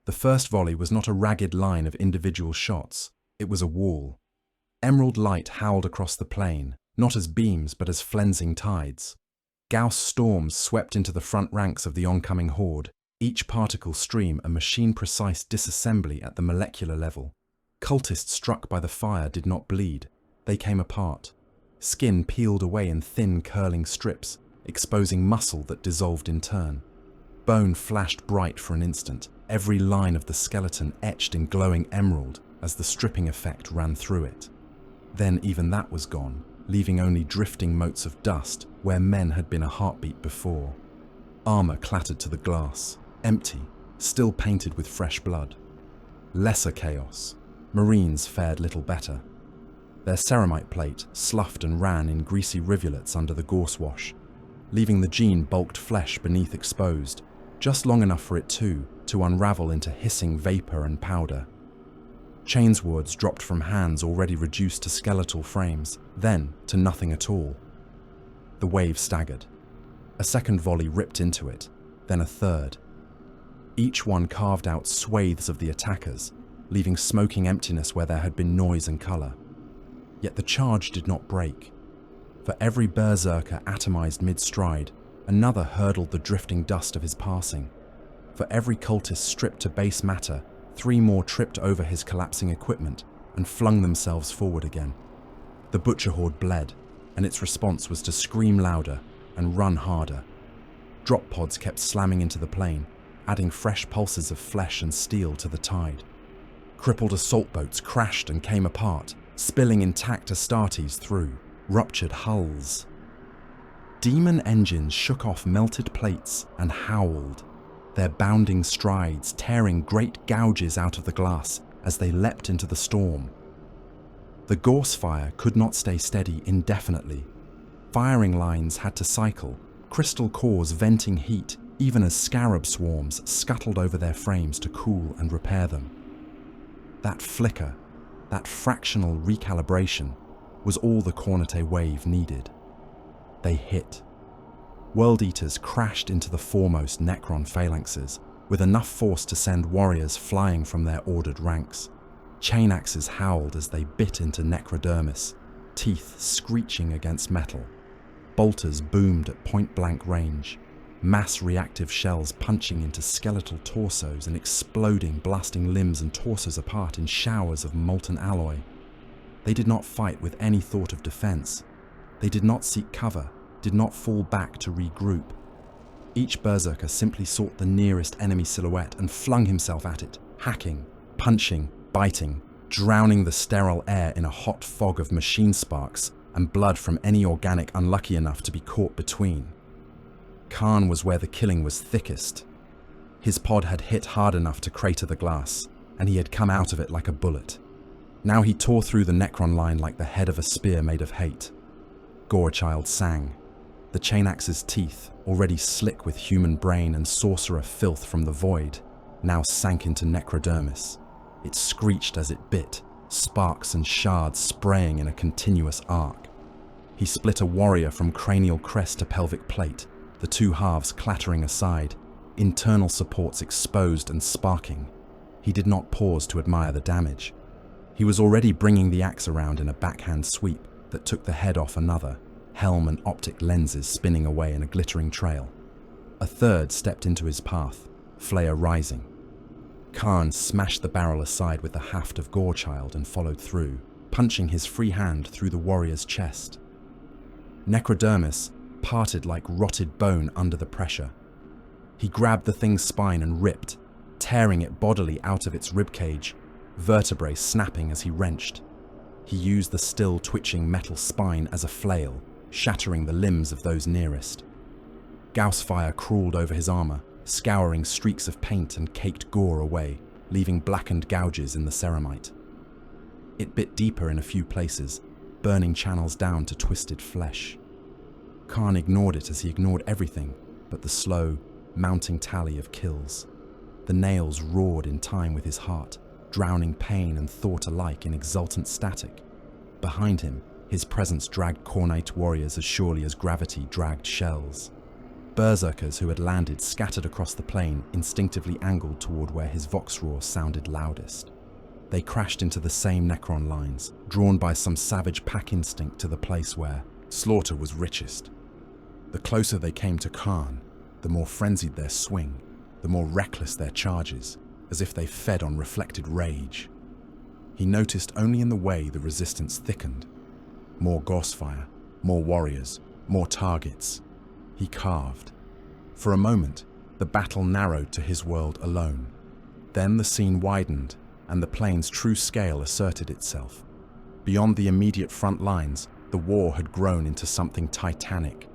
The first volley was not a ragged line of individual shots, it was a wall. Emerald light howled across the plain, not as beams but as flensing tides. Gauss storms swept into the front ranks of the oncoming horde, each particle stream a machine-precise disassembly at the molecular level. Cultists struck by the fire did not bleed, they came apart. Skin peeled away in thin curling strips, exposing muscle that dissolved in turn. Bone flashed bright for an instant, every line of the skeleton etched in glowing emerald as the stripping effect ran through it. Then even that was gone, leaving only drifting motes of dust where men had been a heartbeat before. Armor clattered to the glass, empty, still painted with fresh blood. Lesser chaos. Marines fared little better. Their ceramite plate sloughed and ran in greasy rivulets under the gorse wash, leaving the gene-bulked flesh beneath exposed, just long enough for it to unravel into hissing vapor and powder. Chainswords dropped from hands already reduced to skeletal frames, then to nothing at all. The wave staggered. A second volley ripped into it, then a third. Each one carved out swathes of the attackers, leaving smoking emptiness where there had been noise and colour. Yet the charge did not break. For every berserker atomized mid-stride, another hurdled the drifting dust of his passing. For every cultist stripped to base matter, 3 more tripped over his collapsing equipment and flung themselves forward again. The butcher horde bled, and its response was to scream louder and run harder. Drop pods kept slamming into the plain, adding fresh pulses of flesh and steel to the tide. Crippled assault boats crashed and came apart, spilling intact Astartes through, ruptured hulls. Demon engines shook off melted plates and howled, their bounding strides tearing great gouges out of the glass as they leapt into the storm. The gorse fire could not stay steady indefinitely. Firing lines had to cycle, crystal cores venting heat even as scarab swarms scuttled over their frames to cool and repair them. That flicker, that fractional recalibration, was all the Khârn wave needed. They hit. World Eaters crashed into the foremost Necron phalanxes, with enough force to send warriors flying from their ordered ranks. Chain axes howled as they bit into necrodermis, teeth screeching against metal. Bolters boomed at point-blank range, mass reactive shells punching into skeletal torsos and exploding, blasting limbs and torsos apart in showers of molten alloy. They did not fight with any thought of defense. They did not seek cover, did not fall back to regroup. Each berserker simply sought the nearest enemy silhouette and flung himself at it, hacking, punching, biting, drowning the sterile air in a hot fog of machine sparks and blood from any organic unlucky enough to be caught between. Khârn was where the killing was thickest. His pod had hit hard enough to crater the glass, and he had come out of it like a bullet. Now he tore through the Necron line like the head of a spear made of hate. Gorechild sang. The chain axe's teeth, already slick with human brain and sorcerer filth from the void, now sank into necrodermis. It screeched as it bit, sparks and shards spraying in a continuous arc. He split a warrior from cranial crest to pelvic plate, the 2 halves clattering aside, internal supports exposed and sparking. He did not pause to admire the damage. He was already bringing the axe around in a backhand sweep that took the head off another, helm and optic lenses spinning away in a glittering trail. A third stepped into his path, flail rising. Khârn smashed the barrel aside with the haft of Gorechild and followed through, punching his free hand through the warrior's chest. Necrodermis parted like rotted bone under the pressure. He grabbed the thing's spine and ripped, tearing it bodily out of its ribcage, vertebrae snapping as he wrenched. He used the still twitching metal spine as a flail, shattering the limbs of those nearest. Gauss fire crawled over his armor, scouring streaks of paint and caked gore away, leaving blackened gouges in the ceramite. It bit deeper in a few places, burning channels down to twisted flesh. Khârn ignored it as he ignored everything but the slow, mounting tally of kills. The nails roared in time with his heart, drowning pain and thought alike in exultant static. Behind him, his presence dragged Khârnite warriors as surely as gravity dragged shells. Berserkers who had landed scattered across the plain instinctively angled toward where his vox roar sounded loudest. They crashed into the same Necron lines, drawn by some savage pack instinct to the place where slaughter was richest. The closer they came to Khârn, the more frenzied their swing, the more reckless their charges, as if they fed on reflected rage. He noticed only in the way the resistance thickened. More gorse fire, more warriors, more targets. He carved. For a moment, the battle narrowed to his world alone. Then the scene widened, and the plane's true scale asserted itself. Beyond the immediate front lines, the war had grown into something titanic.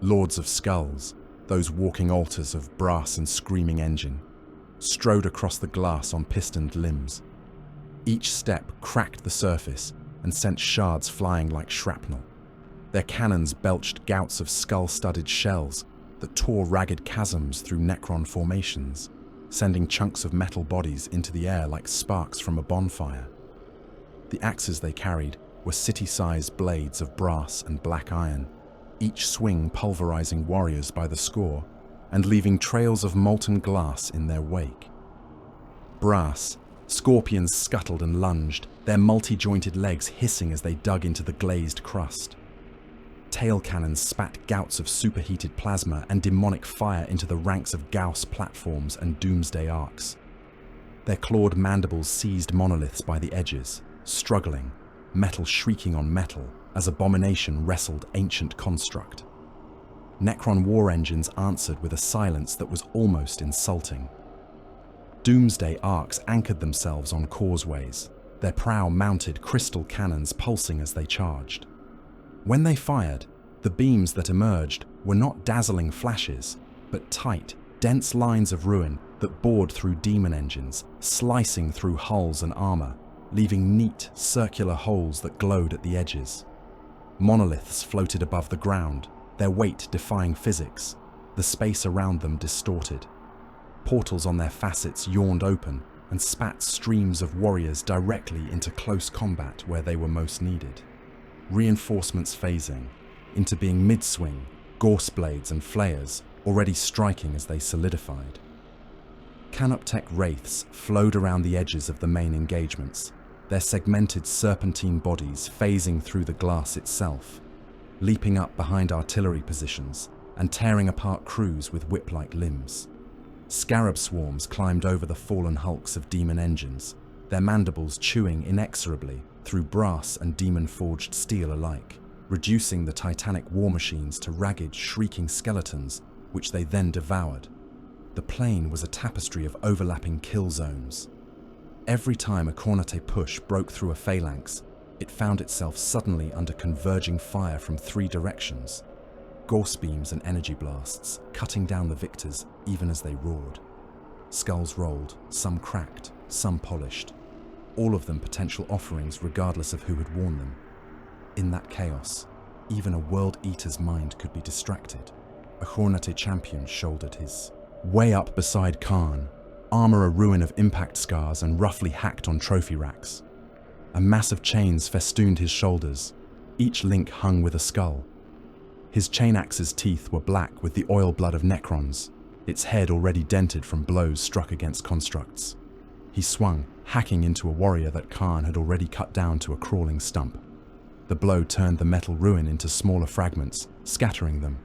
Lords of Skulls, those walking altars of brass and screaming engine, strode across the glass on pistoned limbs. Each step cracked the surface and sent shards flying like shrapnel. Their cannons belched gouts of skull-studded shells that tore ragged chasms through Necron formations, sending chunks of metal bodies into the air like sparks from a bonfire. The axes they carried were city-sized blades of brass and black iron, each swing pulverizing warriors by the score, and leaving trails of molten glass in their wake. Brass, scorpions scuttled and lunged, their multi-jointed legs hissing as they dug into the glazed crust. Tail cannons spat gouts of superheated plasma and demonic fire into the ranks of Gauss platforms and doomsday arcs. Their clawed mandibles seized monoliths by the edges, struggling, metal shrieking on metal as abomination wrestled ancient construct. Necron war engines answered with a silence that was almost insulting. Doomsday arcs anchored themselves on causeways, their prow-mounted crystal cannons pulsing as they charged. When they fired, the beams that emerged were not dazzling flashes, but tight, dense lines of ruin that bored through demon engines, slicing through hulls and armor, leaving neat, circular holes that glowed at the edges. Monoliths floated above the ground, their weight defying physics, the space around them distorted. Portals on their facets yawned open and spat streams of warriors directly into close combat where they were most needed. Reinforcements phasing, into being mid-swing, gorse blades and flayers already striking as they solidified. Canoptech wraiths flowed around the edges of the main engagements, their segmented serpentine bodies phasing through the glass itself, leaping up behind artillery positions and tearing apart crews with whip-like limbs. Scarab swarms climbed over the fallen hulks of demon engines, their mandibles chewing inexorably through brass and demon-forged steel alike, reducing the titanic war machines to ragged, shrieking skeletons, which they then devoured. The plain was a tapestry of overlapping kill zones. Every time a Khârn push broke through a phalanx, it found itself suddenly under converging fire from three directions. Gorse beams and energy blasts, cutting down the victors even as they roared. Skulls rolled, some cracked, some polished. All of them potential offerings regardless of who had worn them. In that chaos, even a World Eater's mind could be distracted. A Khârn champion shouldered his. Way up beside Khârn, armor a ruin of impact scars and roughly hacked on trophy racks. A mass of chains festooned his shoulders, each link hung with a skull. His chain axe's teeth were black with the oil blood of Necrons, its head already dented from blows struck against constructs. He swung, hacking into a warrior that Khârn had already cut down to a crawling stump. The blow turned the metal ruin into smaller fragments, scattering them.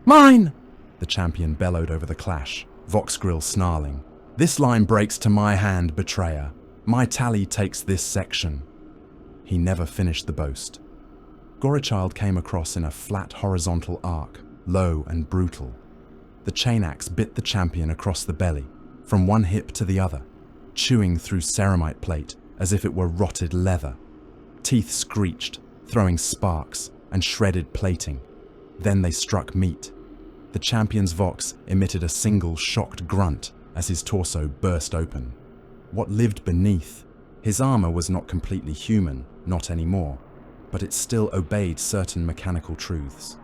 "Mine!" the champion bellowed over the clash, Vox grill snarling. "This line breaks to my hand, betrayer. My tally takes this section." He never finished the boast. Gorechild came across in a flat horizontal arc, low and brutal. The chain axe bit the champion across the belly, from one hip to the other, chewing through ceramite plate as if it were rotted leather. Teeth screeched, throwing sparks and shredded plating. Then they struck meat. The champion's Vox emitted a single shocked grunt as his torso burst open. What lived beneath? His armor was not completely human, not anymore, but it still obeyed certain mechanical truths.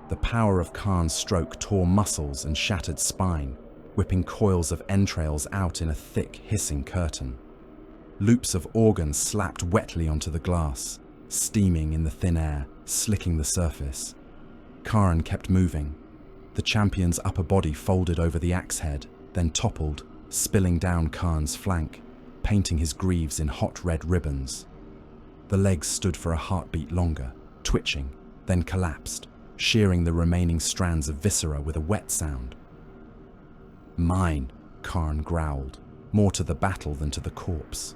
The power of Khârn's stroke tore muscles and shattered spine, whipping coils of entrails out in a thick, hissing curtain. Loops of organs slapped wetly onto the glass, steaming in the thin air, slicking the surface. Khârn kept moving. The champion's upper body folded over the axe head, then toppled, spilling down Khârn's flank, painting his greaves in hot red ribbons. The legs stood for a heartbeat longer, twitching, then collapsed, shearing the remaining strands of viscera with a wet sound. "Mine," Khârn growled, more to the battle than to the corpse.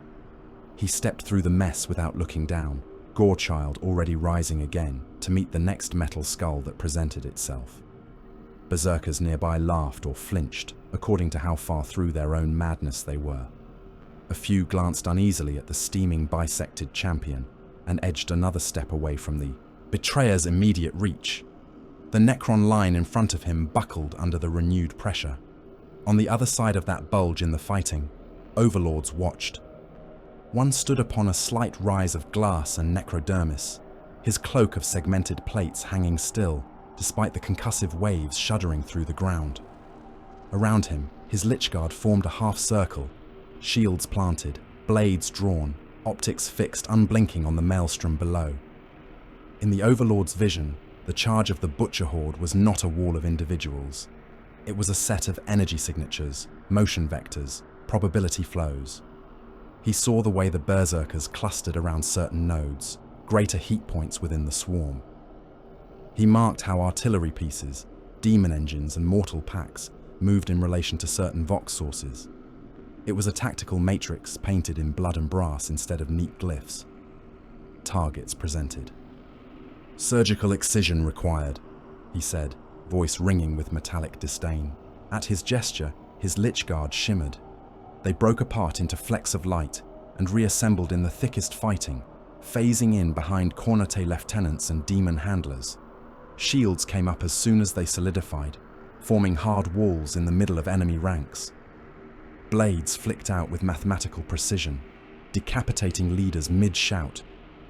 He stepped through the mess without looking down, Gorechild already rising again to meet the next metal skull that presented itself. Berserkers nearby laughed or flinched, according to how far through their own madness they were. A few glanced uneasily at the steaming bisected champion and edged another step away from the betrayer's immediate reach. The Necron line in front of him buckled under the renewed pressure. On the other side of that bulge in the fighting, overlords watched. One stood upon a slight rise of glass and necrodermis, his cloak of segmented plates hanging still, despite the concussive waves shuddering through the ground. Around him, his Lichguard formed a half circle, shields planted, blades drawn, optics fixed unblinking on the maelstrom below. In the Overlord's vision, the charge of the Butcher Horde was not a wall of individuals. It was a set of energy signatures, motion vectors, probability flows. He saw the way the berserkers clustered around certain nodes, greater heat points within the swarm. He marked how artillery pieces, demon engines and mortal packs moved in relation to certain vox sources. It was a tactical matrix painted in blood and brass instead of neat glyphs. Targets presented. "Surgical excision required," he said, voice ringing with metallic disdain. At his gesture, his lich guard shimmered. They broke apart into flecks of light and reassembled in the thickest fighting, phasing in behind Khârn lieutenants and demon handlers. Shields came up as soon as they solidified, forming hard walls in the middle of enemy ranks. Blades flicked out with mathematical precision, decapitating leaders mid-shout,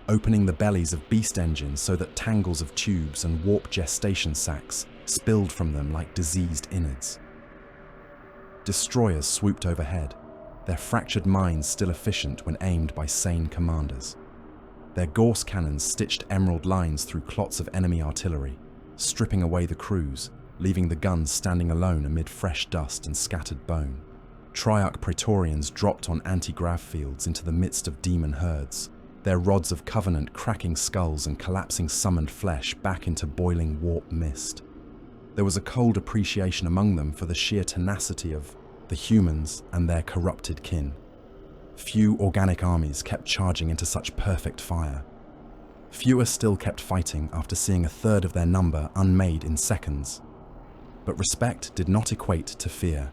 opening the bellies of beast engines so that tangles of tubes and warp gestation sacs spilled from them like diseased innards. Destroyers swooped overhead, their fractured minds still efficient when aimed by sane commanders. Their Gorse cannons stitched emerald lines through clots of enemy artillery, stripping away the crews, leaving the guns standing alone amid fresh dust and scattered bone. Triarch Praetorians dropped on anti-grav fields into the midst of demon herds, their rods of covenant cracking skulls and collapsing summoned flesh back into boiling warp mist. There was a cold appreciation among them for the sheer tenacity of the humans and their corrupted kin. Few organic armies kept charging into such perfect fire. Fewer still kept fighting after seeing a third of their number unmade in seconds. But respect did not equate to fear.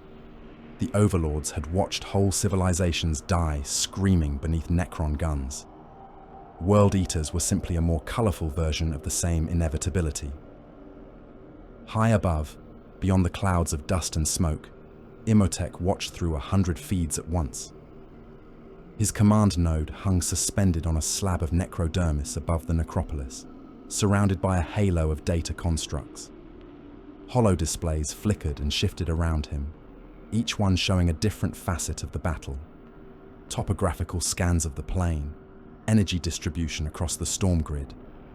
The overlords had watched whole civilizations die screaming beneath Necron guns. World Eaters were simply a more colourful version of the same inevitability. High above, beyond the clouds of dust and smoke, Imotekh watched through 100 feeds at once. His command node hung suspended on a slab of necrodermis above the necropolis, surrounded by a halo of data constructs. Holo displays flickered and shifted around him, each one showing a different facet of the battle. Topographical scans of the plain, energy distribution across the storm grid,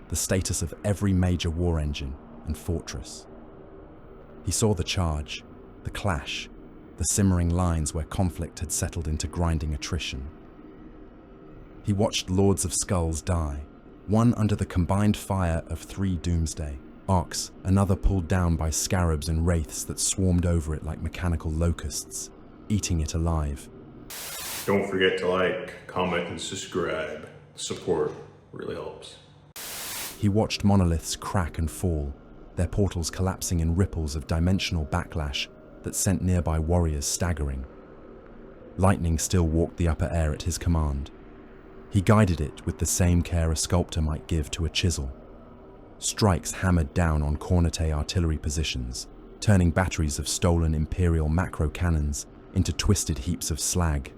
the status of every major war engine and fortress. He saw the charge, the clash, the simmering lines where conflict had settled into grinding attrition. He watched Lords of Skulls die, one under the combined fire of 3 Doomsday arcs, another pulled down by scarabs and wraiths that swarmed over it like mechanical locusts, eating it alive. Don't forget to like, comment, and subscribe. Support really helps. He watched monoliths crack and fall, their portals collapsing in ripples of dimensional backlash that sent nearby warriors staggering. Lightning still walked the upper air at his command. He guided it with the same care a sculptor might give to a chisel. Strikes hammered down on Khârn artillery positions, turning batteries of stolen Imperial macro cannons into twisted heaps of slag.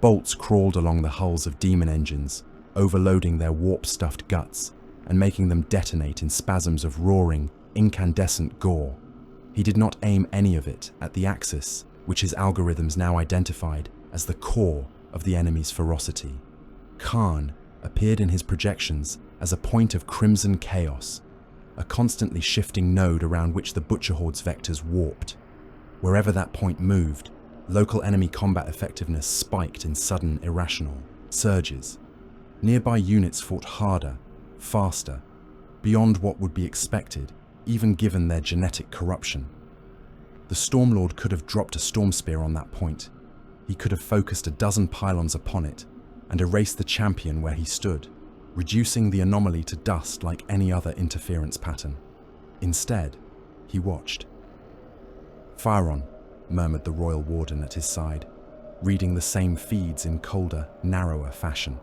Bolts crawled along the hulls of demon engines, overloading their warp-stuffed guts and making them detonate in spasms of roaring, incandescent gore. He did not aim any of it at the axis, which his algorithms now identified as the core of the enemy's ferocity. Khârn appeared in his projections as a point of crimson chaos, a constantly shifting node around which the Butcher Horde's vectors warped. Wherever that point moved, local enemy combat effectiveness spiked in sudden, irrational surges. Nearby units fought harder, faster, beyond what would be expected, even given their genetic corruption. The Stormlord could have dropped a storm spear on that point. He could have focused a dozen pylons upon it and erased the champion where he stood, reducing the anomaly to dust like any other interference pattern. Instead, he watched. "Fire on," murmured the Royal Warden at his side, reading the same feeds in colder, narrower fashion.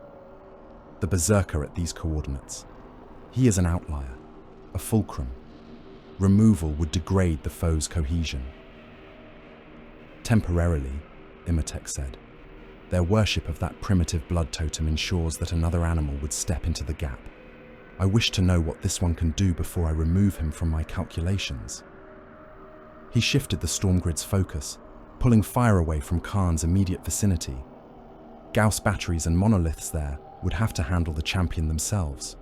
The Berserker at these coordinates. He is an outlier, a fulcrum. Removal would degrade the foe's cohesion. Temporarily, Imotekh said. Their worship of that primitive blood totem ensures that another animal would step into the gap. I wish to know what this one can do before I remove him from my calculations. He shifted the storm grid's focus, pulling fire away from Khârn's immediate vicinity. Gauss batteries and monoliths there would have to handle the champion themselves.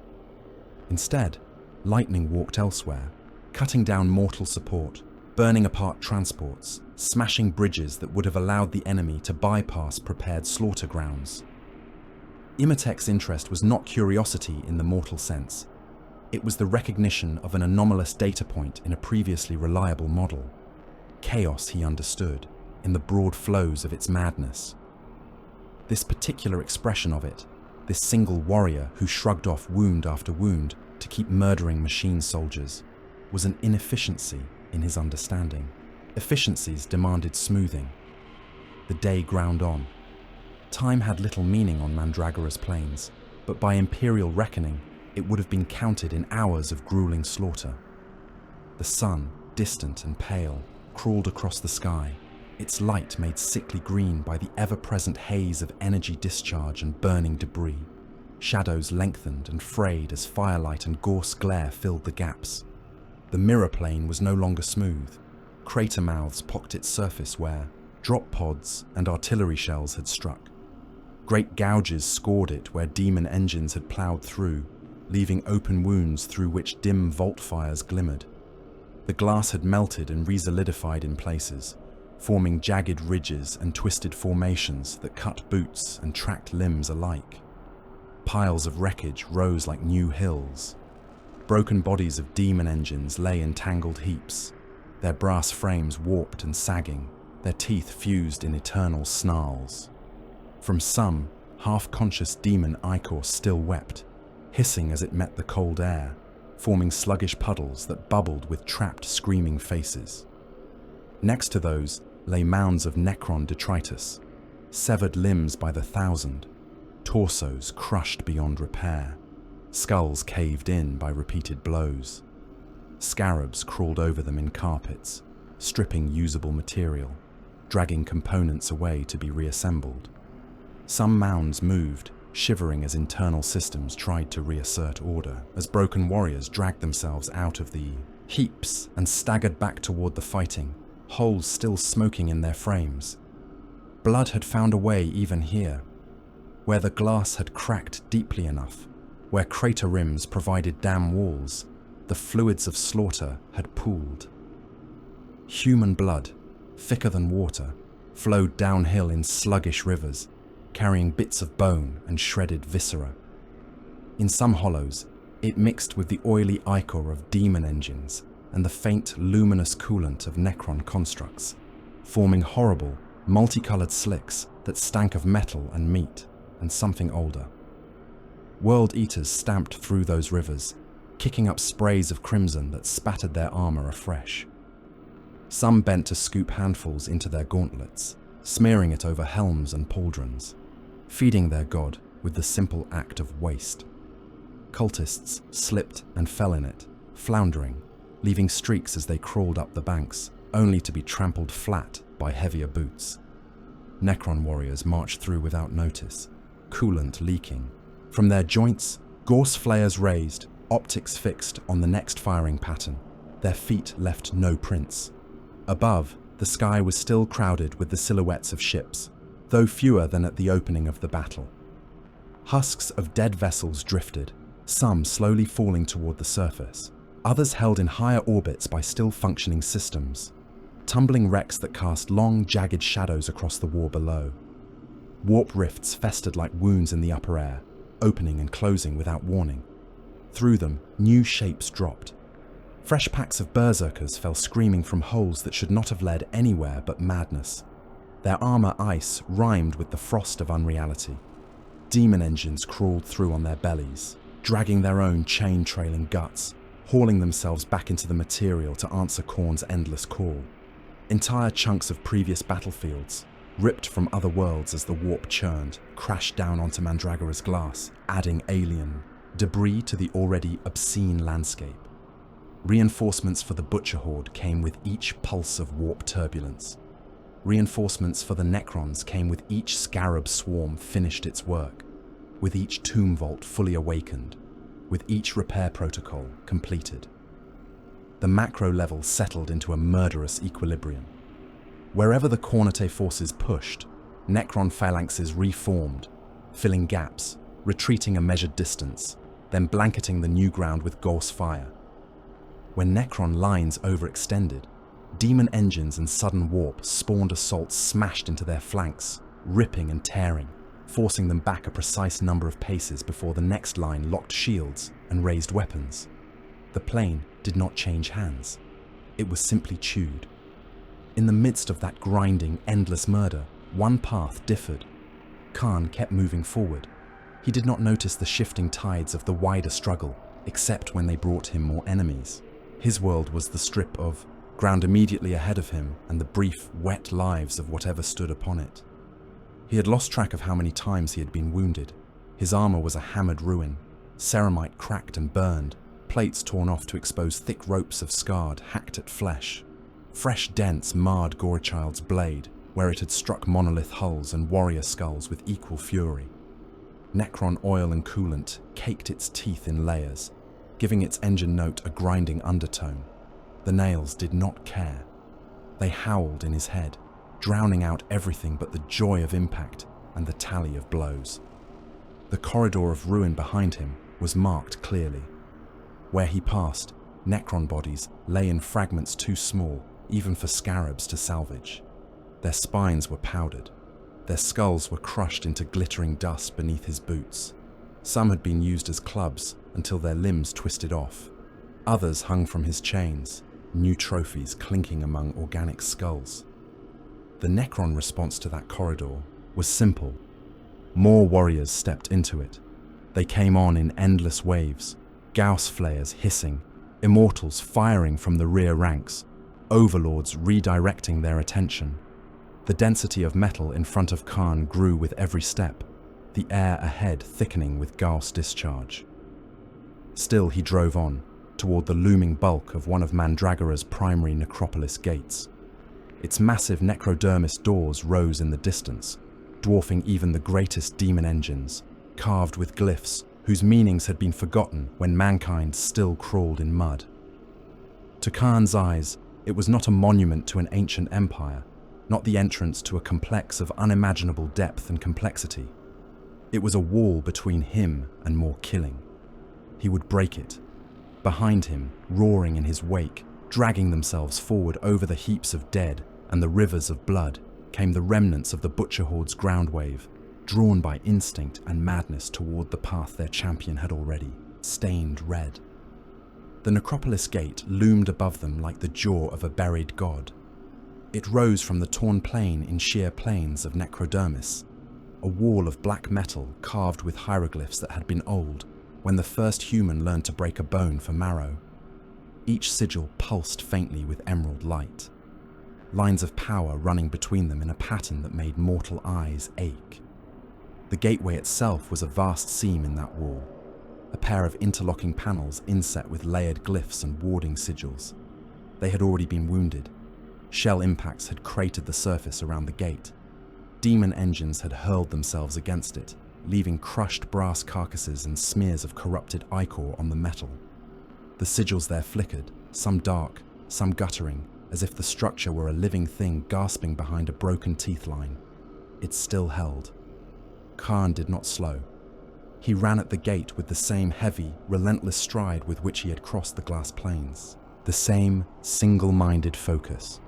Instead, lightning walked elsewhere, cutting down mortal support, burning apart transports, smashing bridges that would have allowed the enemy to bypass prepared slaughter grounds. Imotech's interest was not curiosity in the mortal sense. It was the recognition of an anomalous data point in a previously reliable model. Chaos, he understood, in the broad flows of its madness. This particular expression of it, this single warrior who shrugged off wound after wound to keep murdering machine soldiers, was an inefficiency in his understanding. Efficiencies demanded smoothing. The day ground on. Time had little meaning on Mandragora's plains, but by imperial reckoning, it would have been counted in hours of grueling slaughter. The sun, distant and pale, crawled across the sky, its light made sickly green by the ever-present haze of energy discharge and burning debris. Shadows lengthened and frayed as firelight and gorse glare filled the gaps. The mirror plane was no longer smooth. Crater mouths pocked its surface where drop pods and artillery shells had struck. Great gouges scored it where demon engines had ploughed through, leaving open wounds through which dim vault fires glimmered. The glass had melted and re-solidified in places, forming jagged ridges and twisted formations that cut boots and tracked limbs alike. Piles of wreckage rose like new hills. Broken bodies of demon engines lay in tangled heaps, their brass frames warped and sagging, their teeth fused in eternal snarls. From some, half-conscious demon ichor still wept, hissing as it met the cold air, forming sluggish puddles that bubbled with trapped, screaming faces. Next to those lay mounds of necron detritus, severed limbs by the thousand, torsos crushed beyond repair, skulls caved in by repeated blows. Scarabs crawled over them in carpets, stripping usable material, dragging components away to be reassembled. Some mounds moved, shivering as internal systems tried to reassert order, as broken warriors dragged themselves out of the heaps and staggered back toward the fighting, holes still smoking in their frames. Blood had found a way even here, where the glass had cracked deeply enough, where crater rims provided dam walls, the fluids of slaughter had pooled. Human blood, thicker than water, flowed downhill in sluggish rivers, carrying bits of bone and shredded viscera. In some hollows, it mixed with the oily ichor of demon engines and the faint, luminous coolant of necron constructs, forming horrible, multicolored slicks that stank of metal and meat and something older. World Eaters stamped through those rivers, kicking up sprays of crimson that spattered their armor afresh. Some bent to scoop handfuls into their gauntlets, smearing it over helms and pauldrons, feeding their god with the simple act of waste. Cultists slipped and fell in it, floundering, leaving streaks as they crawled up the banks, only to be trampled flat by heavier boots. Necron warriors marched through without notice, coolant leaking. From their joints, gorse flares raised, optics fixed on the next firing pattern. Their feet left no prints. Above, the sky was still crowded with the silhouettes of ships, though fewer than at the opening of the battle. Husks of dead vessels drifted, some slowly falling toward the surface, others held in higher orbits by still functioning systems, tumbling wrecks that cast long, jagged shadows across the war below. Warp rifts festered like wounds in the upper air, opening and closing without warning. Through them, new shapes dropped. Fresh packs of berserkers fell screaming from holes that should not have led anywhere but madness. Their armor ice rhymed with the frost of unreality. Demon engines crawled through on their bellies, dragging their own chain-trailing guts, hauling themselves back into the material to answer Khârn's endless call. Entire chunks of previous battlefields, ripped from other worlds as the warp churned, crashed down onto Mandragora's glass, adding alien debris to the already obscene landscape. Reinforcements for the Butcher Horde came with each pulse of warp turbulence. Reinforcements for the Necrons came with each scarab swarm finished its work, with each tomb vault fully awakened, with each repair protocol completed. The macro level settled into a murderous equilibrium. Wherever the Khârnate forces pushed, Necron phalanxes reformed, filling gaps, retreating a measured distance, then blanketing the new ground with gorse fire. When Necron lines overextended, Demon engines and sudden warp spawned assaults smashed into their flanks, ripping and tearing, forcing them back a precise number of paces before the next line locked shields and raised weapons. The plane did not change hands. It was simply chewed. In the midst of that grinding, endless murder, one path differed. Khârn kept moving forward. He did not notice the shifting tides of the wider struggle, except when they brought him more enemies. His world was the strip of ground immediately ahead of him and the brief, wet lives of whatever stood upon it. He had lost track of how many times he had been wounded. His armor was a hammered ruin, ceramite cracked and burned, plates torn off to expose thick ropes of scarred, hacked-at flesh. Fresh dents marred Gorechild's blade, where it had struck monolith hulls and warrior skulls with equal fury. Necron oil and coolant caked its teeth in layers, giving its engine note a grinding undertone. The nails did not care. They howled in his head, drowning out everything but the joy of impact and the tally of blows. The corridor of ruin behind him was marked clearly. Where he passed, Necron bodies lay in fragments too small even for scarabs to salvage. Their spines were powdered. Their skulls were crushed into glittering dust beneath his boots. Some had been used as clubs until their limbs twisted off. Others hung from his chains, new trophies clinking among organic skulls. The Necron response to that corridor was simple. More warriors stepped into it. They came on in endless waves, Gauss flares hissing, immortals firing from the rear ranks, overlords redirecting their attention. The density of metal in front of Khârn grew with every step, the air ahead thickening with Gauss discharge. Still he drove on, toward the looming bulk of one of Mandragora's primary necropolis gates. Its massive necrodermis doors rose in the distance, dwarfing even the greatest demon engines, carved with glyphs whose meanings had been forgotten when mankind still crawled in mud. To Khârn's eyes, it was not a monument to an ancient empire, not the entrance to a complex of unimaginable depth and complexity. It was a wall between him and more killing. He would break it. Behind him, roaring in his wake, dragging themselves forward over the heaps of dead and the rivers of blood, came the remnants of the Butcher Horde's ground wave, drawn by instinct and madness toward the path their champion had already stained red. The necropolis gate loomed above them like the jaw of a buried god. It rose from the torn plain in sheer plains of necrodermis, a wall of black metal carved with hieroglyphs that had been old when the first human learned to break a bone for marrow. Each sigil pulsed faintly with emerald light, lines of power running between them in a pattern that made mortal eyes ache. The gateway itself was a vast seam in that wall, a pair of interlocking panels inset with layered glyphs and warding sigils. They had already been wounded. Shell impacts had cratered the surface around the gate. Demon engines had hurled themselves against it, leaving crushed brass carcasses and smears of corrupted ichor on the metal. The sigils there flickered, some dark, some guttering, as if the structure were a living thing gasping behind a broken teeth line. It still held. Khârn did not slow. He ran at the gate with the same heavy, relentless stride with which he had crossed the glass plains. The same single-minded focus.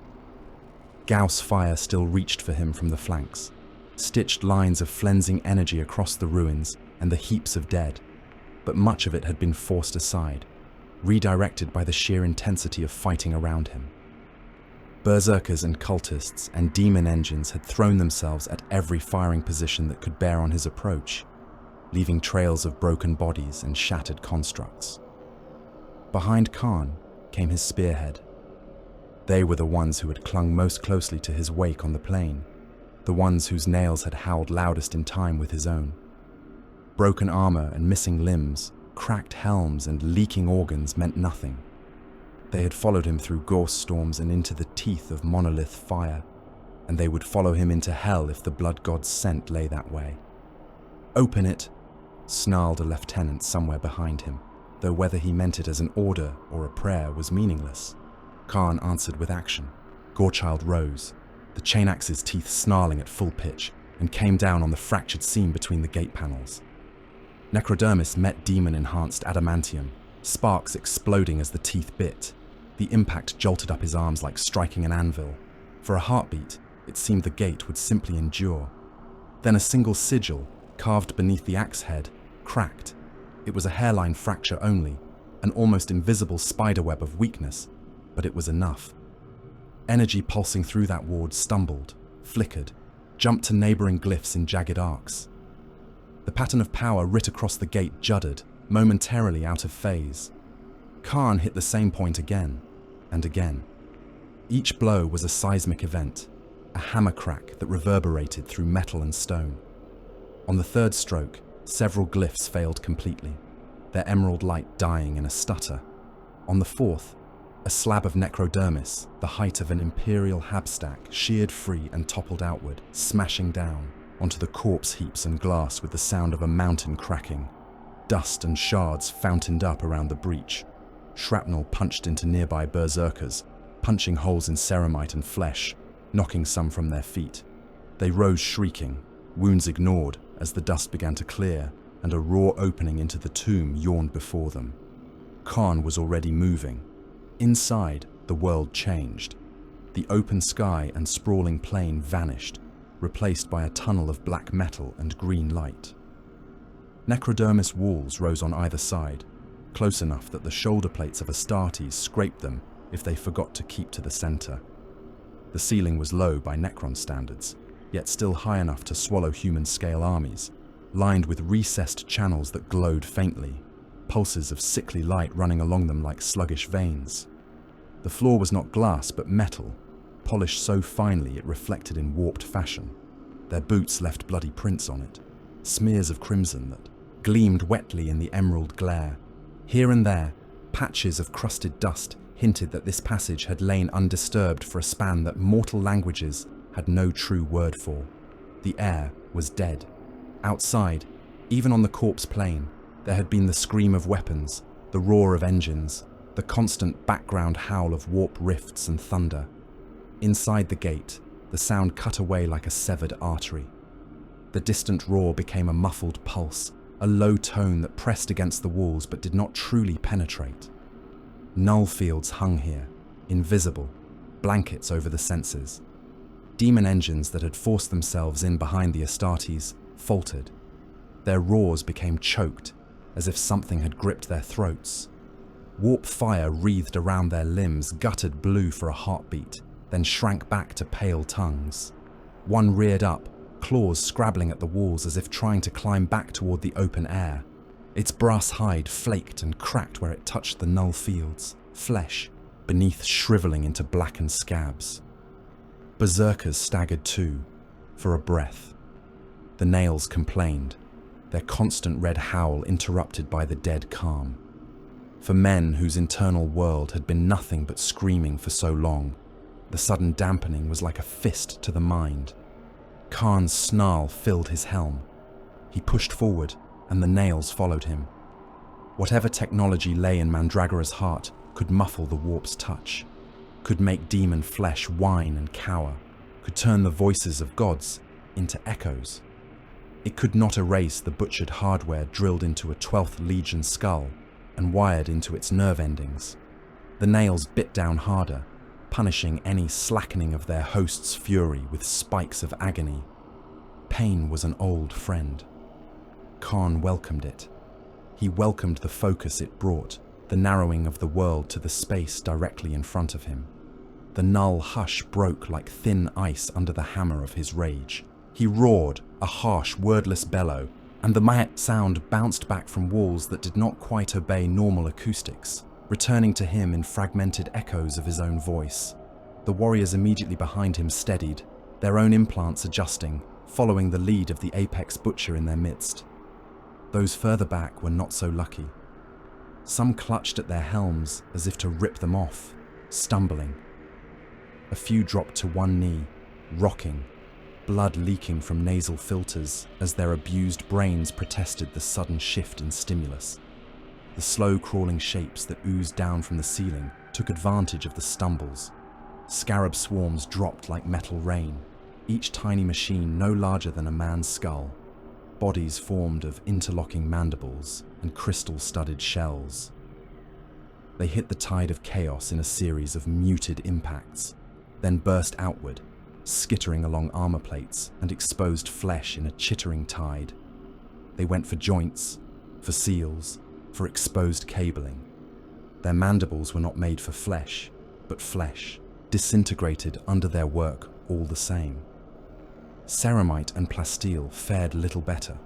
Gauss fire still reached for him from the flanks, stitched lines of flensing energy across the ruins and the heaps of dead, but much of it had been forced aside, redirected by the sheer intensity of fighting around him. Berserkers and cultists and demon engines had thrown themselves at every firing position that could bear on his approach, leaving trails of broken bodies and shattered constructs. Behind Khârn came his spearhead. They were the ones who had clung most closely to his wake on the plain, the ones whose nails had howled loudest in time with his own. Broken armor and missing limbs, cracked helms and leaking organs meant nothing. They had followed him through gorse storms and into the teeth of monolith fire, and they would follow him into hell if the blood god's scent lay that way. "Open it," snarled a lieutenant somewhere behind him, though whether he meant it as an order or a prayer was meaningless. Khârn answered with action. Gorechild rose, the chain axe's teeth snarling at full pitch, and came down on the fractured seam between the gate panels. Necrodermis met demon-enhanced adamantium, sparks exploding as the teeth bit. The impact jolted up his arms like striking an anvil. For a heartbeat, it seemed the gate would simply endure. Then a single sigil, carved beneath the axe head, cracked. It was a hairline fracture only, an almost invisible spiderweb of weakness, but it was enough. Energy pulsing through that ward stumbled, flickered, jumped to neighboring glyphs in jagged arcs. The pattern of power writ across the gate juddered, momentarily out of phase. Khârn hit the same point again, and again. Each blow was a seismic event, a hammer crack that reverberated through metal and stone. On the third stroke, several glyphs failed completely, their emerald light dying in a stutter. On the fourth, a slab of necrodermis, the height of an imperial habstack, sheared free and toppled outward, smashing down onto the corpse heaps and glass with the sound of a mountain cracking. Dust and shards fountained up around the breach. Shrapnel punched into nearby berserkers, punching holes in ceramite and flesh, knocking some from their feet. They rose shrieking, wounds ignored as the dust began to clear and a raw opening into the tomb yawned before them. Khârn was already moving. Inside, the world changed. The open sky and sprawling plain vanished, replaced by a tunnel of black metal and green light. Necrodermis walls rose on either side, close enough that the shoulder plates of Astartes scraped them if they forgot to keep to the center. The ceiling was low by Necron standards, yet still high enough to swallow human-scale armies, lined with recessed channels that glowed faintly, pulses of sickly light running along them like sluggish veins. The floor was not glass but metal, polished so finely it reflected in warped fashion. Their boots left bloody prints on it, smears of crimson that gleamed wetly in the emerald glare. Here and there, patches of crusted dust hinted that this passage had lain undisturbed for a span that mortal languages had no true word for. The air was dead. Outside, even on the corpse plain, there had been the scream of weapons, the roar of engines, the constant background howl of warp rifts and thunder. Inside the gate, the sound cut away like a severed artery. The distant roar became a muffled pulse, a low tone that pressed against the walls but did not truly penetrate. Null fields hung here, invisible, blankets over the senses. Demon engines that had forced themselves in behind the Astartes faltered. Their roars became choked, as if something had gripped their throats. Warp fire wreathed around their limbs, guttered blue for a heartbeat, then shrank back to pale tongues. One reared up, claws scrabbling at the walls as if trying to climb back toward the open air. Its brass hide flaked and cracked where it touched the null fields, flesh beneath shriveling into blackened scabs. Berserkers staggered too, for a breath. The nails complained, their constant red howl interrupted by the dead calm. For men whose internal world had been nothing but screaming for so long, the sudden dampening was like a fist to the mind. Khârn's snarl filled his helm. He pushed forward, and the nails followed him. Whatever technology lay in Mandragora's heart could muffle the warp's touch, could make demon flesh whine and cower, could turn the voices of gods into echoes. It could not erase the butchered hardware drilled into a 12th Legion skull and wired into its nerve endings. The nails bit down harder, punishing any slackening of their host's fury with spikes of agony. Pain was an old friend. Khârn welcomed it. He welcomed the focus it brought, the narrowing of the world to the space directly in front of him. The null hush broke like thin ice under the hammer of his rage. He roared, a harsh, wordless bellow, and the Ma'at sound bounced back from walls that did not quite obey normal acoustics, returning to him in fragmented echoes of his own voice. The warriors immediately behind him steadied, their own implants adjusting, following the lead of the apex butcher in their midst. Those further back were not so lucky. Some clutched at their helms as if to rip them off, stumbling. A few dropped to one knee, rocking, blood leaking from nasal filters as their abused brains protested the sudden shift in stimulus. The slow-crawling shapes that oozed down from the ceiling took advantage of the stumbles. Scarab swarms dropped like metal rain, each tiny machine no larger than a man's skull, bodies formed of interlocking mandibles and crystal-studded shells. They hit the tide of chaos in a series of muted impacts, then burst outward, skittering along armor plates and exposed flesh in a chittering tide. They went for joints, for seals, for exposed cabling. Their mandibles were not made for flesh, but flesh, disintegrated under their work all the same. Ceramite and plasteel fared little better.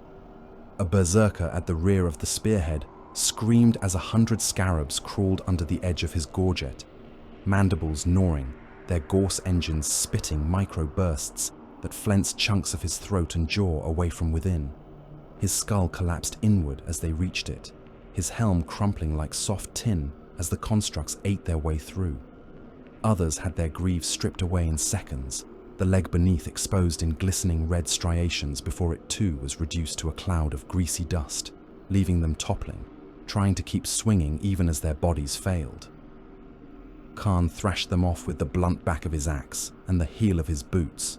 A berserker at the rear of the spearhead screamed as 100 scarabs crawled under the edge of his gorget, mandibles gnawing, their gorse engines spitting micro-bursts that flensed chunks of his throat and jaw away from within. His skull collapsed inward as they reached it, his helm crumpling like soft tin as the constructs ate their way through. Others had their greaves stripped away in seconds, the leg beneath exposed in glistening red striations before it too was reduced to a cloud of greasy dust, leaving them toppling, trying to keep swinging even as their bodies failed. Khârn thrashed them off with the blunt back of his axe and the heel of his boots.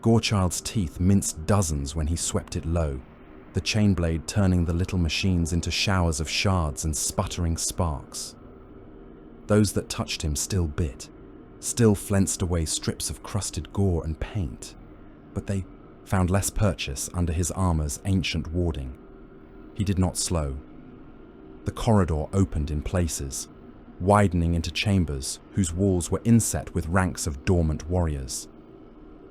Gorechild's teeth minced dozens when he swept it low, the chain blade turning the little machines into showers of shards and sputtering sparks. Those that touched him still bit, still flensed away strips of crusted gore and paint, but they found less purchase under his armor's ancient warding. He did not slow. The corridor opened in places, widening into chambers whose walls were inset with ranks of dormant warriors.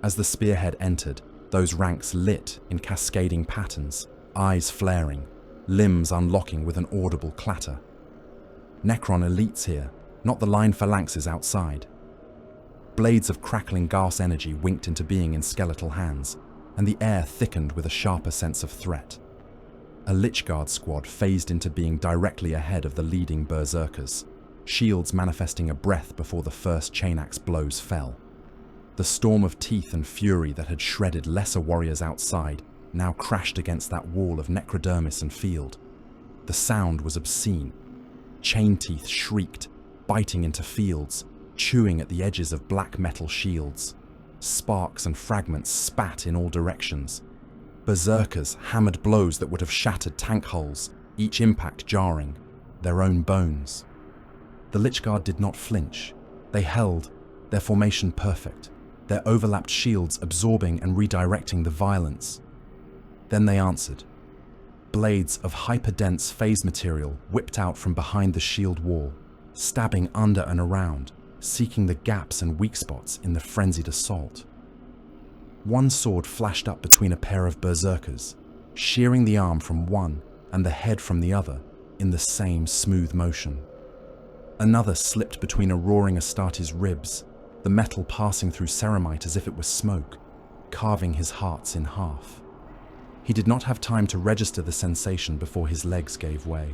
As the spearhead entered, those ranks lit in cascading patterns, eyes flaring, limbs unlocking with an audible clatter. Necron elites here, not the line phalanxes outside. Blades of crackling Gauss energy winked into being in skeletal hands, and the air thickened with a sharper sense of threat. A Lichguard squad phased into being directly ahead of the leading berserkers, shields manifesting a breath before the first chain-axe blows fell. The storm of teeth and fury that had shredded lesser warriors outside now crashed against that wall of necrodermis and field. The sound was obscene. Chain teeth shrieked, biting into fields, chewing at the edges of black metal shields. Sparks and fragments spat in all directions. Berserkers hammered blows that would have shattered tank hulls, each impact jarring, their own bones. The Lichguard did not flinch. They held, their formation perfect, their overlapped shields absorbing and redirecting the violence. Then they answered. Blades of hyperdense phase material whipped out from behind the shield wall, stabbing under and around, seeking the gaps and weak spots in the frenzied assault. One sword flashed up between a pair of berserkers, shearing the arm from one and the head from the other in the same smooth motion. Another slipped between a roaring Astartes' ribs, the metal passing through ceramite as if it was smoke, carving his hearts in half. He did not have time to register the sensation before his legs gave way.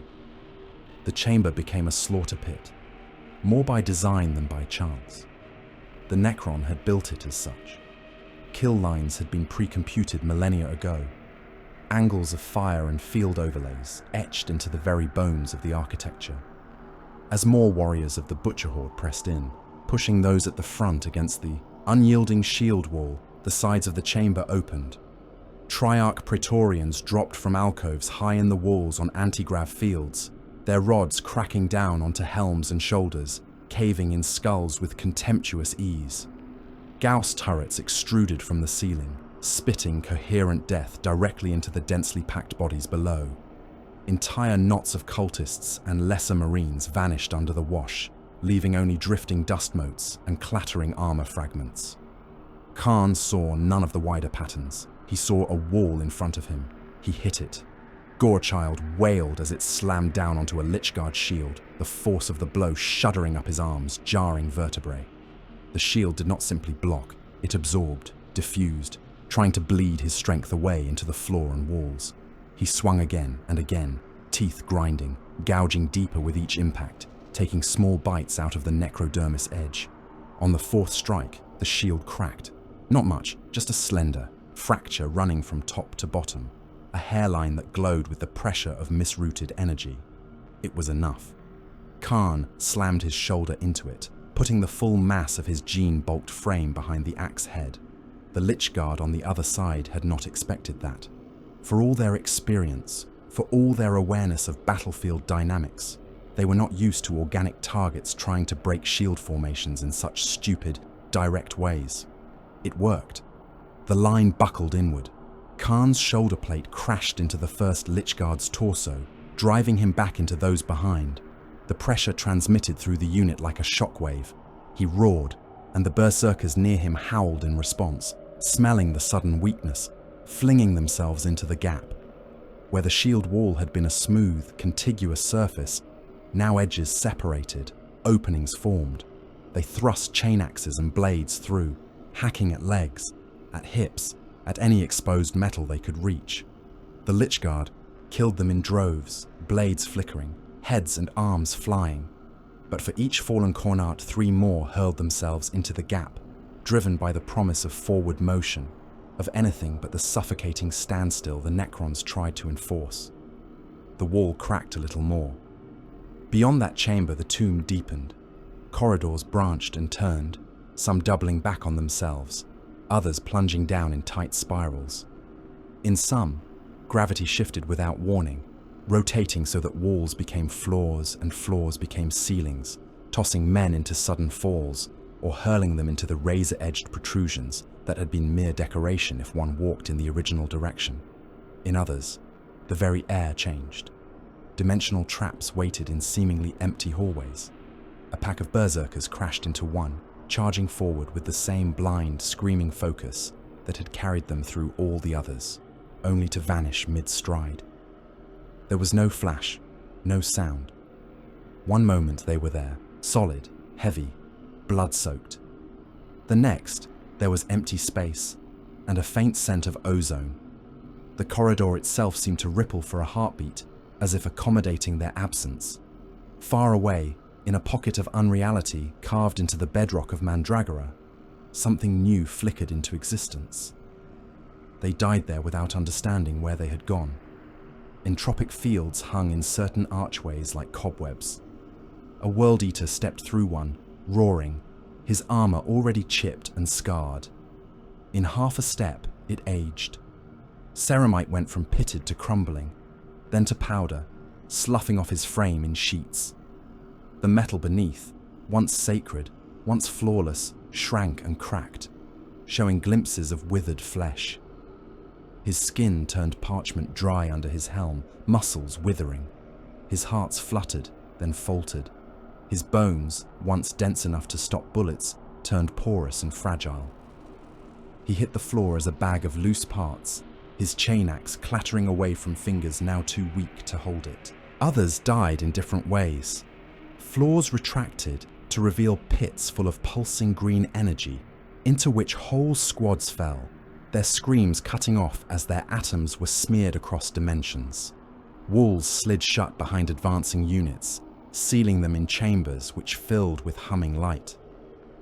The chamber became a slaughter pit, more by design than by chance. The Necron had built it as such. Kill lines had been pre-computed millennia ago, angles of fire and field overlays etched into the very bones of the architecture. As more warriors of the Butcher Horde pressed in, pushing those at the front against the unyielding shield wall, the sides of the chamber opened. Triarch Praetorians dropped from alcoves high in the walls on anti-grav fields, their rods cracking down onto helms and shoulders, caving in skulls with contemptuous ease. Gauss turrets extruded from the ceiling, spitting coherent death directly into the densely packed bodies below. Entire knots of cultists and lesser marines vanished under the wash, leaving only drifting dust motes and clattering armor fragments. Khârn saw none of the wider patterns. He saw a wall in front of him. He hit it. Gorechild wailed as it slammed down onto a Lichguard shield, the force of the blow shuddering up his arms, jarring vertebrae. The shield did not simply block, it absorbed, diffused, trying to bleed his strength away into the floor and walls. He swung again and again, teeth grinding, gouging deeper with each impact, taking small bites out of the necrodermis edge. On the fourth strike, the shield cracked. Not much, just a slender fracture running from top to bottom, a hairline that glowed with the pressure of misrouted energy. It was enough. Khârn slammed his shoulder into it, putting the full mass of his gene-bulked frame behind the axe head. The Lichguard on the other side had not expected that. For all their experience, for all their awareness of battlefield dynamics, They were not used to organic targets trying to break shield formations in such stupid, direct ways. It worked. The line buckled inward. Khârn's shoulder plate crashed into the first Lichguard's torso, driving him back into those behind. The pressure transmitted through the unit like a shockwave. He roared, and the berserkers near him howled in response, smelling the sudden weakness, flinging themselves into the gap. Where the shield wall had been a smooth, contiguous surface, now edges separated, openings formed. They thrust chain axes and blades through, hacking at legs, at hips, at any exposed metal they could reach. The Lichguard killed them in droves, blades flickering, heads and arms flying. But for each fallen Khârn, 3 more hurled themselves into the gap, driven by the promise of forward motion, of anything but the suffocating standstill the Necrons tried to enforce. The wall cracked a little more. Beyond that chamber, the tomb deepened. Corridors branched and turned, some doubling back on themselves, others plunging down in tight spirals. In some, gravity shifted without warning, rotating so that walls became floors and floors became ceilings, tossing men into sudden falls or hurling them into the razor-edged protrusions that had been mere decoration if one walked in the original direction. In others, the very air changed. Dimensional traps waited in seemingly empty hallways. A pack of berserkers crashed into one, charging forward with the same blind, screaming focus that had carried them through all the others, only to vanish mid-stride. There was no flash, no sound. One moment they were there, solid, heavy, blood-soaked. The next, there was empty space and a faint scent of ozone. The corridor itself seemed to ripple for a heartbeat, as if accommodating their absence. Far away, in a pocket of unreality carved into the bedrock of Mandragora, something new flickered into existence. They died there without understanding where they had gone. Entropic fields hung in certain archways like cobwebs. A world eater stepped through one, roaring, his armor already chipped and scarred. In half a step, it aged. Ceramite went from pitted to crumbling, then to powder, sloughing off his frame in sheets. The metal beneath, once sacred, once flawless, shrank and cracked, showing glimpses of withered flesh. His skin turned parchment dry under his helm, muscles withering. His hearts fluttered, then faltered. His bones, once dense enough to stop bullets, turned porous and fragile. He hit the floor as a bag of loose parts, his chain axe clattering away from fingers now too weak to hold it. Others died in different ways. Floors retracted to reveal pits full of pulsing green energy, into which whole squads fell, their screams cutting off as their atoms were smeared across dimensions. Walls slid shut behind advancing units, sealing them in chambers which filled with humming light.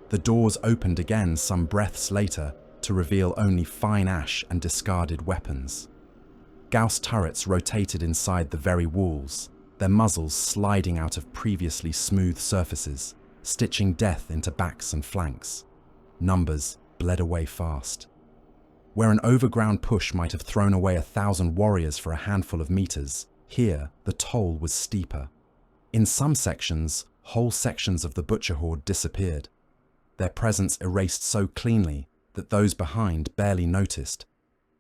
The doors opened again some breaths later to reveal only fine ash and discarded weapons. Gauss turrets rotated inside the very walls, their muzzles sliding out of previously smooth surfaces, stitching death into backs and flanks. Numbers bled away fast. Where an overground push might have thrown away 1,000 warriors for a handful of meters, here the toll was steeper. In some sections, whole sections of the butcher horde disappeared, their presence erased so cleanly that those behind barely noticed,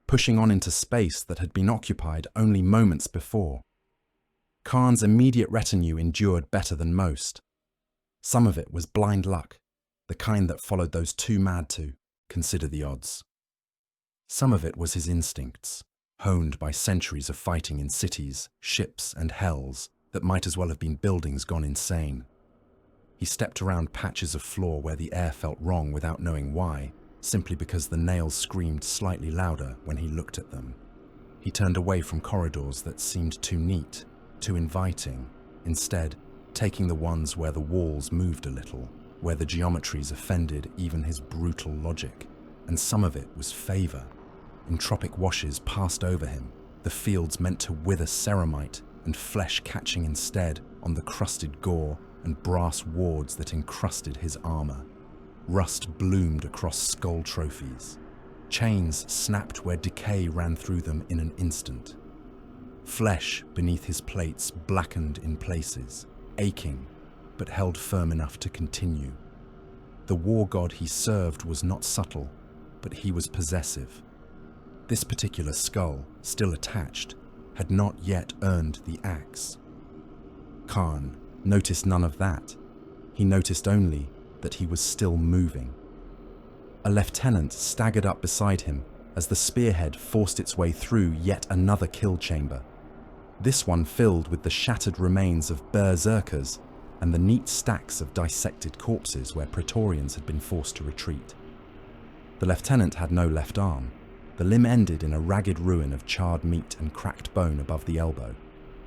pushing on into space that had been occupied only moments before. Khârn's immediate retinue endured better than most. Some of it was blind luck, the kind that followed those too mad to consider the odds. Some of it was his instincts, honed by centuries of fighting in cities, ships, and hells that might as well have been buildings gone insane. He stepped around patches of floor where the air felt wrong without knowing why, simply because the nails screamed slightly louder when he looked at them. He turned away from corridors that seemed too neat, too inviting, instead taking the ones where the walls moved a little, where the geometries offended even his brutal logic, and some of it was favor. Entropic washes passed over him, the fields meant to wither ceramite and flesh catching instead on the crusted gore and brass wards that encrusted his armor. Rust bloomed across skull trophies. Chains snapped where decay ran through them in an instant. Flesh beneath his plates blackened in places, aching, but held firm enough to continue. The war god he served was not subtle, but he was possessive. This particular skull, still attached, had not yet earned the axe. Khârn noticed none of that. He noticed only that he was still moving. A lieutenant staggered up beside him as the spearhead forced its way through yet another kill chamber, this one filled with the shattered remains of berserkers and the neat stacks of dissected corpses where Praetorians had been forced to retreat. The lieutenant had no left arm. The limb ended in a ragged ruin of charred meat and cracked bone above the elbow,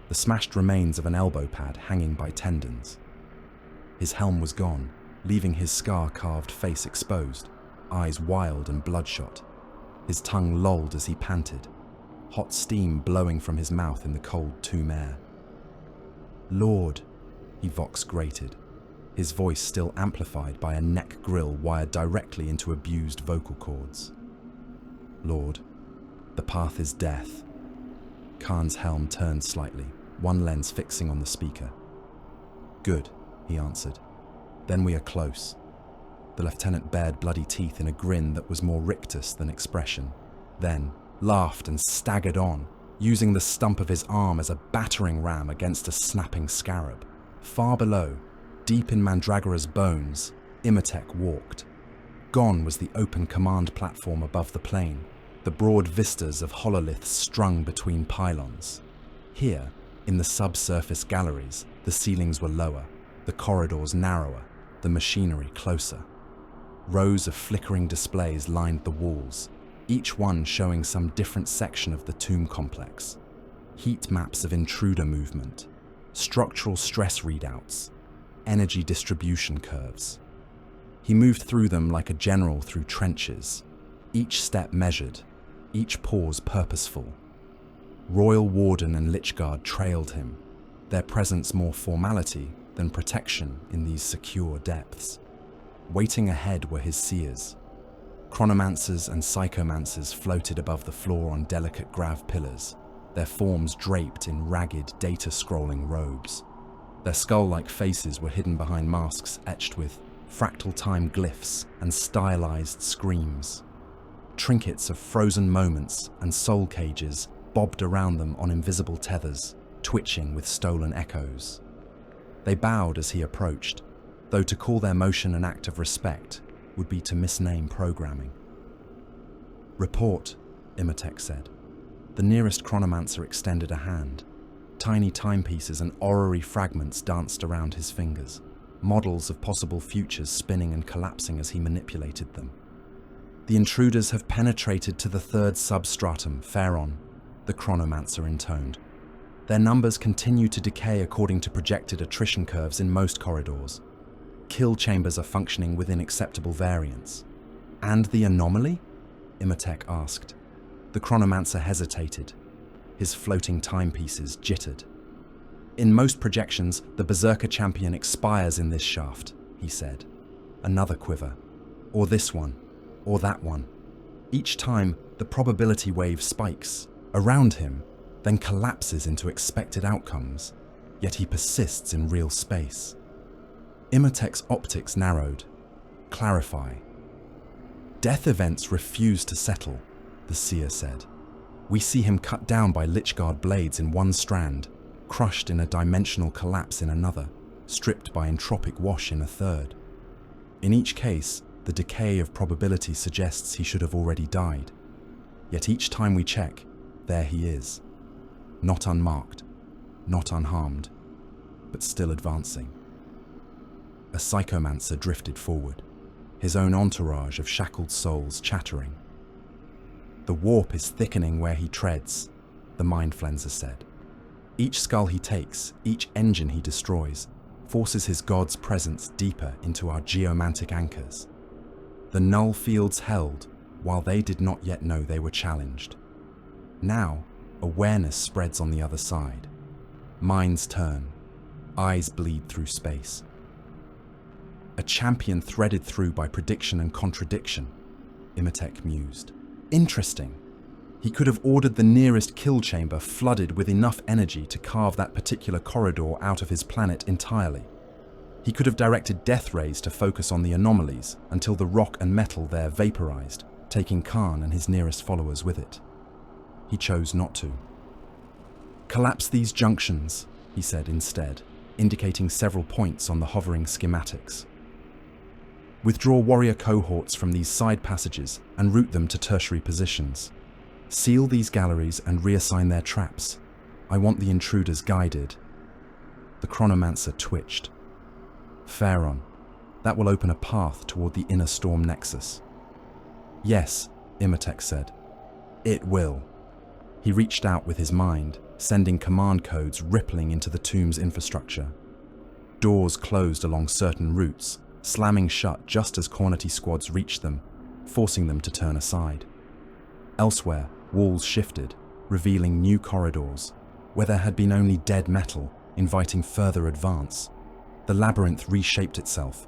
the smashed remains of an elbow pad hanging by tendons. His helm was gone, leaving his scar-carved face exposed, eyes wild and bloodshot. His tongue lolled as he panted, hot steam blowing from his mouth in the cold tomb air. "Lord," he vox-grated, his voice still amplified by a neck grill wired directly into abused vocal cords. "Lord, the path is death." Khârn's helm turned slightly, one lens fixing on the speaker. "Good," he answered. "Then we are close." The lieutenant bared bloody teeth in a grin that was more rictus than expression, then laughed and staggered on, using the stump of his arm as a battering ram against a snapping scarab. Far below, deep in Mandragora's bones, Imotekh walked. Gone was the open command platform above the plain, the broad vistas of hololiths strung between pylons. Here, in the subsurface galleries, the ceilings were lower, the corridors narrower, the machinery closer. Rows of flickering displays lined the walls, each one showing some different section of the tomb complex. Heat maps of intruder movement, structural stress readouts, energy distribution curves. He moved through them like a general through trenches, each step measured, each pause purposeful. Royal Warden and Lichguard trailed him, their presence more formality than protection in these secure depths. Waiting ahead were his seers. Chronomancers and psychomancers floated above the floor on delicate grav pillars, their forms draped in ragged, data-scrolling robes. Their skull-like faces were hidden behind masks etched with fractal time glyphs and stylized screams. Trinkets of frozen moments and soul cages bobbed around them on invisible tethers, twitching with stolen echoes. They bowed as he approached, though to call their motion an act of respect would be to misname programming. "Report," Imotekh said. The nearest chronomancer extended a hand. Tiny timepieces and orrery fragments danced around his fingers, models of possible futures spinning and collapsing as he manipulated them. "The intruders have penetrated to the third substratum, Khârn," the chronomancer intoned. "Their numbers continue to decay according to projected attrition curves in most corridors. Kill chambers are functioning within acceptable variance." "And the anomaly?" Imotekh asked. The chronomancer hesitated. His floating timepieces jittered. "In most projections, the Berserker champion expires in this shaft," he said. "Another quiver. Or this one. Or that one. Each time, the probability wave spikes around him, then collapses into expected outcomes, yet he persists in real space." Imotekh's optics narrowed. "Clarify." "Death events refuse to settle," the seer said. "We see him cut down by Lichguard blades in one strand, crushed in a dimensional collapse in another, stripped by entropic wash in a third. In each case, the decay of probability suggests he should have already died. Yet each time we check, there he is. Not unmarked, not unharmed, but still advancing." A psychomancer drifted forward, his own entourage of shackled souls chattering. "The warp is thickening where he treads," the mind flenser said. "Each skull he takes, each engine he destroys, forces his god's presence deeper into our geomantic anchors. The null fields held, while they did not yet know they were challenged. Now, awareness spreads on the other side. Minds turn, eyes bleed through space. A champion threaded through by prediction and contradiction," Imotekh mused. "Interesting. He could have ordered the nearest kill chamber flooded with enough energy to carve that particular corridor out of his planet entirely. He could have directed death rays to focus on the anomalies until the rock and metal there vaporized, taking Khârn and his nearest followers with it. He chose not to. "Collapse these junctions," he said instead, indicating several points on the hovering schematics. "Withdraw warrior cohorts from these side passages and route them to tertiary positions. Seal these galleries and reassign their traps. I want the intruders guided." The chronomancer twitched. "Phârn, that will open a path toward the inner storm nexus." "Yes," Imotekh said. "It will." He reached out with his mind, sending command codes rippling into the tomb's infrastructure. Doors closed along certain routes, slamming shut just as Khârnite squads reached them, forcing them to turn aside. Elsewhere, walls shifted, revealing new corridors, where there had been only dead metal, inviting further advance. The labyrinth reshaped itself.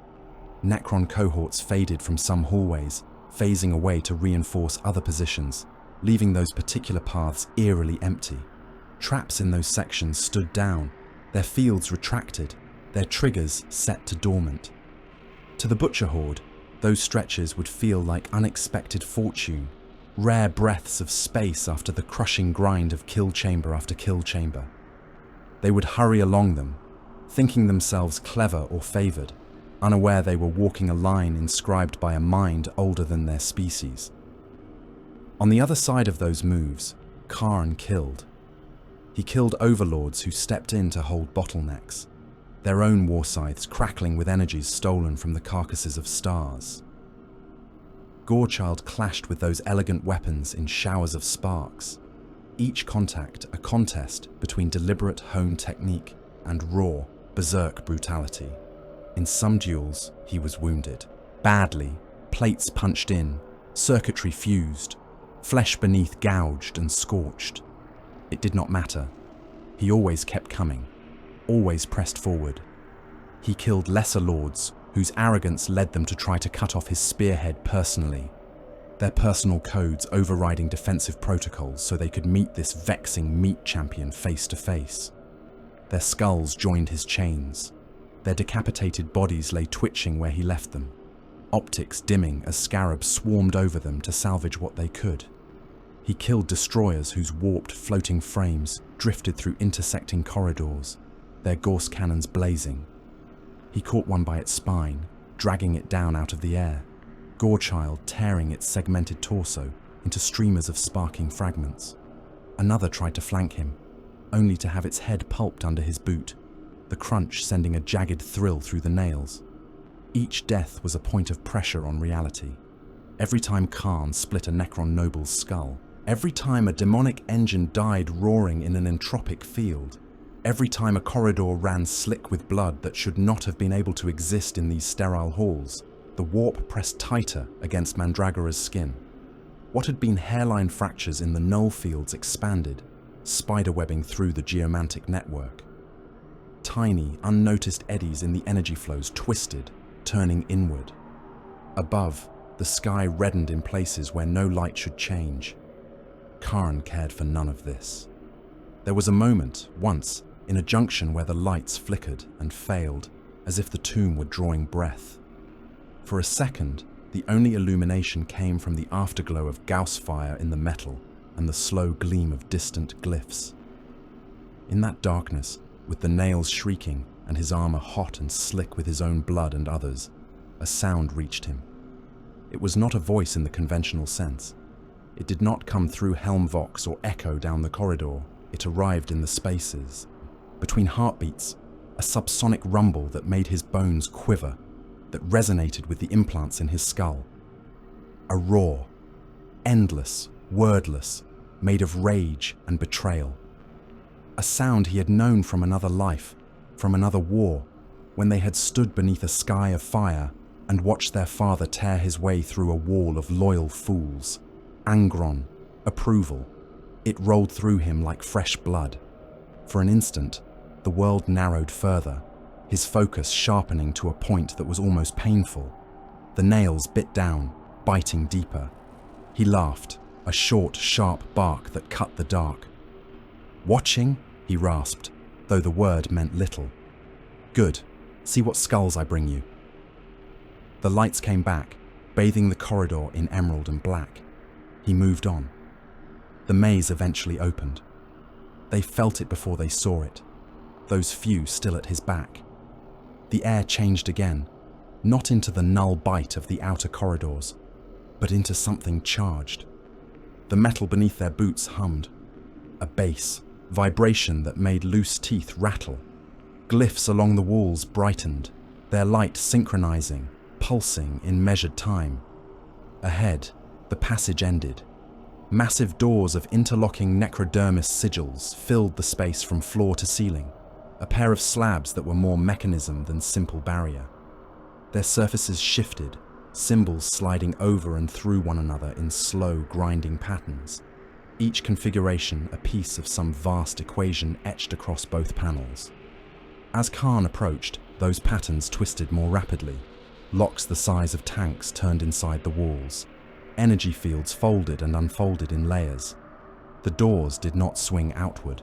Necron cohorts faded from some hallways, phasing away to reinforce other positions, leaving those particular paths eerily empty. Traps in those sections stood down, their fields retracted, their triggers set to dormant. To the Butcher Horde, those stretches would feel like unexpected fortune, rare breaths of space after the crushing grind of kill chamber after kill chamber. They would hurry along them, thinking themselves clever or favored, unaware they were walking a line inscribed by a mind older than their species. On the other side of those moves, Khârn killed. He killed overlords who stepped in to hold bottlenecks, their own war scythes crackling with energies stolen from the carcasses of stars. Gorechild clashed with those elegant weapons in showers of sparks, each contact a contest between deliberate honed technique and raw, berserk brutality. In some duels, he was wounded. Badly, plates punched in, circuitry fused, flesh beneath gouged and scorched. It did not matter. He always kept coming, always pressed forward. He killed lesser lords whose arrogance led them to try to cut off his spearhead personally, their personal codes overriding defensive protocols so they could meet this vexing meat champion face to face. Their skulls joined his chains. Their decapitated bodies lay twitching where he left them, optics dimming as scarabs swarmed over them to salvage what they could. He killed destroyers whose warped, floating frames drifted through intersecting corridors, their Gorse cannons blazing. He caught one by its spine, dragging it down out of the air, Gorechild tearing its segmented torso into streamers of sparking fragments. Another tried to flank him, only to have its head pulped under his boot, the crunch sending a jagged thrill through the nails. Each death was a point of pressure on reality. Every time Khârn split a Necron noble's skull, every time a demonic engine died roaring in an entropic field, every time a corridor ran slick with blood that should not have been able to exist in these sterile halls, the warp pressed tighter against Mandragora's skin. What had been hairline fractures in the null fields expanded, spiderwebbing through the geomantic network. Tiny, unnoticed eddies in the energy flows twisted, turning inward. Above, the sky reddened in places where no light should change. Khârn cared for none of this. There was a moment, once, in a junction where the lights flickered and failed, as if the tomb were drawing breath. For a second, the only illumination came from the afterglow of Gauss fire in the metal and the slow gleam of distant glyphs. In that darkness, with the nails shrieking and his armor hot and slick with his own blood and others, a sound reached him. It was not a voice in the conventional sense. It did not come through Helmvox or echo down the corridor. It arrived in the spaces. Between heartbeats, a subsonic rumble that made his bones quiver, that resonated with the implants in his skull. A roar, endless, wordless, made of rage and betrayal. A sound he had known from another life, from another war, when they had stood beneath a sky of fire and watched their father tear his way through a wall of loyal fools. Angron, approval. It rolled through him like fresh blood. For an instant, the world narrowed further, his focus sharpening to a point that was almost painful. The nails bit down, biting deeper. He laughed, a short, sharp bark that cut the dark. "Watching?" he rasped, though the word meant little. "Good. See what skulls I bring you." The lights came back, bathing the corridor in emerald and black. He moved on. The maze eventually opened. They felt it before they saw it, those few still at his back. The air changed again, not into the null bite of the outer corridors, but into something charged. The metal beneath their boots hummed. A bass, vibration that made loose teeth rattle. Glyphs along the walls brightened, their light synchronizing, pulsing in measured time. Ahead, the passage ended. Massive doors of interlocking necrodermis sigils filled the space from floor to ceiling, a pair of slabs that were more mechanism than simple barrier. Their surfaces shifted, symbols sliding over and through one another in slow, grinding patterns, each configuration a piece of some vast equation etched across both panels. As Khârn approached, those patterns twisted more rapidly. Locks the size of tanks turned inside the walls. Energy fields folded and unfolded in layers. The doors did not swing outward.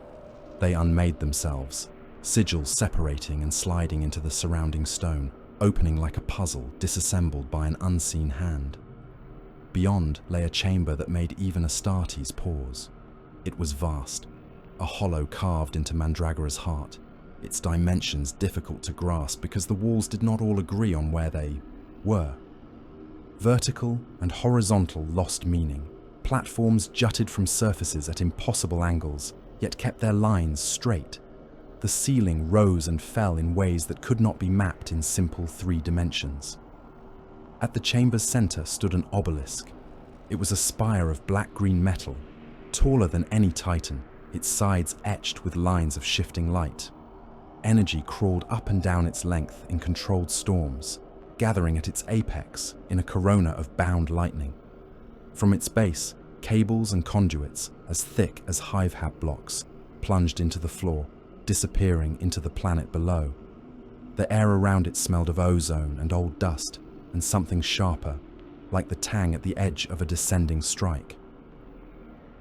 They unmade themselves, sigils separating and sliding into the surrounding stone, opening like a puzzle disassembled by an unseen hand. Beyond lay a chamber that made even Astartes pause. It was vast, a hollow carved into Mandragora's heart, its dimensions difficult to grasp because the walls did not all agree on where they were. Vertical and horizontal lost meaning. Platforms jutted from surfaces at impossible angles, yet kept their lines straight. The ceiling rose and fell in ways that could not be mapped in simple 3 dimensions. At the chamber's center stood an obelisk. It was a spire of black-green metal, taller than any titan, its sides etched with lines of shifting light. Energy crawled up and down its length in controlled storms, gathering at its apex in a corona of bound lightning. From its base, cables and conduits, as thick as hive-hab blocks, plunged into the floor, disappearing into the planet below. The air around it smelled of ozone and old dust, and something sharper, like the tang at the edge of a descending strike.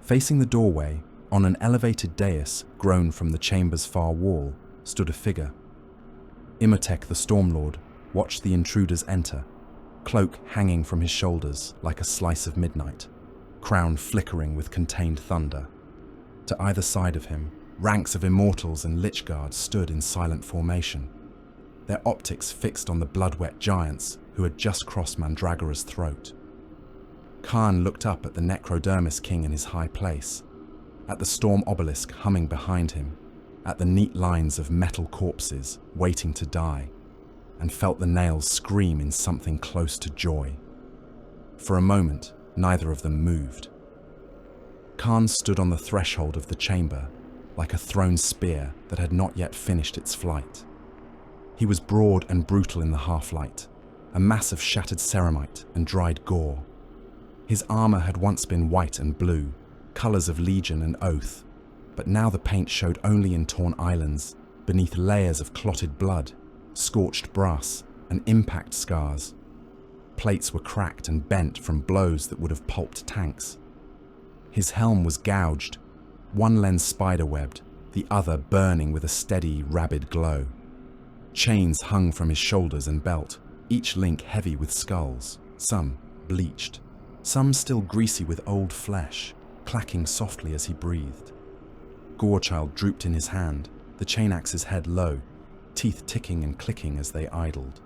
Facing the doorway, on an elevated dais grown from the chamber's far wall, stood a figure. Imotekh the Stormlord watched the intruders enter, cloak hanging from his shoulders like a slice of midnight, crown flickering with contained thunder. To either side of him, ranks of immortals and lich guards stood in silent formation, their optics fixed on the blood-wet giants who had just crossed Mandragora's throat. Khârn looked up at the necrodermis king in his high place, at the storm obelisk humming behind him, at the neat lines of metal corpses waiting to die, and felt the nails scream in something close to joy. For a moment, neither of them moved. Khârn stood on the threshold of the chamber, like a thrown spear that had not yet finished its flight. He was broad and brutal in the half-light, a mass of shattered ceramite and dried gore. His armor had once been white and blue, colors of legion and oath, but now the paint showed only in torn islands, beneath layers of clotted blood, scorched brass, and impact scars. Plates were cracked and bent from blows that would have pulped tanks. His helm was gouged, one lens spider-webbed, the other burning with a steady, rabid glow. Chains hung from his shoulders and belt, each link heavy with skulls, some bleached, some still greasy with old flesh, clacking softly as he breathed. Gorechild drooped in his hand, the chain axe's head low, teeth ticking and clicking as they idled.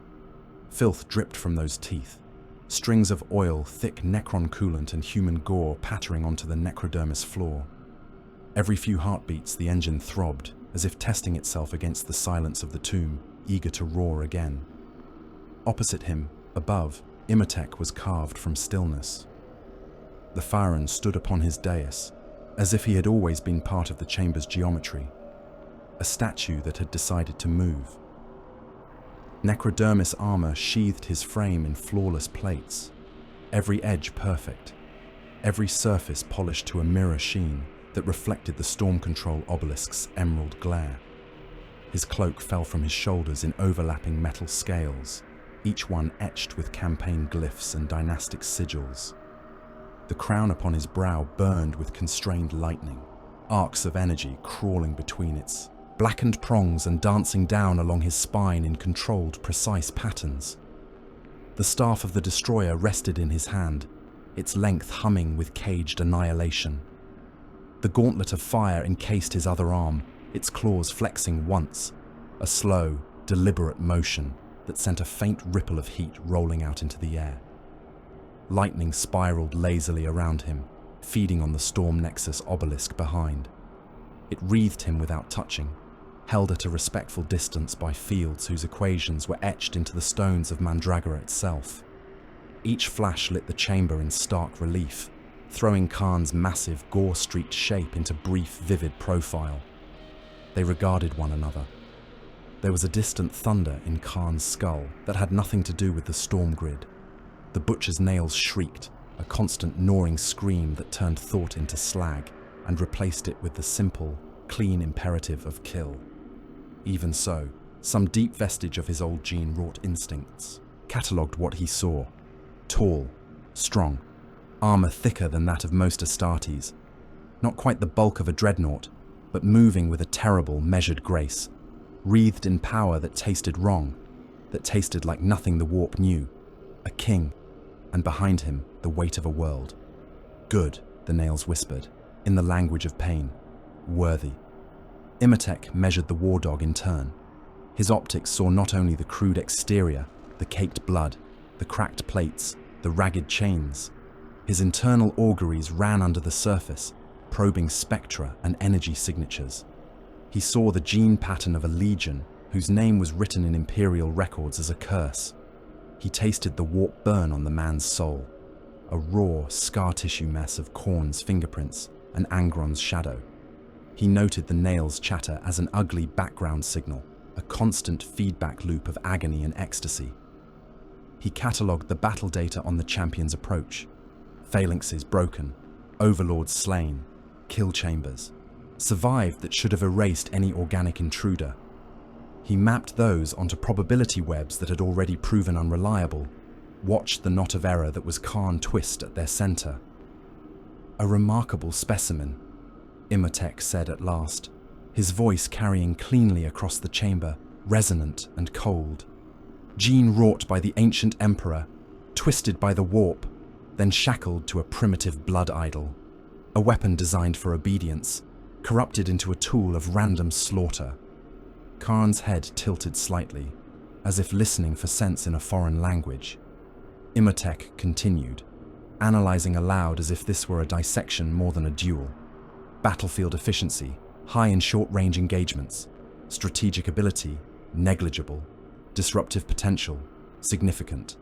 Filth dripped from those teeth, strings of oil, thick necron coolant and human gore pattering onto the necrodermis floor. Every few heartbeats the engine throbbed, as if testing itself against the silence of the tomb, eager to roar again. Opposite him, above, Imotekh was carved from stillness. The Khârn stood upon his dais, as if he had always been part of the chamber's geometry, a statue that had decided to move. Necrodermis armor sheathed his frame in flawless plates, every edge perfect, every surface polished to a mirror sheen that reflected the storm control obelisk's emerald glare. His cloak fell from his shoulders in overlapping metal scales, each one etched with campaign glyphs and dynastic sigils. The crown upon his brow burned with constrained lightning, arcs of energy crawling between its blackened prongs and dancing down along his spine in controlled, precise patterns. The staff of the destroyer rested in his hand, its length humming with caged annihilation. The gauntlet of fire encased his other arm, its claws flexing once, a slow, deliberate motion that sent a faint ripple of heat rolling out into the air. Lightning spiraled lazily around him, feeding on the Storm Nexus obelisk behind. It wreathed him without touching, held at a respectful distance by fields whose equations were etched into the stones of Mandragora itself. Each flash lit the chamber in stark relief, throwing Khârn's massive, gore-streaked shape into brief, vivid profile. They regarded one another. There was a distant thunder in Khârn's skull that had nothing to do with the storm grid. The butcher's nails shrieked, a constant gnawing scream that turned thought into slag and replaced it with the simple, clean imperative of kill. Even so, some deep vestige of his old gene-wrought instincts catalogued what he saw. Tall, strong, armor thicker than that of most Astartes. Not quite the bulk of a dreadnought, but moving with a terrible, measured grace, wreathed in power that tasted wrong, that tasted like nothing the warp knew. A king, and behind him the weight of a world. Good, the nails whispered, in the language of pain. Worthy. Imotekh measured the war dog in turn. His optics saw not only the crude exterior, the caked blood, the cracked plates, the ragged chains. His internal auguries ran under the surface, probing spectra and energy signatures. He saw the gene pattern of a legion whose name was written in imperial records as a curse. He tasted the warp burn on the man's soul, a raw, scar tissue mess of Khârn's fingerprints and Angron's shadow. He noted the nails chatter as an ugly background signal, a constant feedback loop of agony and ecstasy. He catalogued the battle data on the champion's approach. Phalanxes broken, overlords slain, kill chambers, survived that should have erased any organic intruder. He mapped those onto probability webs that had already proven unreliable, watched the knot of error that was Khârn twist at their center. A remarkable specimen, Imotekh said at last, his voice carrying cleanly across the chamber, resonant and cold. Gene wrought by the ancient emperor, twisted by the warp, then shackled to a primitive blood idol. A weapon designed for obedience, corrupted into a tool of random slaughter. Khârn's head tilted slightly, as if listening for sense in a foreign language. Imotekh continued, analyzing aloud as if this were a dissection more than a duel. Battlefield efficiency, high in short-range engagements. Strategic ability, negligible. Disruptive potential, significant.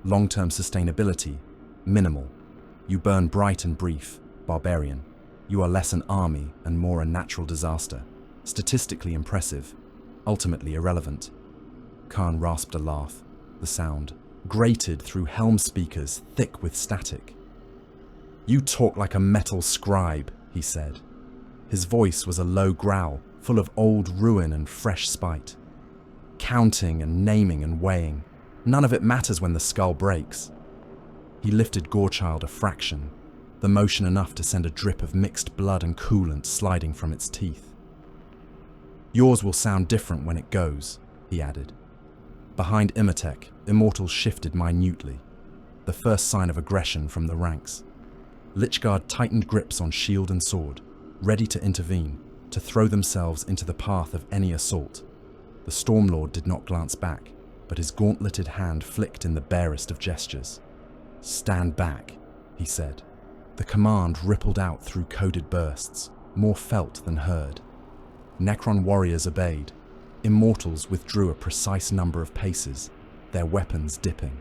Long-term sustainability, minimal. You burn bright and brief, barbarian. You are less an army and more a natural disaster. Statistically impressive, ultimately irrelevant. Khârn rasped a laugh. The sound grated through helm speakers thick with static. You talk like a metal scribe, he said. His voice was a low growl, full of old ruin and fresh spite. Counting and naming and weighing. None of it matters when the skull breaks. He lifted Gorechild a fraction, the motion enough to send a drip of mixed blood and coolant sliding from its teeth. Yours will sound different when it goes, he added. Behind Imotekh, Immortals shifted minutely, the first sign of aggression from the ranks. Lychguard tightened grips on shield and sword, ready to intervene, to throw themselves into the path of any assault. The Stormlord did not glance back, but his gauntleted hand flicked in the barest of gestures. Stand back, he said. The command rippled out through coded bursts, more felt than heard. Necron warriors obeyed. Immortals withdrew a precise number of paces, their weapons dipping.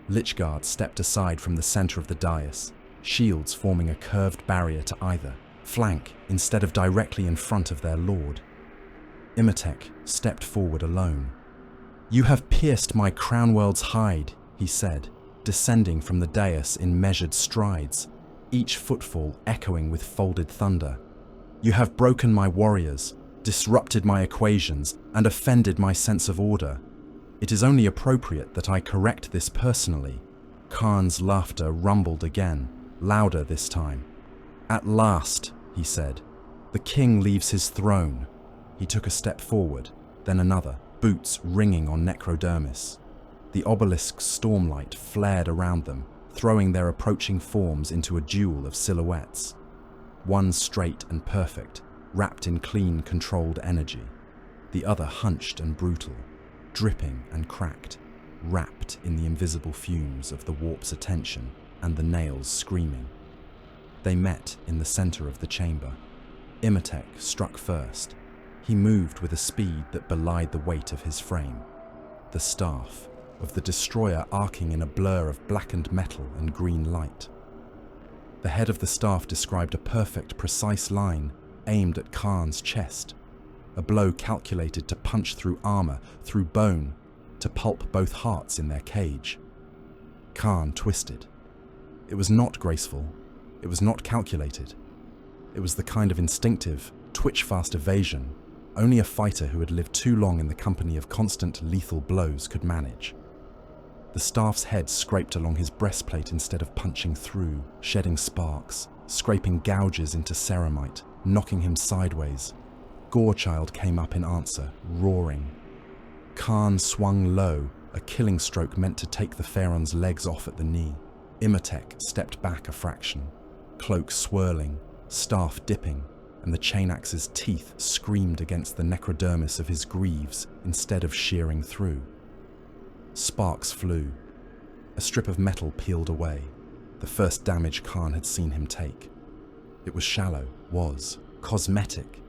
Lychguard stepped aside from the center of the dais, shields forming a curved barrier to either flank instead of directly in front of their lord. Imotekh stepped forward alone. You have pierced my crown world's hide, he said, descending from the dais in measured strides, each footfall echoing with folded thunder. You have broken my warriors, disrupted my equations, and offended my sense of order. It is only appropriate that I correct this personally. Khârn's laughter rumbled again, louder this time. "At last," he said. "The king leaves his throne." He took a step forward, then another, boots ringing on necrodermis. The obelisk's stormlight flared around them, throwing their approaching forms into a duel of silhouettes. One straight and perfect, wrapped in clean, controlled energy. The other hunched and brutal, dripping and cracked, wrapped in the invisible fumes of the warp's attention and the nails screaming. They met in the center of the chamber. Imotekh struck first. He moved with a speed that belied the weight of his frame. The staff of the destroyer arcing in a blur of blackened metal and green light. The head of the staff described a perfect, precise line aimed at Khârn's chest, a blow calculated to punch through armor, through bone, to pulp both hearts in their cage. Khârn twisted. It was not graceful. It was not calculated. It was the kind of instinctive, twitch-fast evasion only a fighter who had lived too long in the company of constant lethal blows could manage. The staff's head scraped along his breastplate instead of punching through, shedding sparks, scraping gouges into ceramite, knocking him sideways. Gorechild came up in answer, roaring. Khârn swung low, a killing stroke meant to take the Pharaon's legs off at the knee. Imotekh stepped back a fraction, cloak swirling, staff dipping, and the chain axe's teeth screamed against the necrodermis of his greaves instead of shearing through. Sparks flew. A strip of metal peeled away, the first damage Khârn had seen him take. It was shallow, was cosmetic.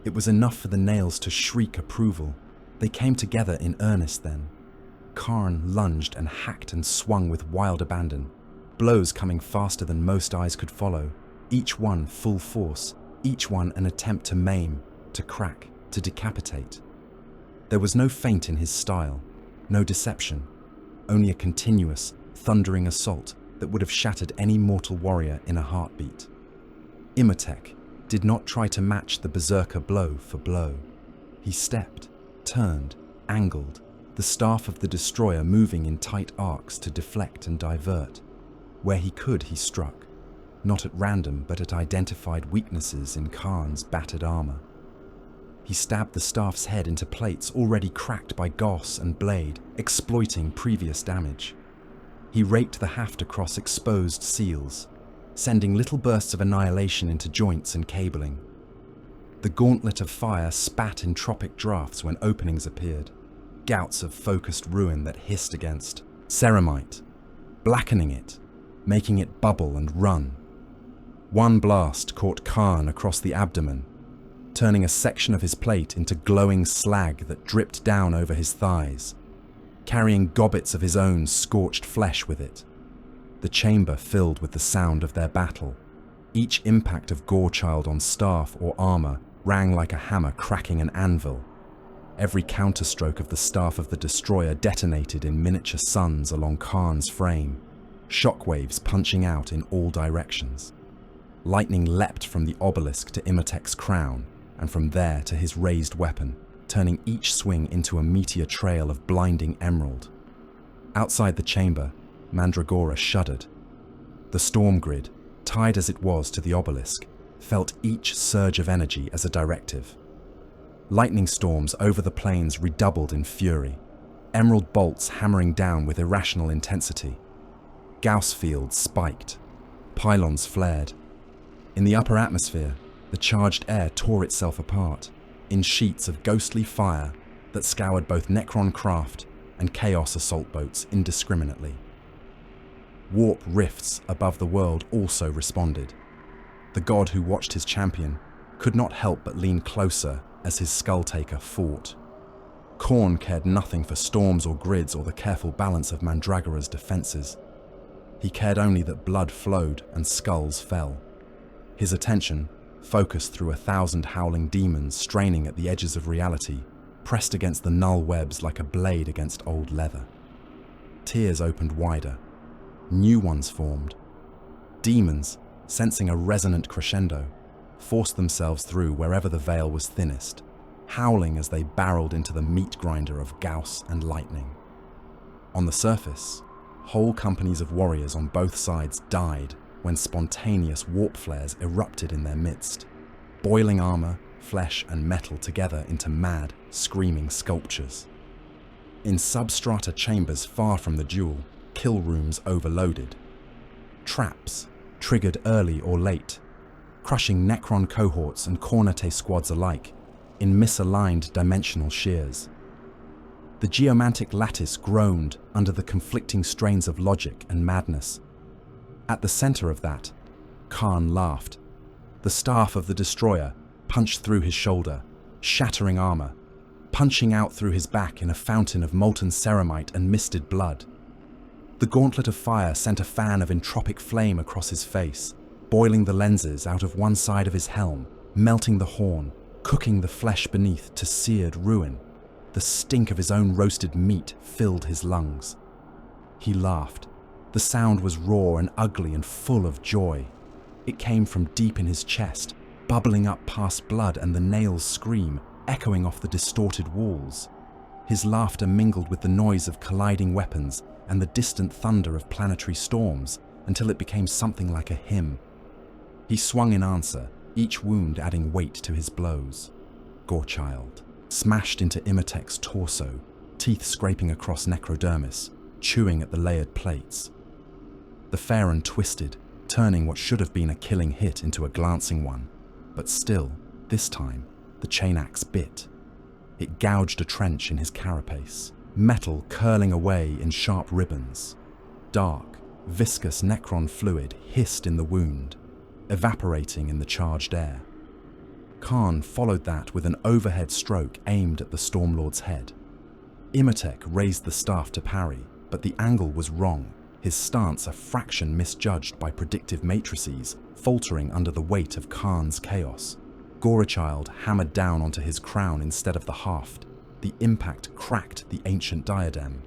It was enough for the nails to shriek approval. They came together in earnest then. Khârn lunged and hacked and swung with wild abandon, blows coming faster than most eyes could follow, each one full force, each one an attempt to maim, to crack, to decapitate. There was no feint in his style, no deception, only a continuous, thundering assault that would have shattered any mortal warrior in a heartbeat. Imotekh did not try to match the berserker blow for blow. He stepped, turned, angled, the staff of the destroyer moving in tight arcs to deflect and divert. Where he could, he struck, not at random but at identified weaknesses in Khârn's battered armor. He stabbed the staff's head into plates already cracked by goss and blade, exploiting previous damage. He raked the haft across exposed seals, sending little bursts of annihilation into joints and cabling. The gauntlet of fire spat in tropic drafts when openings appeared, gouts of focused ruin that hissed against ceramite, blackening it, making it bubble and run. One blast caught Khârn across the abdomen, turning a section of his plate into glowing slag that dripped down over his thighs, carrying gobbets of his own scorched flesh with it. The chamber filled with the sound of their battle. Each impact of Gorechild on staff or armor rang like a hammer cracking an anvil. Every counterstroke of the staff of the destroyer detonated in miniature suns along Khârn's frame, shockwaves punching out in all directions. Lightning leapt from the obelisk to Imotekh's crown, and from there to his raised weapon, turning each swing into a meteor trail of blinding emerald. Outside the chamber, Mandragora shuddered. The storm grid, tied as it was to the obelisk, felt each surge of energy as a directive. Lightning storms over the plains redoubled in fury, emerald bolts hammering down with irrational intensity. Gauss fields spiked, pylons flared. In the upper atmosphere, the charged air tore itself apart, in sheets of ghostly fire that scoured both Necron craft and Chaos assault boats indiscriminately. Warp rifts above the world also responded. The god who watched his champion could not help but lean closer as his skull-taker fought. Khârn cared nothing for storms or grids or the careful balance of Mandragora's defenses. He cared only that blood flowed and skulls fell. His attention, focused through 1,000 howling demons straining at the edges of reality, pressed against the null webs like a blade against old leather. Tears opened wider. New ones formed. Demons, sensing a resonant crescendo, forced themselves through wherever the veil was thinnest, howling as they barreled into the meat grinder of Gauss and lightning. On the surface, whole companies of warriors on both sides died, when spontaneous warp flares erupted in their midst, boiling armor, flesh, and metal together into mad, screaming sculptures. In substrata chambers far from the duel, kill rooms overloaded. Traps, triggered early or late, crushing Necron cohorts and Khârn squads alike in misaligned dimensional shears. The geomantic lattice groaned under the conflicting strains of logic and madness. At the center of that, Khârn laughed. The staff of the destroyer punched through his shoulder, shattering armor, punching out through his back in a fountain of molten ceramite and misted blood. The gauntlet of fire sent a fan of entropic flame across his face, boiling the lenses out of one side of his helm, melting the horn, cooking the flesh beneath to seared ruin. The stink of his own roasted meat filled his lungs. He laughed. The sound was raw and ugly and full of joy. It came from deep in his chest, bubbling up past blood and the nails' scream, echoing off the distorted walls. His laughter mingled with the noise of colliding weapons and the distant thunder of planetary storms until it became something like a hymn. He swung in answer, each wound adding weight to his blows. Gorechild smashed into Imotech's torso, teeth scraping across necrodermis, chewing at the layered plates. The Khârn twisted, turning what should have been a killing hit into a glancing one. But still, this time, the chain axe bit. It gouged a trench in his carapace, metal curling away in sharp ribbons. Dark, viscous Necron fluid hissed in the wound, evaporating in the charged air. Khârn followed that with an overhead stroke aimed at the Stormlord's head. Imotekh raised the staff to parry, but the angle was wrong, his stance a fraction misjudged by predictive matrices, faltering under the weight of Khârn's chaos. Gorechild hammered down onto his crown instead of the haft. The impact cracked the ancient diadem.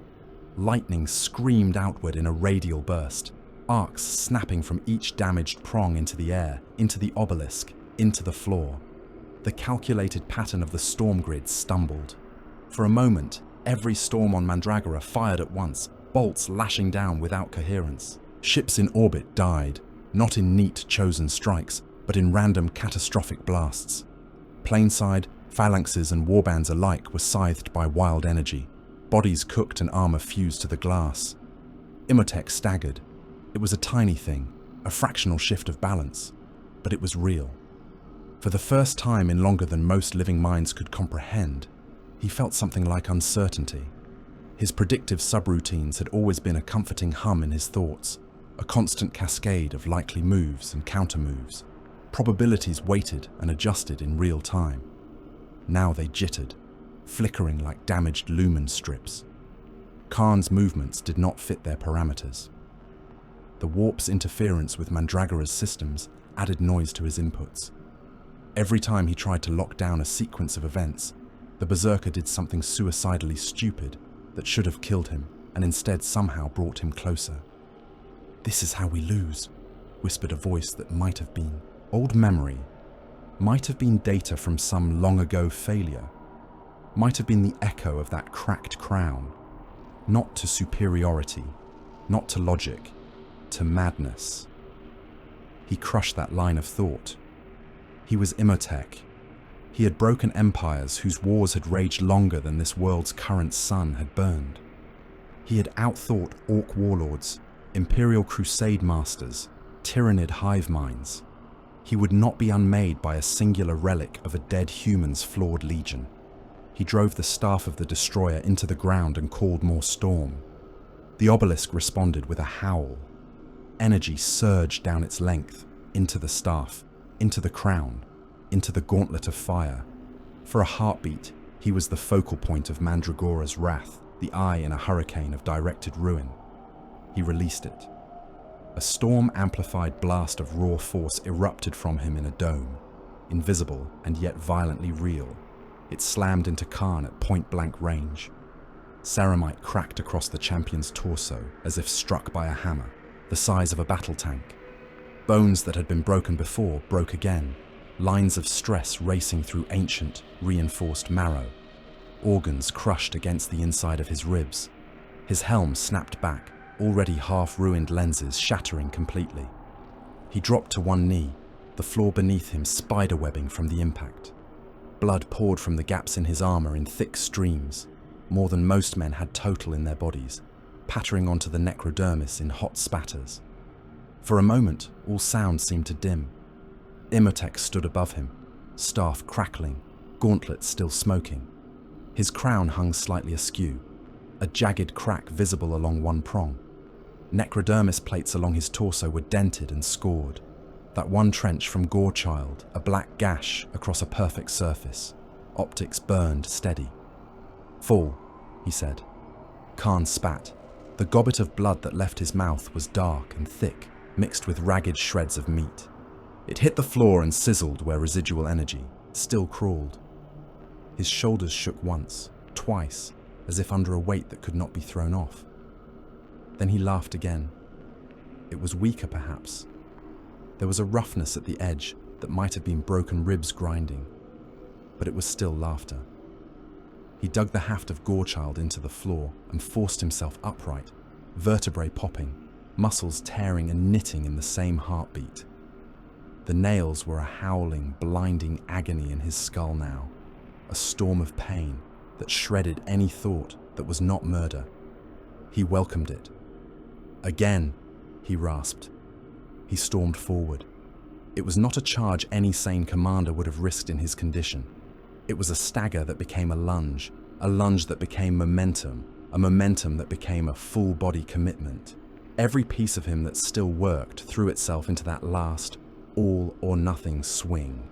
Lightning screamed outward in a radial burst, arcs snapping from each damaged prong into the air, into the obelisk, into the floor. The calculated pattern of the storm grid stumbled. For a moment, every storm on Mandragora fired at once, bolts lashing down without coherence. Ships in orbit died, not in neat chosen strikes, but in random catastrophic blasts. Plainside, phalanxes and warbands alike were scythed by wild energy. Bodies cooked and armor fused to the glass. Imotekh staggered. It was a tiny thing, a fractional shift of balance, but it was real. For the first time in longer than most living minds could comprehend, he felt something like uncertainty. His predictive subroutines had always been a comforting hum in his thoughts, a constant cascade of likely moves and countermoves. Probabilities weighted and adjusted in real time. Now they jittered, flickering like damaged lumen strips. Khârn's movements did not fit their parameters. The warp's interference with Mandragora's systems added noise to his inputs. Every time he tried to lock down a sequence of events, the Berserker did something suicidally stupid that should have killed him and instead somehow brought him closer. "This is how we lose," whispered a voice that might have been old memory, might have been data from some long-ago failure, might have been the echo of that cracked crown. Not to superiority, not to logic, to madness. He crushed that line of thought. He was Imotekh. He had broken empires whose wars had raged longer than this world's current sun had burned. He had outthought orc warlords, imperial crusade masters, tyrannid hive minds. He would not be unmade by a singular relic of a dead human's flawed legion. He drove the staff of the destroyer into the ground and called more storm. The obelisk responded with a howl. Energy surged down its length, into the staff, into the crown, into the gauntlet of fire. For a heartbeat, he was the focal point of Mandragora's wrath, the eye in a hurricane of directed ruin. He released it. A storm-amplified blast of raw force erupted from him in a dome, invisible and yet violently real. It slammed into Khârn at point-blank range. Ceramite cracked across the champion's torso as if struck by a hammer, the size of a battle tank. Bones that had been broken before broke again, lines of stress racing through ancient, reinforced marrow. Organs crushed against the inside of his ribs. His helm snapped back, already half-ruined lenses shattering completely. He dropped to one knee, the floor beneath him spiderwebbing from the impact. Blood poured from the gaps in his armor in thick streams, more than most men had total in their bodies, pattering onto the necrodermis in hot spatters. For a moment, all sound seemed to dim. Imotekh stood above him, staff crackling, gauntlet still smoking. His crown hung slightly askew, a jagged crack visible along one prong. Necrodermis plates along his torso were dented and scored. That one trench from Gorechild, a black gash across a perfect surface. Optics burned steady. "Fall," he said. Khârn spat. The gobbet of blood that left his mouth was dark and thick, mixed with ragged shreds of meat. It hit the floor and sizzled where residual energy still crawled. His shoulders shook once, twice, as if under a weight that could not be thrown off. Then he laughed again. It was weaker, perhaps. There was a roughness at the edge that might have been broken ribs grinding, but it was still laughter. He dug the haft of Gorechild into the floor and forced himself upright, vertebrae popping, muscles tearing and knitting in the same heartbeat. The nails were a howling, blinding agony in his skull now, a storm of pain that shredded any thought that was not murder. He welcomed it. "Again," he rasped. He stormed forward. It was not a charge any sane commander would have risked in his condition. It was a stagger that became a lunge that became momentum, a momentum that became a full-body commitment. Every piece of him that still worked threw itself into that last, all-or-nothing swing.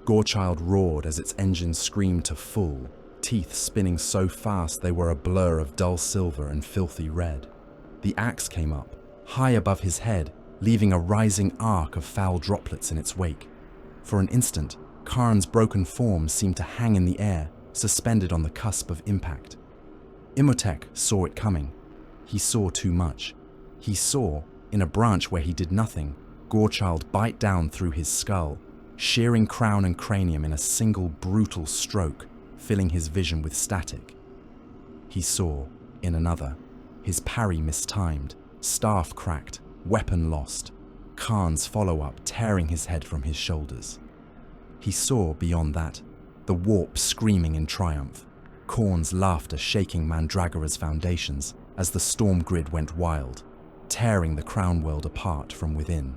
Gorechild roared as its engine screamed to full, teeth spinning so fast they were a blur of dull silver and filthy red. The axe came up, high above his head, leaving a rising arc of foul droplets in its wake. For an instant, Khârn's broken form seemed to hang in the air, suspended on the cusp of impact. Imotekh saw it coming. He saw too much. He saw, in a branch where he did nothing, Gorechild bite down through his skull, shearing crown and cranium in a single brutal stroke, filling his vision with static. He saw, in another, his parry mistimed, staff cracked, weapon lost, Khârn's follow-up tearing his head from his shoulders. He saw, beyond that, the warp screaming in triumph, Khârn's laughter shaking Mandragora's foundations as the storm grid went wild, tearing the crown world apart from within.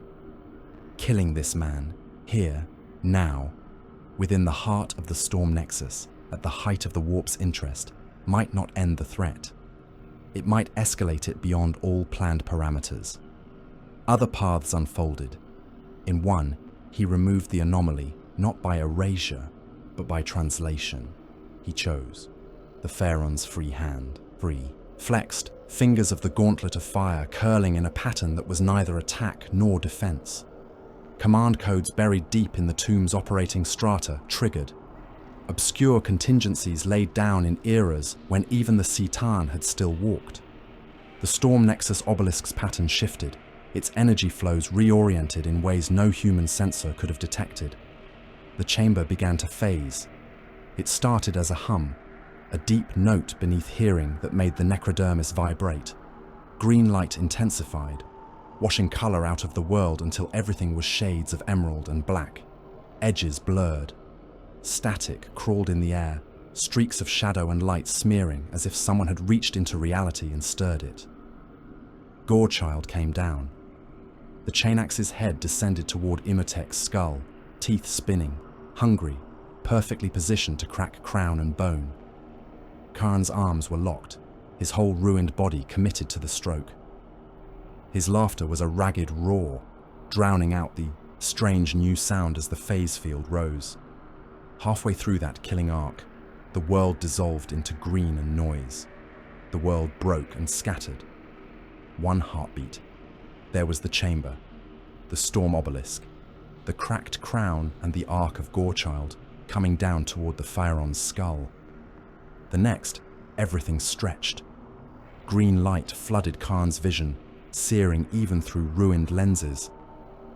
Killing this man, here, now, within the heart of the storm nexus, at the height of the warp's interest, might not end the threat. It might escalate it beyond all planned parameters. Other paths unfolded. In one, he removed the anomaly, not by erasure, but by translation. He chose the Pharaon's free hand, free, flexed, fingers of the gauntlet of fire curling in a pattern that was neither attack nor defense. Command codes buried deep in the tomb's operating strata triggered. Obscure contingencies laid down in eras when even the Khârn had still walked. The Storm Nexus obelisk's pattern shifted, its energy flows reoriented in ways no human sensor could have detected. The chamber began to phase. It started as a hum, a deep note beneath hearing that made the necrodermis vibrate. Green light intensified, washing color out of the world until everything was shades of emerald and black. Edges blurred. Static crawled in the air, streaks of shadow and light smearing as if someone had reached into reality and stirred it. Gorechild came down. The chainaxe's head descended toward Imotech's skull, teeth spinning, hungry, perfectly positioned to crack crown and bone. Khârn's arms were locked, his whole ruined body committed to the stroke. His laughter was a ragged roar, drowning out the strange new sound as the phase field rose. Halfway through that killing arc, the world dissolved into green and noise. The world broke and scattered. One heartbeat. There was the chamber, the storm obelisk, the cracked crown and the arc of Gorechild coming down toward the Pharaon's skull. The next, everything stretched. Green light flooded Khârn's vision, searing even through ruined lenses.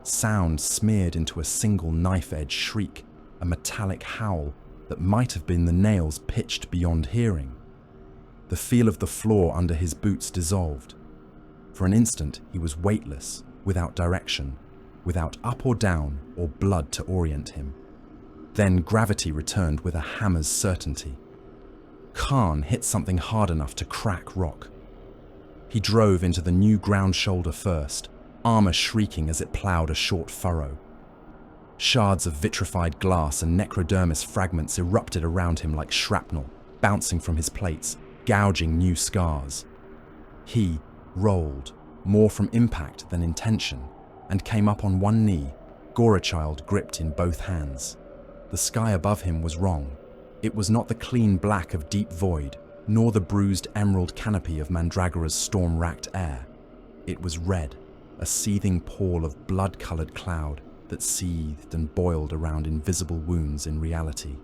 Sound smeared into a single knife-edge shriek, a metallic howl that might have been the nails pitched beyond hearing. The feel of the floor under his boots dissolved. For an instant, he was weightless, without direction, without up or down or blood to orient him. Then gravity returned with a hammer's certainty. Khârn hit something hard enough to crack rock. He drove into the new ground shoulder first, armor shrieking as it ploughed a short furrow. Shards of vitrified glass and necrodermis fragments erupted around him like shrapnel, bouncing from his plates, gouging new scars. He rolled, more from impact than intention, and came up on one knee, Gorachild gripped in both hands. The sky above him was wrong. It was not the clean black of deep void, nor the bruised emerald canopy of Mandragora's storm-racked air. It was red, a seething pall of blood-coloured cloud that seethed and boiled around invisible wounds in reality.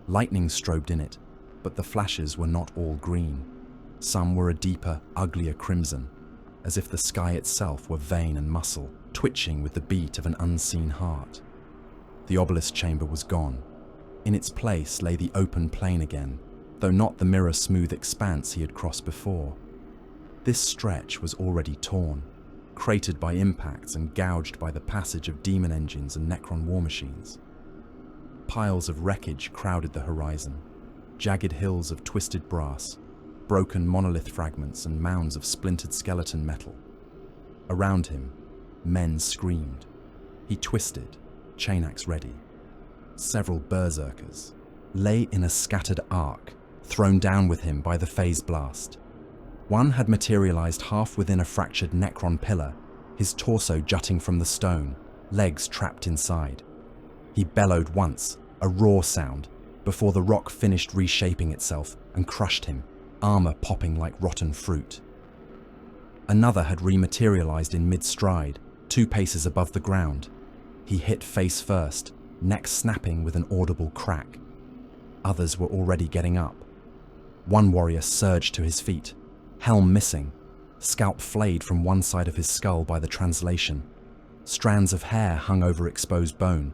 Lightning strobed in it, but the flashes were not all green. Some were a deeper, uglier crimson, as if the sky itself were vein and muscle, twitching with the beat of an unseen heart. The obelisk chamber was gone. In its place lay the open plain again, though not the mirror-smooth expanse he had crossed before. This stretch was already torn, cratered by impacts and gouged by the passage of demon engines and Necron war machines. Piles of wreckage crowded the horizon, jagged hills of twisted brass, broken monolith fragments and mounds of splintered skeleton metal. Around him, men screamed. He twisted, chain-axe ready. Several berserkers lay in a scattered arc, thrown down with him by the phase blast. One had materialized half within a fractured Necron pillar, his torso jutting from the stone, legs trapped inside. He bellowed once, a roar sound, before the rock finished reshaping itself and crushed him, armor popping like rotten fruit. Another had rematerialized in mid-stride, 2 paces above the ground. He hit face first, neck snapping with an audible crack. Others were already getting up. One warrior surged to his feet, helm missing, scalp flayed from one side of his skull by the translation. Strands of hair hung over exposed bone,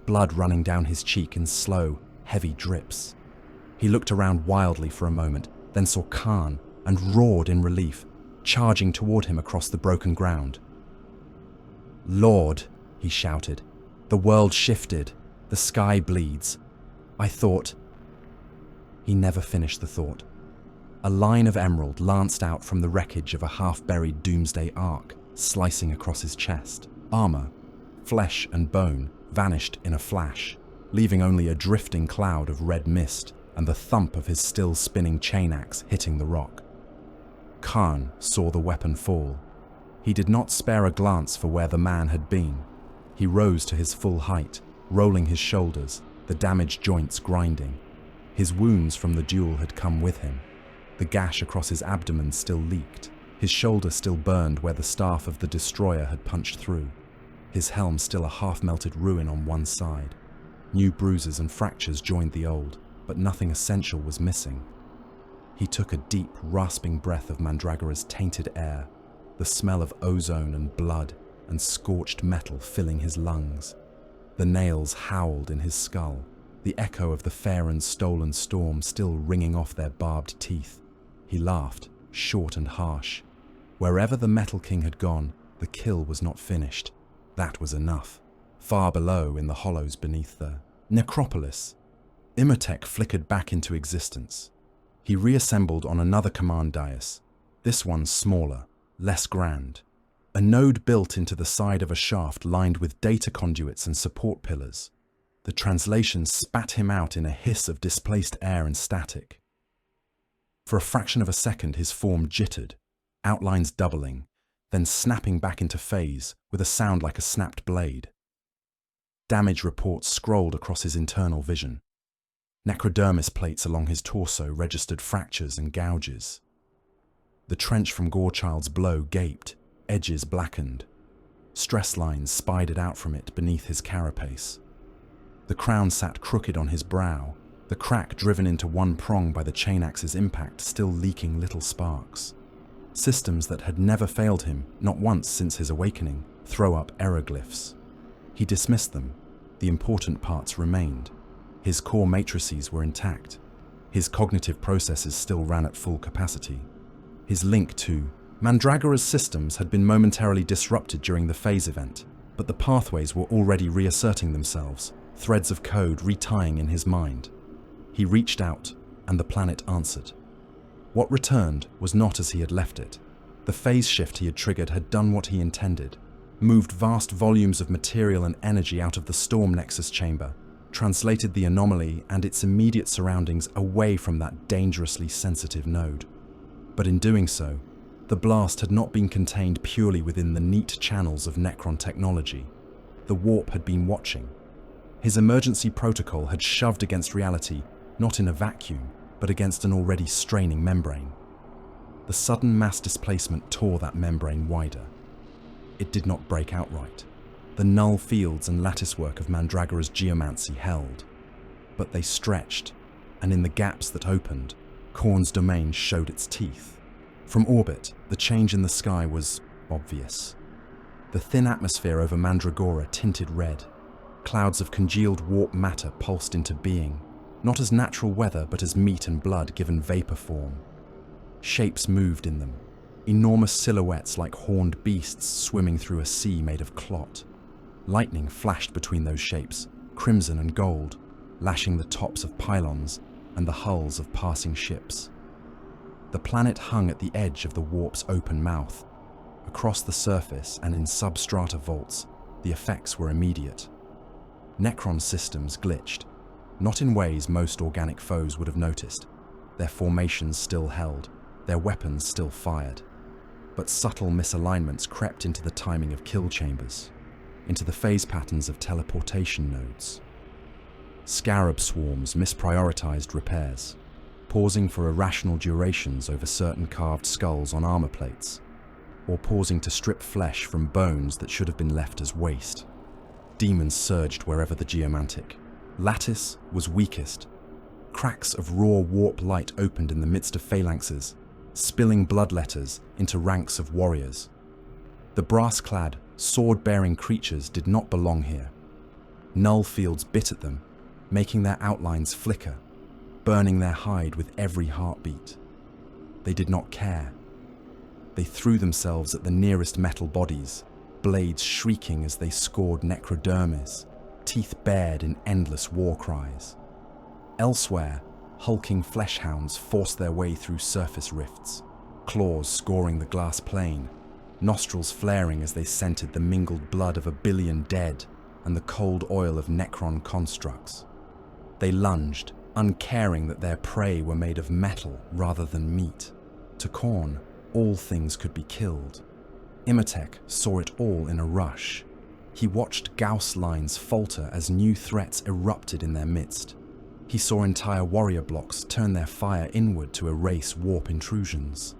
blood running down his cheek in slow, heavy drips. He looked around wildly for a moment, then saw Khârn and roared in relief, charging toward him across the broken ground. "Lord," he shouted, "the world shifted, the sky bleeds. I thought..." He never finished the thought. A line of emerald lanced out from the wreckage of a half-buried doomsday ark, slicing across his chest. Armor, flesh and bone vanished in a flash, leaving only a drifting cloud of red mist and the thump of his still-spinning chain-axe hitting the rock. Khârn saw the weapon fall. He did not spare a glance for where the man had been. He rose to his full height, rolling his shoulders, the damaged joints grinding. His wounds from the duel had come with him. The gash across his abdomen still leaked. His shoulder still burned where the staff of the destroyer had punched through. His helm still a half-melted ruin on one side. New bruises and fractures joined the old, but nothing essential was missing. He took a deep, rasping breath of Mandragora's tainted air, the smell of ozone and blood and scorched metal filling his lungs. The nails howled in his skull, the echo of the fair and stolen storm still ringing off their barbed teeth. He laughed, short and harsh. Wherever the Metal King had gone, the kill was not finished. That was enough. Far below, in the hollows beneath the necropolis, Imotekh flickered back into existence. He reassembled on another command dais, this one smaller, less grand. A node built into the side of a shaft lined with data conduits and support pillars. The translation spat him out in a hiss of displaced air and static. For a fraction of a second his form jittered, outlines doubling, then snapping back into phase with a sound like a snapped blade. Damage reports scrolled across his internal vision. Necrodermis plates along his torso registered fractures and gouges. The trench from Gorechild's blow gaped, edges blackened. Stress lines spidered out from it beneath his carapace. The crown sat crooked on his brow, the crack driven into one prong by the chain-axe's impact still leaking little sparks. Systems that had never failed him, not once since his awakening, throw up error glyphs. He dismissed them. The important parts remained. His core matrices were intact. His cognitive processes still ran at full capacity. His link to Mandragora's systems had been momentarily disrupted during the phase event, But the pathways were already reasserting themselves, threads of code retying in his mind. He reached out, and the planet answered. What returned was not as he had left it. The phase shift he had triggered had done what he intended, moved vast volumes of material and energy out of the storm nexus chamber, translated the anomaly and its immediate surroundings away from that dangerously sensitive node. But in doing so, the blast had not been contained purely within the neat channels of Necron technology. The warp had been watching. His emergency protocol had shoved against reality, not in a vacuum, but against an already straining membrane. The sudden mass displacement tore that membrane wider. It did not break outright. The null fields and latticework of Mandragora's geomancy held. But they stretched, and in the gaps that opened, Khârn's domain showed its teeth. From orbit, the change in the sky was obvious. The thin atmosphere over Mandragora tinted red. Clouds of congealed warp matter pulsed into being, not as natural weather but as meat and blood given vapor form. Shapes moved in them, enormous silhouettes like horned beasts swimming through a sea made of clot. Lightning flashed between those shapes, crimson and gold, lashing the tops of pylons and the hulls of passing ships. The planet hung at the edge of the warp's open mouth. Across the surface and in substrata vaults, the effects were immediate. Necron systems glitched, not in ways most organic foes would have noticed. Their formations still held, their weapons still fired. But subtle misalignments crept into the timing of kill chambers, into the phase patterns of teleportation nodes. Scarab swarms misprioritized repairs, pausing for irrational durations over certain carved skulls on armor plates, or pausing to strip flesh from bones that should have been left as waste. Demons surged wherever the geomantic. Lattice was weakest. Cracks of raw warp light opened in the midst of phalanxes, spilling blood letters into ranks of warriors. The brass-clad, sword-bearing creatures did not belong here. Null fields bit at them, making their outlines flicker, burning their hide with every heartbeat. They did not care. They threw themselves at the nearest metal bodies, blades shrieking as they scored necrodermis, teeth bared in endless war cries. Elsewhere, hulking fleshhounds forced their way through surface rifts, claws scoring the glass plane, nostrils flaring as they scented the mingled blood of a billion dead and the cold oil of Necron constructs. They lunged, uncaring that their prey were made of metal rather than meat. To Khârn, all things could be killed. Imotekh saw it all in a rush. He watched Gauss lines falter as new threats erupted in their midst. He saw entire warrior blocks turn their fire inward to erase warp intrusions.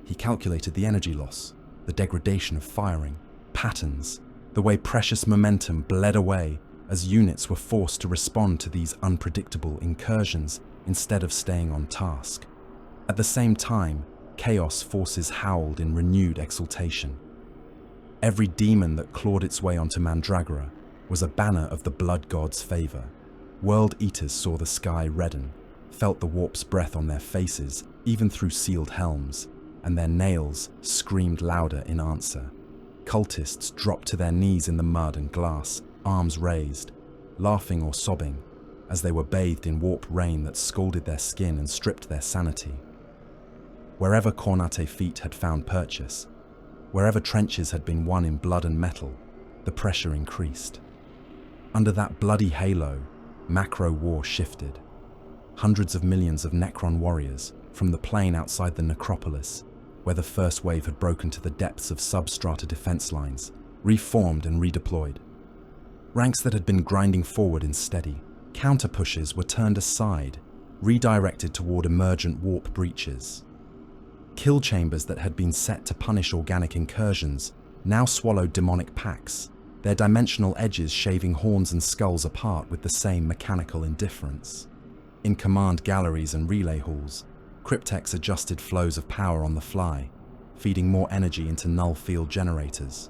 He calculated the energy loss, the degradation of firing, patterns, the way precious momentum bled away as units were forced to respond to these unpredictable incursions instead of staying on task. At the same time, chaos forces howled in renewed exultation. Every demon that clawed its way onto Mandragora was a banner of the blood god's favor. World eaters saw the sky redden, felt the warp's breath on their faces, even through sealed helms, and their nails screamed louder in answer. Cultists dropped to their knees in the mud and glass, arms raised, laughing or sobbing, as they were bathed in warp rain that scalded their skin and stripped their sanity. Wherever Khârnate feet had found purchase, wherever trenches had been won in blood and metal, the pressure increased. Under that bloody halo, macro war shifted. Hundreds of millions of Necron warriors, from the plain outside the necropolis, where the first wave had broken to the depths of substrata defense lines, reformed and redeployed. Ranks that had been grinding forward in steady, counter-pushes were turned aside, redirected toward emergent warp breaches. Kill chambers that had been set to punish organic incursions now swallowed demonic packs, their dimensional edges shaving horns and skulls apart with the same mechanical indifference. In command galleries and relay halls, cryptechs adjusted flows of power on the fly, feeding more energy into null field generators.